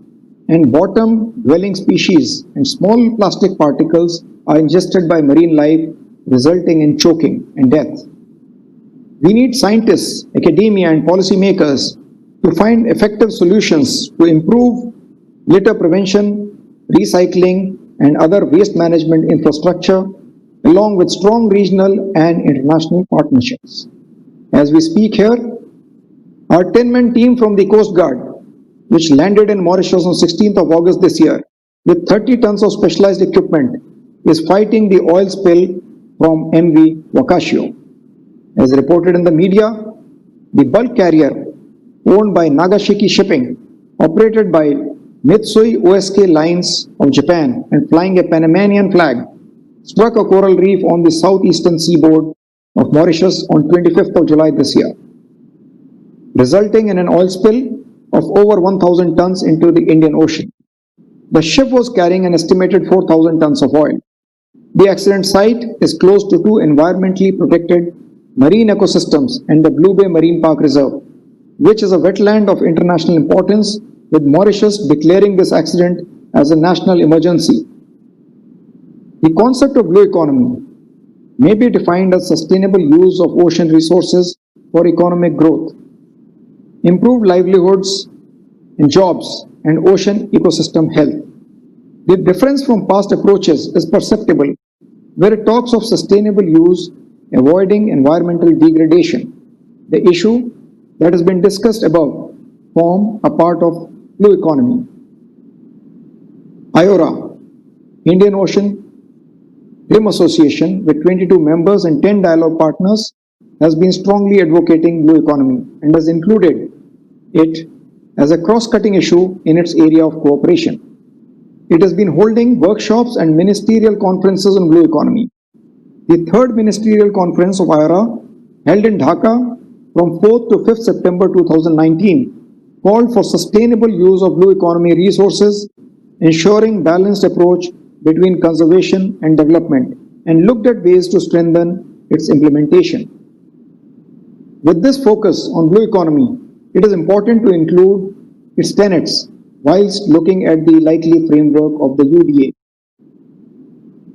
and bottom-dwelling species, and small plastic particles are ingested by marine life, resulting in choking and death. We need scientists, academia, and policymakers to find effective solutions to improve litter prevention, recycling, and other waste management infrastructure, along with strong regional and international partnerships. As we speak here, our 10-man team from the Coast Guard, which landed in Mauritius on 16th of August this year, with 30 tons of specialized equipment, is fighting the oil spill from MV Wakashio. As reported in the media, the bulk carrier owned by Nagashiki Shipping, operated by Mitsui OSK Lines of Japan and flying a Panamanian flag, struck a coral reef on the southeastern seaboard of Mauritius on 25th of July this year, resulting in an oil spill of over 1,000 tons into the Indian Ocean. The ship was carrying an estimated 4,000 tons of oil. The accident site is close to 2 environmentally protected marine ecosystems and the Blue Bay Marine Park Reserve, which is a wetland of international importance, with Mauritius declaring this accident as a national emergency. The concept of blue economy may be defined as sustainable use of ocean resources for economic growth, improved livelihoods and jobs, and ocean ecosystem health. The difference from past approaches is perceptible, where it talks of sustainable use, avoiding environmental degradation. The issue that has been discussed above form a part of blue economy. IORA, Indian Ocean Rim Association, with 22 members and 10 dialogue partners, has been strongly advocating blue economy and has included it as a cross-cutting issue in its area of cooperation. It has been holding workshops and ministerial conferences on blue economy. The third ministerial conference of IRA, held in Dhaka from 4th to 5th September 2019, called for sustainable use of blue economy resources, ensuring balanced approach between conservation and development, and looked at ways to strengthen its implementation. With this focus on blue economy, it is important to include its tenets whilst looking at the likely framework of the UDA.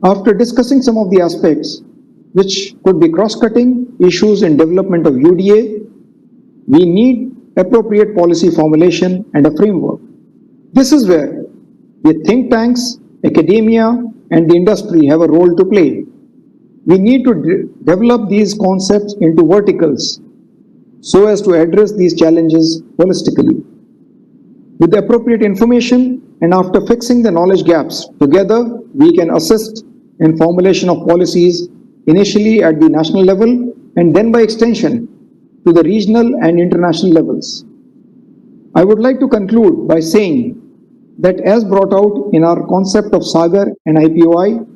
After discussing some of the aspects which could be cross-cutting issues in development of UDA, we need appropriate policy formulation and a framework. This is where the think tanks, academia, and the industry have a role to play. We need to develop these concepts into verticals so as to address these challenges holistically. With the appropriate information and after fixing the knowledge gaps, together we can assist in formulation of policies initially at the national level and then by extension to the regional and international levels. I would like to conclude by saying that as brought out in our concept of SAGAR and IPOI,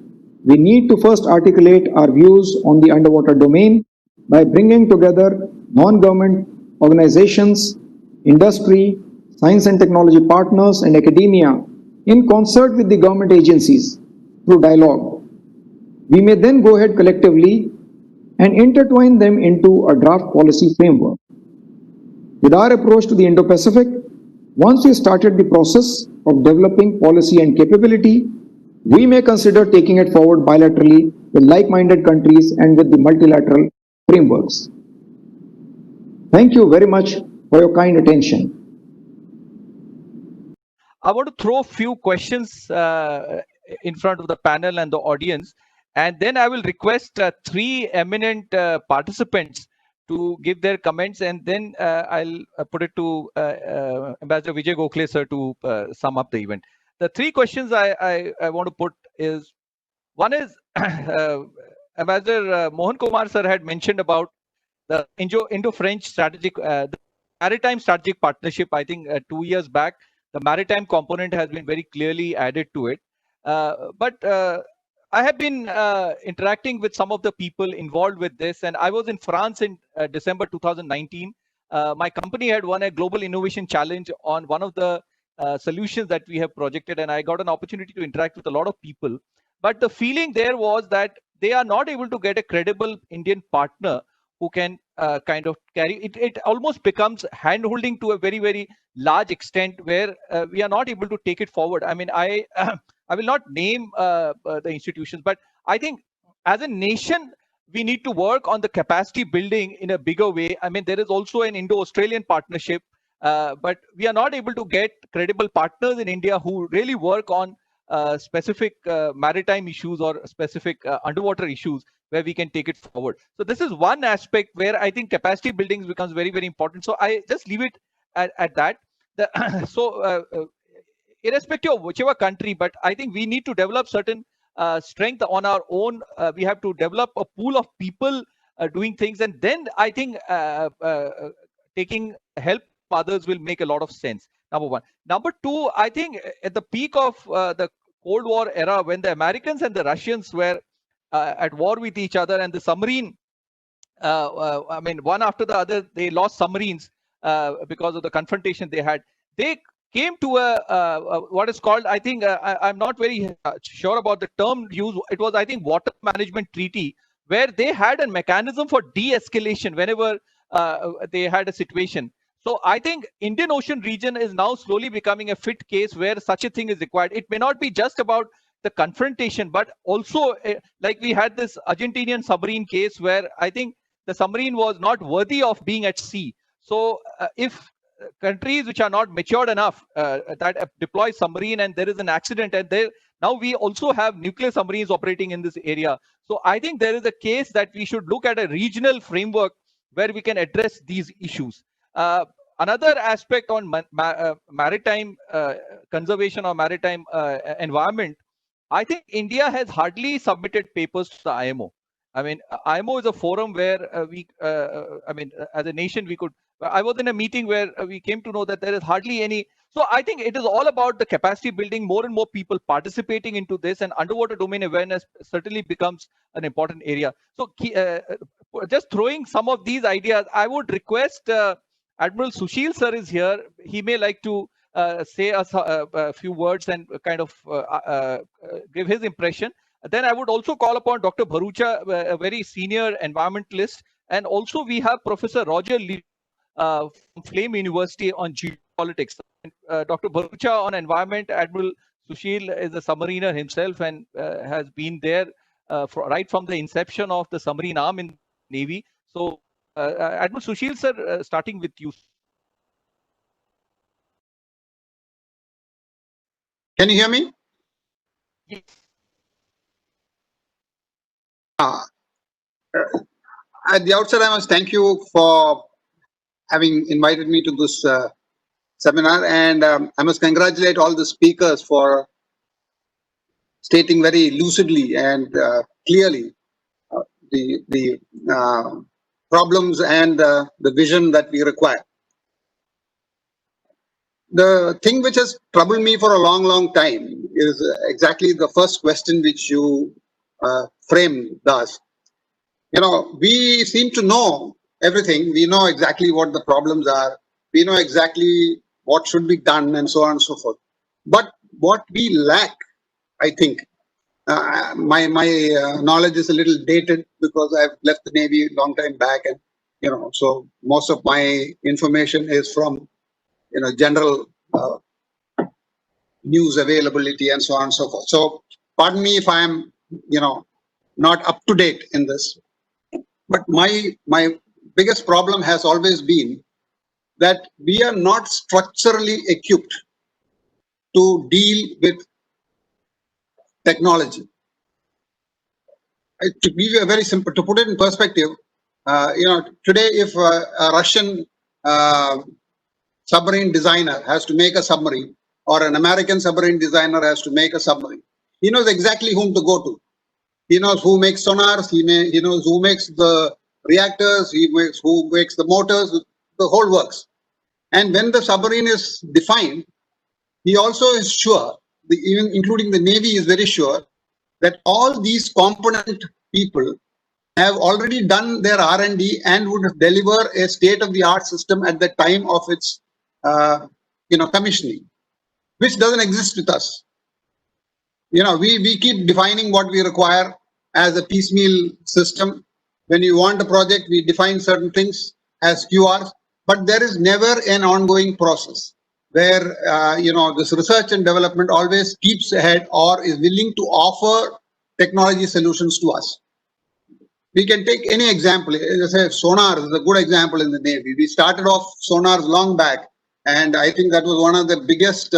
we need to first articulate our views on the underwater domain by bringing together non-government organizations, industry, science and technology partners, and academia in concert with the government agencies through dialogue. We may then go ahead collectively and intertwine them into a draft policy framework. With our approach to the Indo-Pacific, once we started the process of developing policy and capability, we may consider taking it forward bilaterally with like-minded countries and with the multilateral frameworks. Thank you very much for your kind attention. I want to throw a few questions in front of the panel and the audience, and then I will request three eminent participants to give their comments, and then I'll put it to Ambassador Vijay Gokhale sir to sum up the event. The three questions I want to put is, one is Ambassador Mohan Kumar sir had mentioned about the Indo-French strategic, the maritime strategic partnership. I think 2 years back, the maritime component has been very clearly added to it. But I have been interacting with some of the people involved with this, and I was in France in December 2019. My company had won a global innovation challenge on one of the solutions that we have projected, and I got an opportunity to interact with a lot of people. But the feeling there was that they are not able to get a credible Indian partner who can kind of carry it. It almost becomes hand-holding to a very, very large extent, where we are not able to take it forward. I mean, I will not name the institutions, but I think as a nation, we need to work on the capacity building in a bigger way. I mean, there is also an Indo-Australian partnership, but we are not able to get credible partners in India who really work on specific maritime issues or specific underwater issues where we can take it forward. So this is one aspect where I think capacity building becomes very, very important. So I just leave it at that. Irrespective of whichever country, but I think we need to develop certain strength on our own. We have to develop a pool of people doing things, and then I think taking help from others will make a lot of sense. Number one. Number two, I think at the peak of the Cold War era, when the Americans and the Russians were at war with each other, and the submarine, I mean, one after the other, they lost submarines because of the confrontation they had. They came to a what is called, I think, I'm not very sure about the term used. It was, I think, water management treaty, where they had a mechanism for de-escalation whenever they had a situation. So I think Indian Ocean region is now slowly becoming a fit case where such a thing is required. It may not be just about the confrontation, but also like we had this Argentinian submarine case where I think the submarine was not worthy of being at sea. So if countries which are not matured enough that deploy submarine and there is an accident, and there now we also have nuclear submarines operating in this area. So I think there is a case that we should look at a regional framework where we can address these issues. Another aspect on maritime conservation or maritime environment, I think India has hardly submitted papers to the IMO. I mean, IMO is a forum where I mean, as a nation, we could I was in a meeting where we came to know that there is hardly any. So I think it is all about the capacity building, more and more people participating into this, and underwater domain awareness certainly becomes an important area. So just throwing some of these ideas, I would request Admiral Sushil sir is here. He may like to say us a few words and kind of give his impression. Then I would also call upon Dr. Bharucha, a very senior environmentalist, and also we have Professor Roger Lee from Flame University on geopolitics. Dr. Bharucha on environment. Admiral Sushil is a submariner himself and has been there right from the inception of the submarine arm in Navy. So, Admiral Sushil sir, starting with you. Can you hear me? Yes. At the outset, I must thank you for having invited me to this seminar, and I must congratulate all the speakers for stating very lucidly and clearly the problems and the vision that we require. The thing which has troubled me for a long time is exactly the first question which you framed thus. You know, we seem to know everything. We know exactly what the problems are. We know exactly what should be done and so on and so forth. But what we lack, I think, my knowledge is a little dated because I've left the Navy a long time back, and you know, so most of my information is from general news availability and so on and so forth. So pardon me if I'm not up to date in this. But my biggest problem has always been that we are not structurally equipped to deal with technology. To give you a very simple, to put it in perspective, today if a Russian submarine designer has to make a submarine, or an American submarine designer has to make a submarine, he knows exactly whom to go to. He knows who makes sonars, he knows who makes the reactors, who makes the motors, the whole works. And when the submarine is defined, he also is sure, even including the Navy is very sure, that all these component people have already done their R&D and would deliver a state-of-the-art system at the time of its commissioning, which doesn't exist with us. We keep defining what we require as a piecemeal system. When you want a project, we define certain things as QRs, but there is never an ongoing process where this research and development always keeps ahead or is willing to offer technology solutions to us. We can take any example. As I say, sonar is a good example in the Navy. We started off sonars long back, and I think that was one of the biggest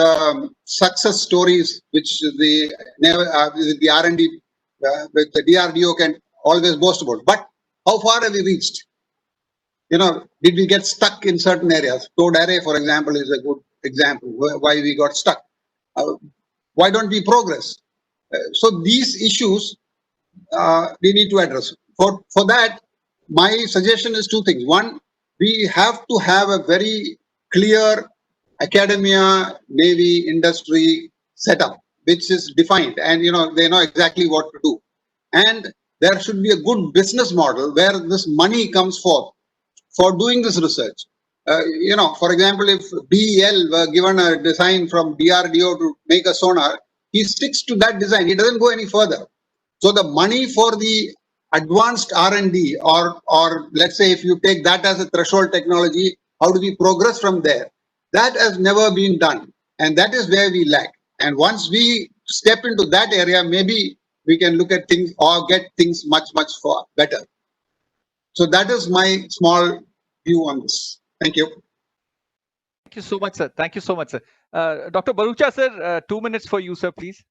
success stories which the R&D with the DRDO can always boast about. But how far have we reached? Did we get stuck in certain areas? Towed array, for example, is a good example why we got stuck. Why don't we progress? So these issues we need to address. For that, my suggestion is two things. One, we have to have a very clear academia, Navy, industry setup, which is defined, and they know exactly what to do. And there should be a good business model where this money comes forth for doing this research. For example, if BEL were given a design from DRDO to make a sonar, he sticks to that design. He doesn't go any further. So the money for the advanced R&D, or let's say if you take that as a threshold technology, how do we progress from there? That has never been done, and that is where we lack. And once we step into that area, maybe we can look at things or get things much far better. So that is my small view on this. Thank you. Thank you so much, sir. Thank you so much, sir. Dr. Bharucha, sir, 2 minutes for you, sir, please.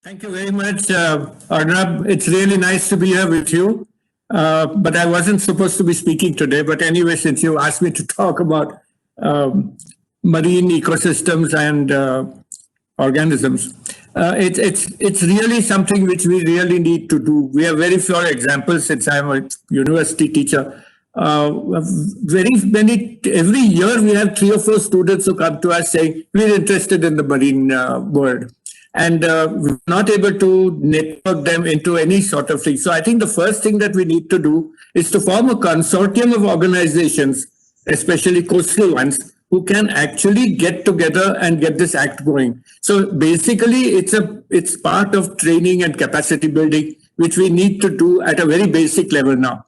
Thank you very much, Arnab. It's really nice to be here with you. But I wasn't supposed to be speaking today. But anyway, since you asked me to talk about marine ecosystems and organisms, it's really something which we really need to do. We have very few examples since I'm a university teacher. Very many, every year we have 3 or 4 students who come to us saying, we're interested in the marine world. And we're not able to network them into any sort of thing. So I think the first thing that we need to do is to form a consortium of organizations, especially coastal ones, who can actually get together and get this act going. So basically, it's part of training and capacity building, which we need to do at a very basic level now.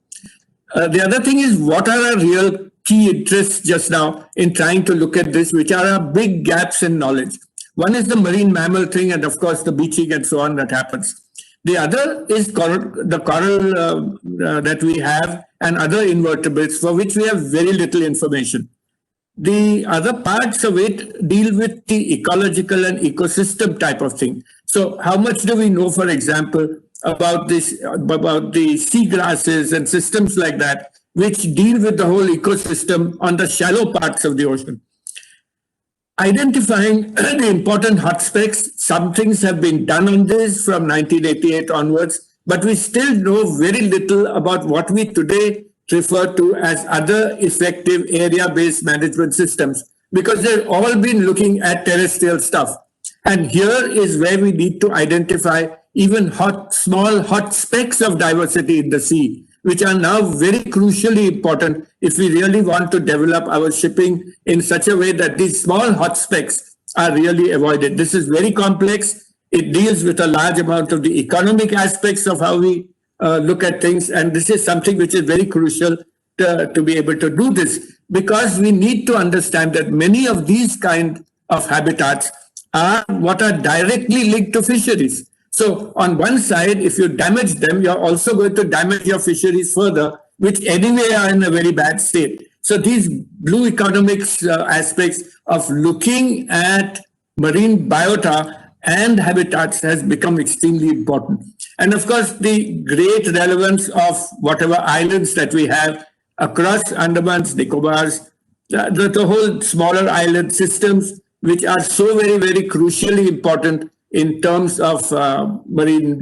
The other thing is, what are our real key interests just now in trying to look at this, which are our big gaps in knowledge? One is the marine mammal thing, and of course the beaching and so on that happens. The other is the coral that we have and other invertebrates for which we have very little information. The other parts of it deal with the ecological and ecosystem type of thing. So how much do we know, for example, about the seagrasses and systems like that, which deal with the whole ecosystem on the shallow parts of the ocean? Identifying the important hot specs, some things have been done on this from 1988 onwards, but we still know very little about what we today refer to as other effective area-based management systems, because they've all been looking at terrestrial stuff. And here is where we need to identify even small hot specks of diversity in the sea, which are now very crucially important if we really want to develop our shipping in such a way that these small hot specks are really avoided. This is very complex. It deals with a large amount of the economic aspects of how we look at things. And this is something which is very crucial to be able to do this, because we need to understand that many of these kind of habitats are what are directly linked to fisheries. So on one side, if you damage them, you're also going to damage your fisheries further, which anyway are in a very bad state. So these blue economics aspects of looking at marine biota and habitats has become extremely important. And of course, the great relevance of whatever islands that we have across Andamans, Nicobars, the whole smaller island systems, which are so very, very crucially important in terms of marine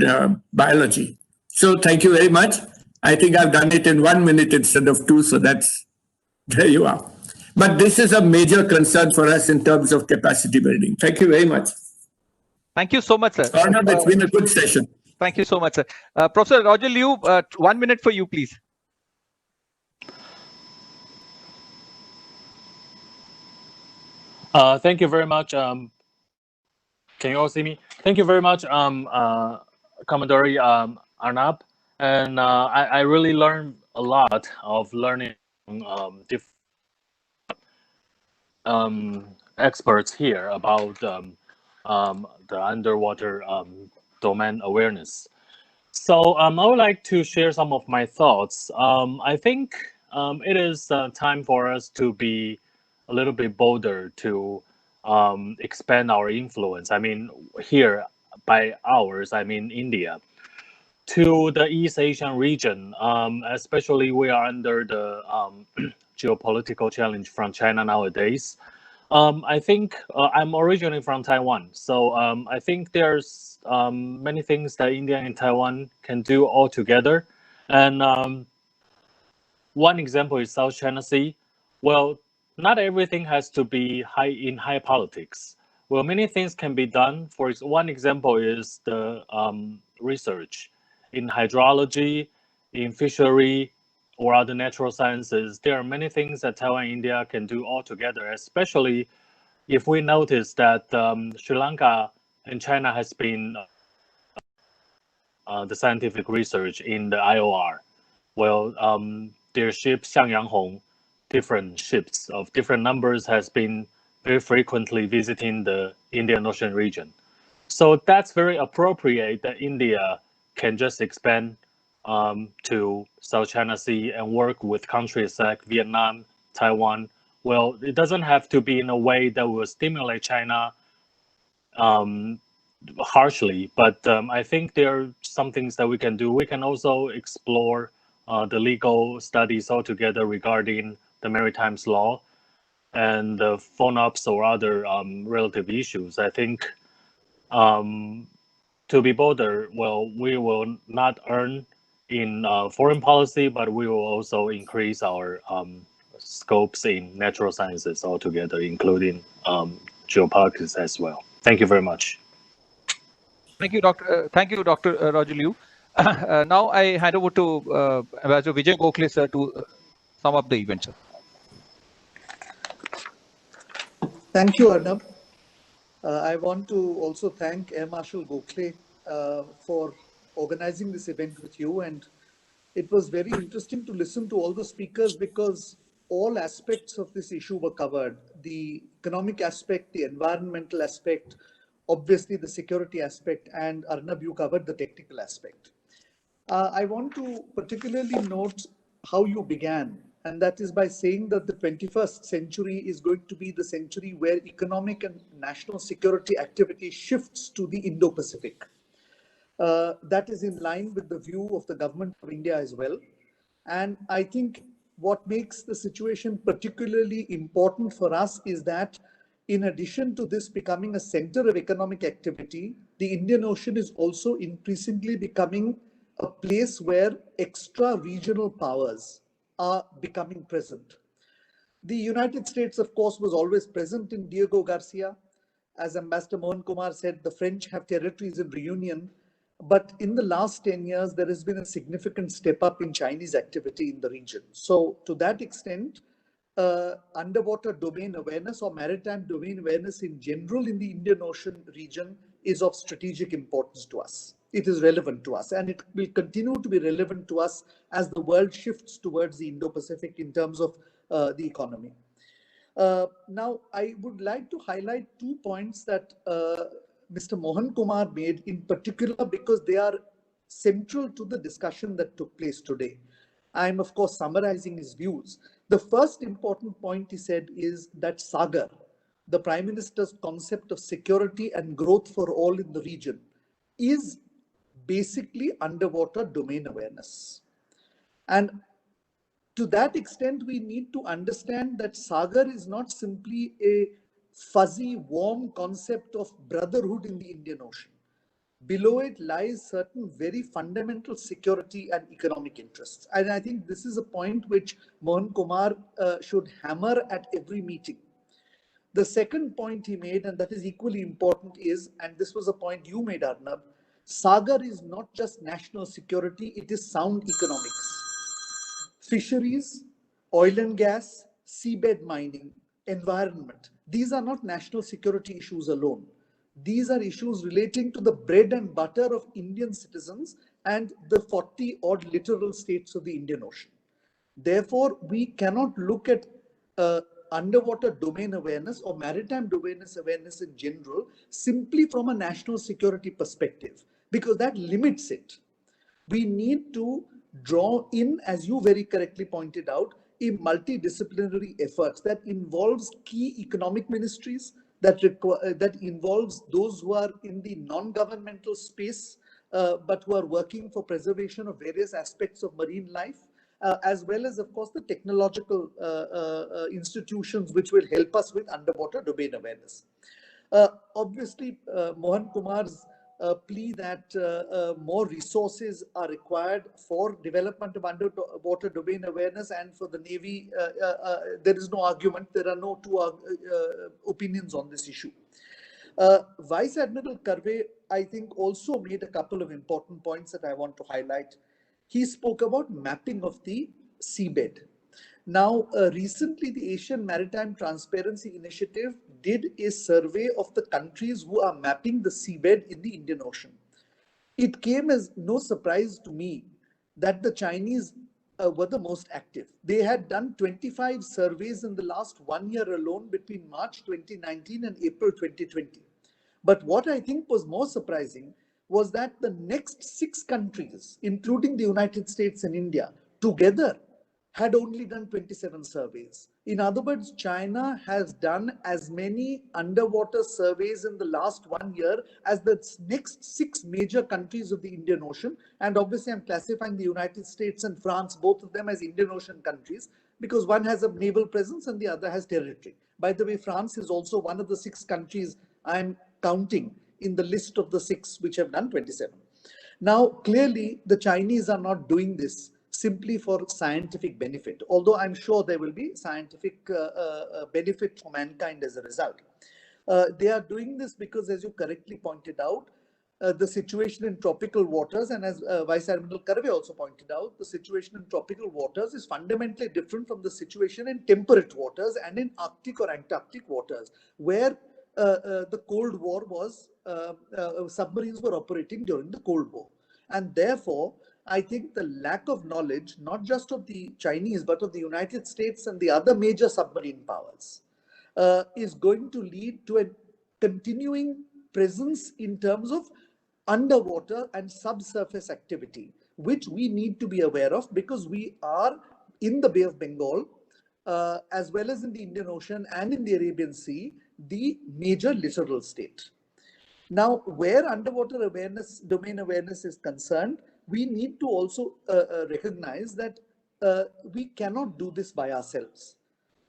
biology. So thank you very much. I think I've done it in 1 minute instead of 2, so there you are. But this is a major concern for us in terms of capacity building. Thank you very much. Thank you so much, sir. Arnab, it's been a good session. Thank you so much, sir. Professor Roger Liu, 1 minute for you, please. Thank you very much. Can you all see me? Thank you very much, Commodore Arnab. And I really learned a lot of learning different experts here about the underwater domain awareness. So I would like to share some of my thoughts. I think it is time for us to be a little bit bolder to expand our influence. I mean, here by ours, I mean India, to the East Asian region. Especially we are under the geopolitical challenge from China nowadays. I think I'm originally from Taiwan, so I think there's many things that India and Taiwan can do all together. And one example is South China Sea. Well, not everything has to be high politics. Well, many things can be done. For one example is the research in hydrology, in fishery, or other natural sciences. There are many things that Taiwan and India can do all together, especially if we notice that Sri Lanka and China has been the scientific research in the IOR. Well, their ship Xiangyang Hong, different ships of different numbers has been very frequently visiting the Indian Ocean region. So that's very appropriate that India can just expand to South China Sea and work with countries like Vietnam, Taiwan. Well, it doesn't have to be in a way that will stimulate China harshly, but I think there are some things that we can do. We can also explore the legal studies altogether regarding the maritime law and the FONOPS or other relative issues. I think to be bolder, well, we will not earn in foreign policy, but we will also increase our scopes in natural sciences altogether, including geopolitics as well. Thank you very much. Thank you, Dr. Roger Liu. Now I hand over to Ambassador Vijay Gokhale, sir, to sum up the event, sir. Thank you, Arnab. I want to also thank Air Marshal Gokhale for organizing this event with you. And it was very interesting to listen to all the speakers because all aspects of this issue were covered. The economic aspect, the environmental aspect, obviously the security aspect, and Arnab, you covered the technical aspect. I want to particularly note how you began, and that is by saying that the 21st century is going to be the century where economic and national security activity shifts to the Indo-Pacific. That is in line with the view of the government of India as well. And I think what makes the situation particularly important for us is that in addition to this becoming a center of economic activity, the Indian Ocean is also increasingly becoming a place where extra regional powers are becoming present. The United States, of course, was always present in Diego Garcia. As Ambassador Mohan Kumar said, the French have territories in Reunion. But in the last 10 years, there has been a significant step up in Chinese activity in the region. So to that extent, underwater domain awareness or maritime domain awareness in general in the Indian Ocean region is of strategic importance to us. It is relevant to us, and it will continue to be relevant to us as the world shifts towards the Indo-Pacific in terms of the economy. Now, I would like to highlight 2 points that Mr. Mohan Kumar made in particular because they are central to the discussion that took place today. I'm, of course, summarizing his views. The first important point he said is that SAGAR, the Prime Minister's concept of security and growth for all in the region, is basically underwater domain awareness. And to that extent, we need to understand that SAGAR is not simply a fuzzy, warm concept of brotherhood in the Indian Ocean. Below it lies certain very fundamental security and economic interests. And I think this is a point which Mohan Kumar should hammer at every meeting. The second point he made, and that is equally important, is, and this was a point you made, Arnab, SAGAR is not just national security, it is sound economics. Fisheries, oil and gas, seabed mining, environment. These are not national security issues alone. These are issues relating to the bread and butter of Indian citizens and the 40 odd littoral states of the Indian Ocean. Therefore, we cannot look at underwater domain awareness or maritime domain awareness in general simply from a national security perspective, because that limits it. We need to draw in, as you very correctly pointed out, a multidisciplinary efforts that involves key economic ministries, that involves those who are in the non-governmental space, but who are working for preservation of various aspects of marine life, as well as, of course, the technological institutions which will help us with underwater domain awareness. Obviously, Mohan Kumar's plea that more resources are required for development of underwater domain awareness and for the Navy, there is no argument. There are no two opinions on this issue. Vice Admiral Karve, I think, also made a couple of important points that I want to highlight. He spoke about mapping of the seabed. Now, recently, the Asian Maritime Transparency Initiative did a survey of the countries who are mapping the seabed in the Indian Ocean. It came as no surprise to me that the Chinese were the most active. They had done 25 surveys in the last 1 year alone between March 2019 and April 2020. But what I think was more surprising was that the next 6 countries, including the United States and India, together had only done 27 surveys. In other words, China has done as many underwater surveys in the last 1 year as the next 6 major countries of the Indian Ocean. And obviously, I'm classifying the United States and France, both of them, as Indian Ocean countries, because one has a naval presence and the other has territory. By the way, France is also one of the 6 countries I'm counting in the list of the 6 which have done 27. Now, clearly, the Chinese are not doing this simply for scientific benefit, although I'm sure there will be scientific benefit for mankind as a result. They are doing this because, as you correctly pointed out, the situation in tropical waters, and as Vice Admiral Karve also pointed out, the situation in tropical waters is fundamentally different from the situation in temperate waters and in Arctic or Antarctic waters, where the Cold War was, submarines were operating during the Cold War. And therefore, I think the lack of knowledge, not just of the Chinese, but of the United States and the other major submarine powers, is going to lead to a continuing presence in terms of underwater and subsurface activity, which we need to be aware of, because we are in the Bay of Bengal, as well as in the Indian Ocean and in the Arabian Sea, the major littoral state. Now, where underwater awareness, domain awareness is concerned, we need to also recognize that we cannot do this by ourselves.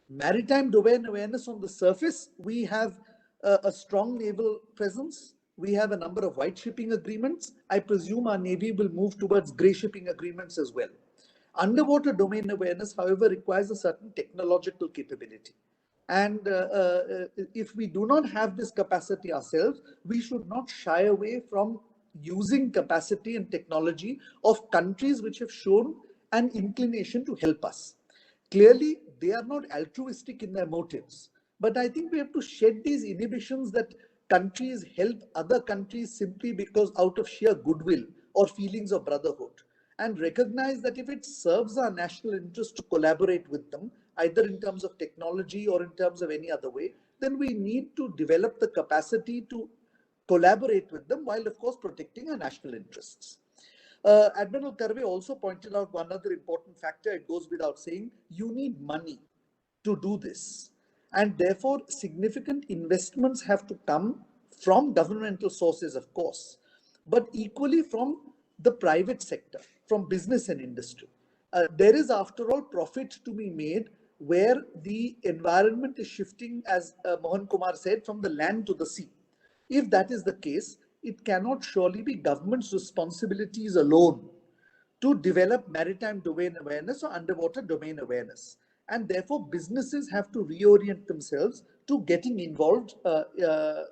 Maritime domain awareness on the surface, we have a strong naval presence. We have a number of white shipping agreements. I presume our Navy will move towards grey shipping agreements as well. Underwater domain awareness, however, requires a certain technological capability. And if we do not have this capacity ourselves, we should not shy away from using capacity and technology of countries which have shown an inclination to help us. Clearly, they are not altruistic in their motives, but I think we have to shed these inhibitions that countries help other countries simply because out of sheer goodwill or feelings of brotherhood, and recognize that if it serves our national interest to collaborate with them, either in terms of technology or in terms of any other way, then we need to develop the capacity to collaborate with them while, of course, protecting our national interests. Admiral Karve also pointed out one other important factor. It goes without saying, you need money to do this. And therefore, significant investments have to come from governmental sources, of course, but equally from the private sector, from business and industry. There is, after all, profit to be made where the environment is shifting, as Mohan Kumar said, from the land to the sea. If that is the case, it cannot surely be government's responsibilities alone to develop maritime domain awareness or underwater domain awareness. And therefore, businesses have to reorient themselves to getting involved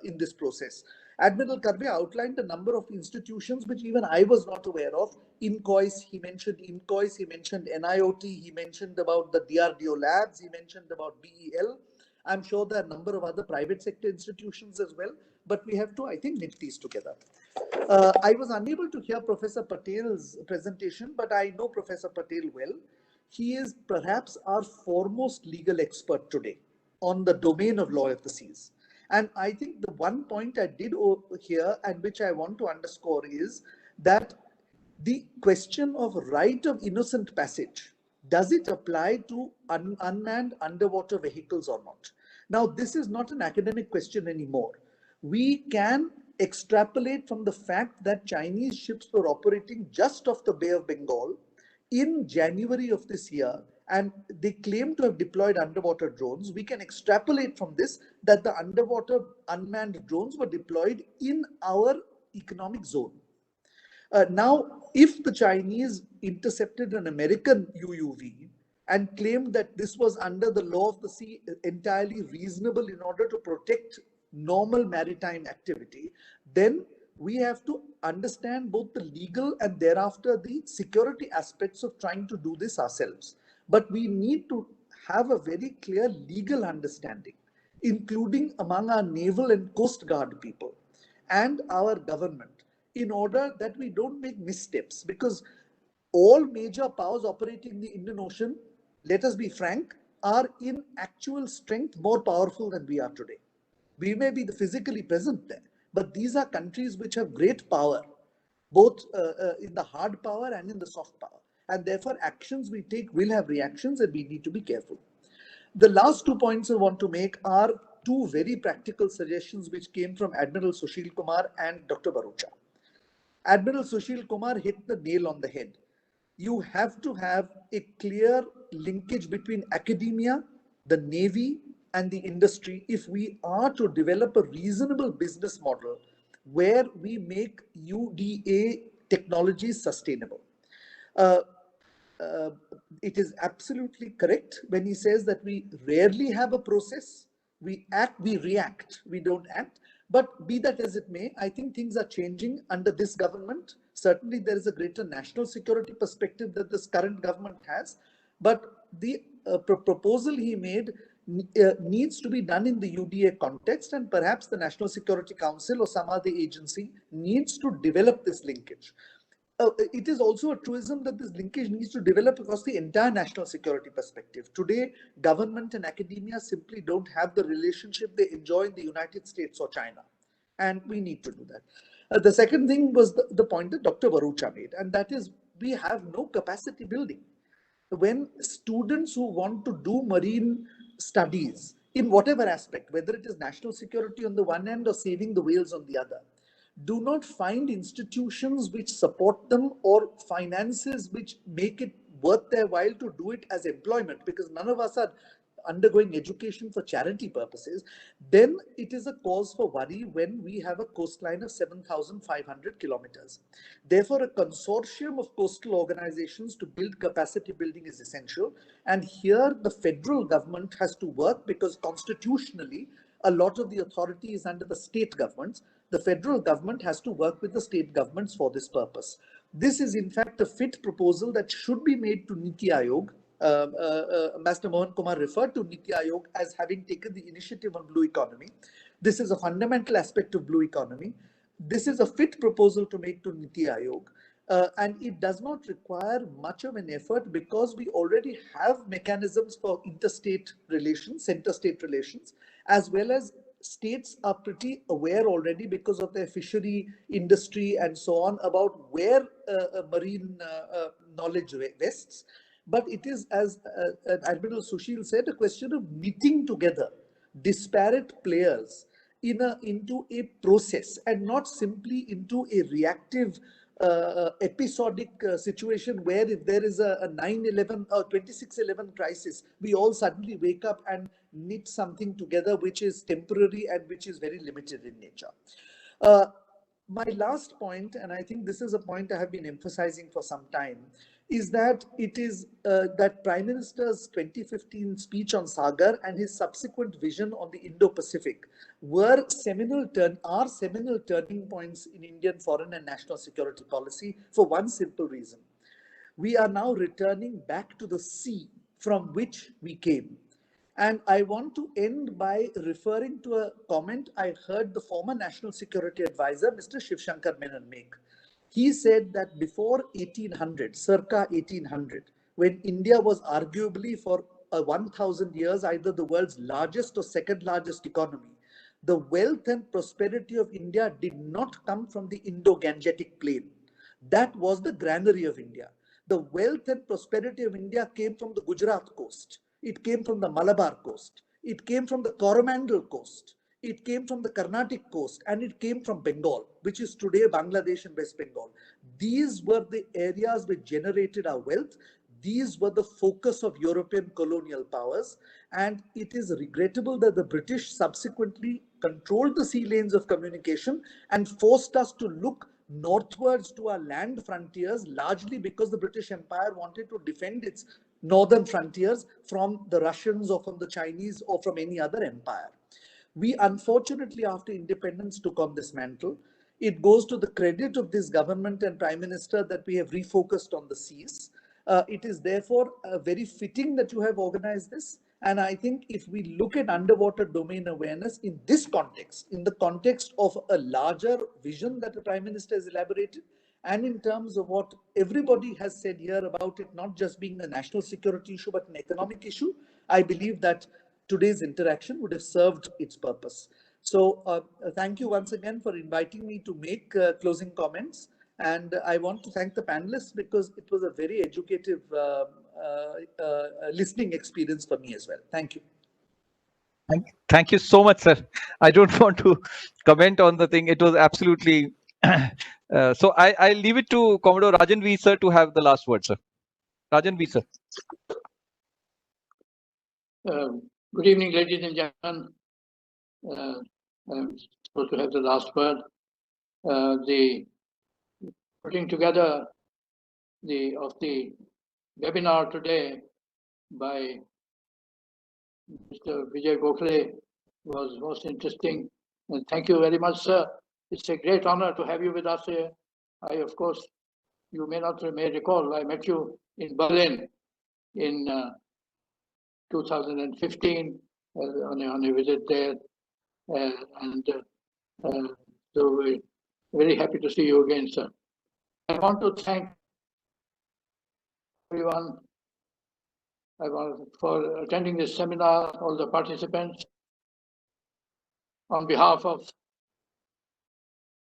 in this process. Admiral Karve outlined a number of institutions which even I was not aware of. INCOIS, he mentioned INCOIS, he mentioned NIOT, he mentioned about the DRDO labs, he mentioned about BEL. I'm sure there are a number of other private sector institutions as well, but we have to, I think, knit these together. I was unable to hear Professor Patel's presentation, but I know Professor Patel well. He is perhaps our foremost legal expert today on the domain of law of the seas. And I think the one point I did here and which I want to underscore is that the question of right of innocent passage, does it apply to unmanned underwater vehicles or not? Now, this is not an academic question anymore. We can extrapolate from the fact that Chinese ships were operating just off the Bay of Bengal in January of this year, and they claim to have deployed underwater drones. We can extrapolate from this that the underwater unmanned drones were deployed in our economic zone. Now, if the Chinese intercepted an American UUV and claimed that this was under the law of the sea, entirely reasonable in order to protect normal maritime activity, then we have to understand both the legal and thereafter the security aspects of trying to do this ourselves. But we need to have a very clear legal understanding, including among our naval and coast guard people and our government, in order that we don't make missteps, because all major powers operating in the Indian Ocean, let us be frank, are in actual strength more powerful than we are today. We may be physically present there, but these are countries which have great power, both in the hard power and in the soft power. And therefore, actions we take will have reactions, and we need to be careful. The last 2 points I want to make are two very practical suggestions which came from Admiral Sushil Kumar and Dr. Barucha. Admiral Sushil Kumar hit the nail on the head. You have to have a clear linkage between academia, the Navy, and the industry if we are to develop a reasonable business model where we make UDA technologies sustainable. It is absolutely correct when he says that we rarely have a process. We act, we react, we don't act. But be that as it may, I think things are changing under this government. Certainly there is a greater national security perspective that this current government has. But the proposal he made needs to be done in the UDA context, and perhaps the National Security Council or some other agency needs to develop this linkage. It is also a truism that this linkage needs to develop across the entire national security perspective. Today, government and academia simply don't have the relationship they enjoy in the United States or China. And we need to do that. The second thing was the point that Dr. Varucha made, and that is we have no capacity building. When students who want to do marine studies in whatever aspect, whether it is national security on the one end or saving the whales on the other, do not find institutions which support them or finances which make it worth their while to do it as employment, because none of us are undergoing education for charity purposes, then it is a cause for worry when we have a coastline of 7,500 kilometers. Therefore, a consortium of coastal organizations to build capacity building is essential. And here the federal government has to work, because constitutionally, a lot of the authority is under the state governments. The federal government has to work with the state governments for this purpose. This is in fact a fit proposal that should be made to Niti Aayog. Master Mohan Kumar referred to Niti Aayog as having taken the initiative on blue economy. This is a fundamental aspect of blue economy. This is a fit proposal to make to Niti Aayog. And it does not require much of an effort, because we already have mechanisms for interstate relations, center-state relations, as well as states are pretty aware already, because of their fishery industry and so on, about where marine knowledge rests. But it is, as Admiral Sushil said, a question of knitting together disparate players into a process, and not simply into a reactive episodic situation where if there is a 9/11 or 26/11 crisis, we all suddenly wake up and knit something together which is temporary and which is very limited in nature. My last point, and I think this is a point I have been emphasizing for some time, is that it is that Prime Minister's 2015 speech on SAGAR and his subsequent vision on the Indo-Pacific are seminal turning points in Indian foreign and national security policy, for one simple reason. We are now returning back to the sea from which we came. And I want to end by referring to a comment I heard the former National Security Advisor, Mr. Shiv Shankar Menon, make. He said that before 1800, circa 1800, when India was arguably for 1,000 years either the world's largest or second largest economy, the wealth and prosperity of India did not come from the Indo-Gangetic plain. That was the granary of India. The wealth and prosperity of India came from the Gujarat coast. It came from the Malabar coast. It came from the Coromandel coast. It came from the Carnatic coast, and it came from Bengal, which is today Bangladesh and West Bengal. These were the areas which generated our wealth. These were the focus of European colonial powers. And it is regrettable that the British subsequently controlled the sea lanes of communication and forced us to look northwards to our land frontiers, largely because the British Empire wanted to defend its northern frontiers from the Russians or from the Chinese or from any other empire. We unfortunately, after independence, took on this mantle. It goes to the credit of this government and Prime Minister that we have refocused on the seas. It is therefore very fitting that you have organized this. And I think if we look at underwater domain awareness in this context, in the context of a larger vision that the Prime Minister has elaborated, and in terms of what everybody has said here about it not just being a national security issue, but an economic issue, I believe that today's interaction would have served its purpose. So thank you once again for inviting me to make closing comments. And I want to thank the panelists, because it was a very educative listening experience for me as well. Thank you. Thank you so much, sir. I don't want to comment on the thing. It was absolutely... so I leave it to Commodore Rajan V, sir, to have the last word, sir. Rajan V, sir. Good evening, ladies and gentlemen. I'm supposed to have the last word. the putting together the webinar today by Mr. Vijay Gokhale was most interesting. And thank you very much, sir. It's a great honor to have you with us here. I, of course, you may recall, I met you in Berlin in 2015 on a visit there. So we're very happy to see you again, sir. I want to thank everyone for attending this seminar, all the participants. On behalf of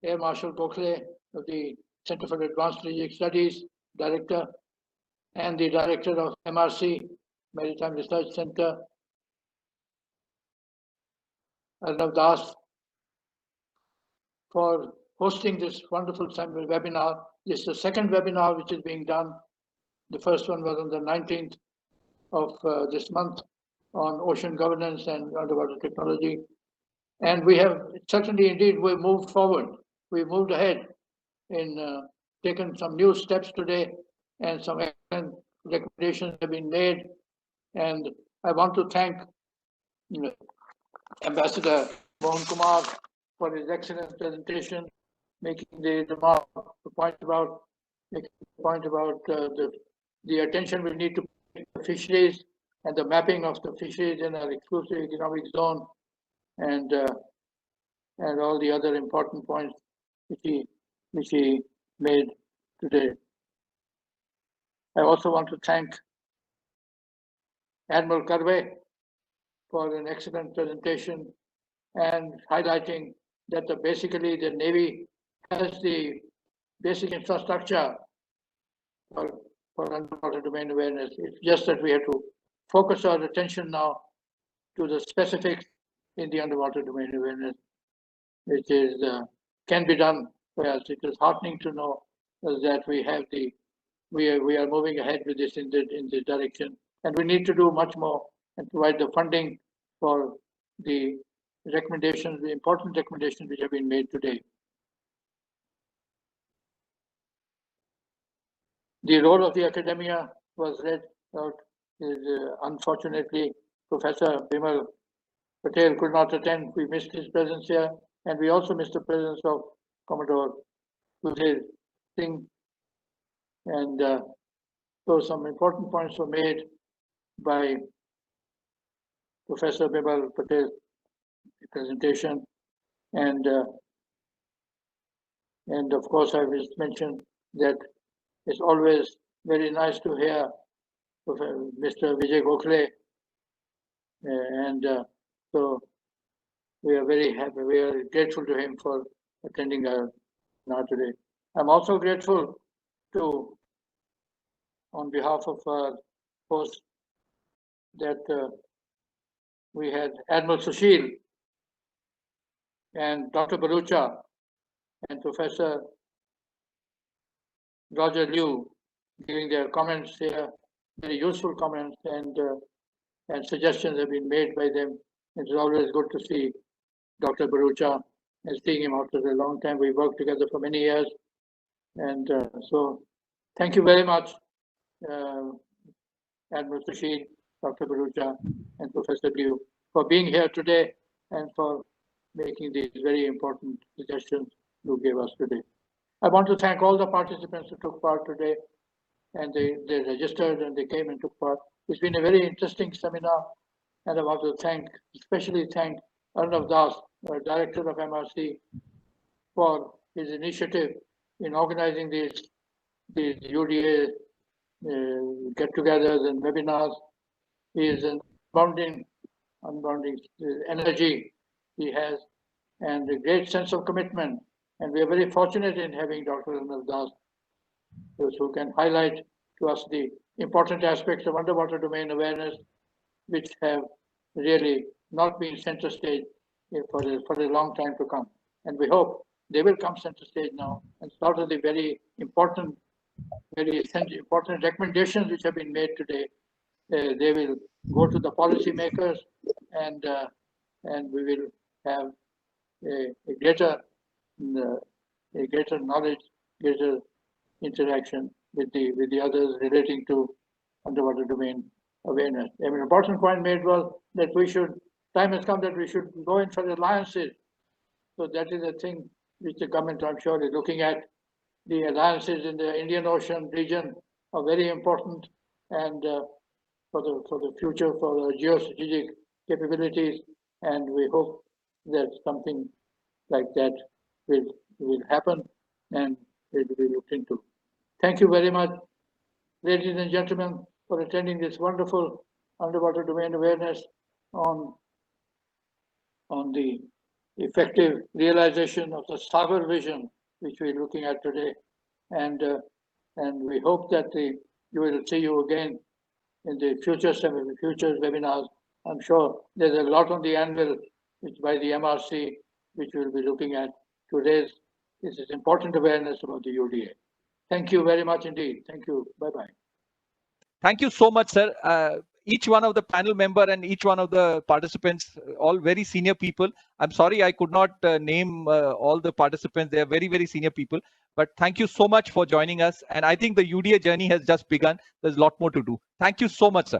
Air Marshal Gokhale of the Center for Advanced Strategic Studies, Director, and the Director of MRC, Maritime Research Centre, Arnav Das, for hosting this wonderful webinar. This is the second webinar which is being done. The first one was on the 19th of this month on ocean governance and underwater technology. And we have certainly indeed, we moved forward. We moved ahead in taken some new steps today, and some excellent recommendations have been made. And I want to thank Ambassador Mohan Kumar for his excellent presentation, making the point about the attention we need to pay to the fisheries and the mapping of the fisheries in our exclusive economic zone, and all the other important points which he made today. I also want to thank Admiral Karve for an excellent presentation and highlighting that basically the Navy has the basic infrastructure for underwater domain awareness. It's just that we have to focus our attention now to the specifics in the underwater domain awareness, which is can be done by us. It is heartening to know that we have we are moving ahead with this in this direction, and we need to do much more and provide the funding for the recommendations, the important recommendations which have been made today. The role of the academia was read out. Unfortunately, Professor Bimal Patel could not attend. We missed his presence here, and we also missed the presence of Commodore Vijay Singh. And so some important points were made by Professor Bimal Patel's presentation, and of course I will mention that it's always very nice to hear Mr. Vijay Gokhale, and so we are very happy. We are grateful to him for attending our seminar today. I'm also grateful to, on behalf of our host, that we had Admiral Sushil and Dr. Barucha and Professor Roger Liu giving their comments here, very useful comments, and suggestions have been made by them. It's always good to see Dr. Barucha and seeing him after a long time. We worked together for many years, and so thank you very much, Admiral Sushil, Dr. Barucha, and Professor Liu, for being here today and for making these very important suggestions you gave us today. I want to thank all the participants who took part today, and they registered and they came and took part. It's been a very interesting seminar, and I want to especially thank Arnav Das, Director of MRC, for his initiative in organizing these UDA get-togethers and webinars. He is unbounding energy he has, and a great sense of commitment. And we are very fortunate in having Dr. Arnav Das, who can highlight to us the important aspects of underwater domain awareness, which have really not been center stage for a long time to come. And we hope they will come center stage now, and start of the very important recommendations which have been made today. They will go to the policymakers, and we will have a greater a greater knowledge, greater interaction with the others relating to underwater domain awareness. I mean, an important point made was that time has come that we should go in for alliances. So that is a thing which the government, I'm sure, is looking at. The alliances in the Indian Ocean region are very important, and for the future, for the geostrategic capabilities, and we hope that something like that will happen and will be looked into. Thank you very much, ladies and gentlemen, for attending this wonderful underwater domain awareness on the effective realization of the SAGAR vision, which we're looking at today. And we hope that we will see you again in the future webinars. I'm sure there's a lot on the anvil which by the MRC, which we'll be looking at to raise this is important awareness about the UDA. Thank you very much indeed. Thank you. Bye-bye. Thank you so much, sir. Each one of the panel member and each one of the participants, all very senior people. I'm sorry I could not name all the participants. They are very, very senior people. But thank you so much for joining us. And I think the UDA journey has just begun. There's a lot more to do. Thank you so much, sir.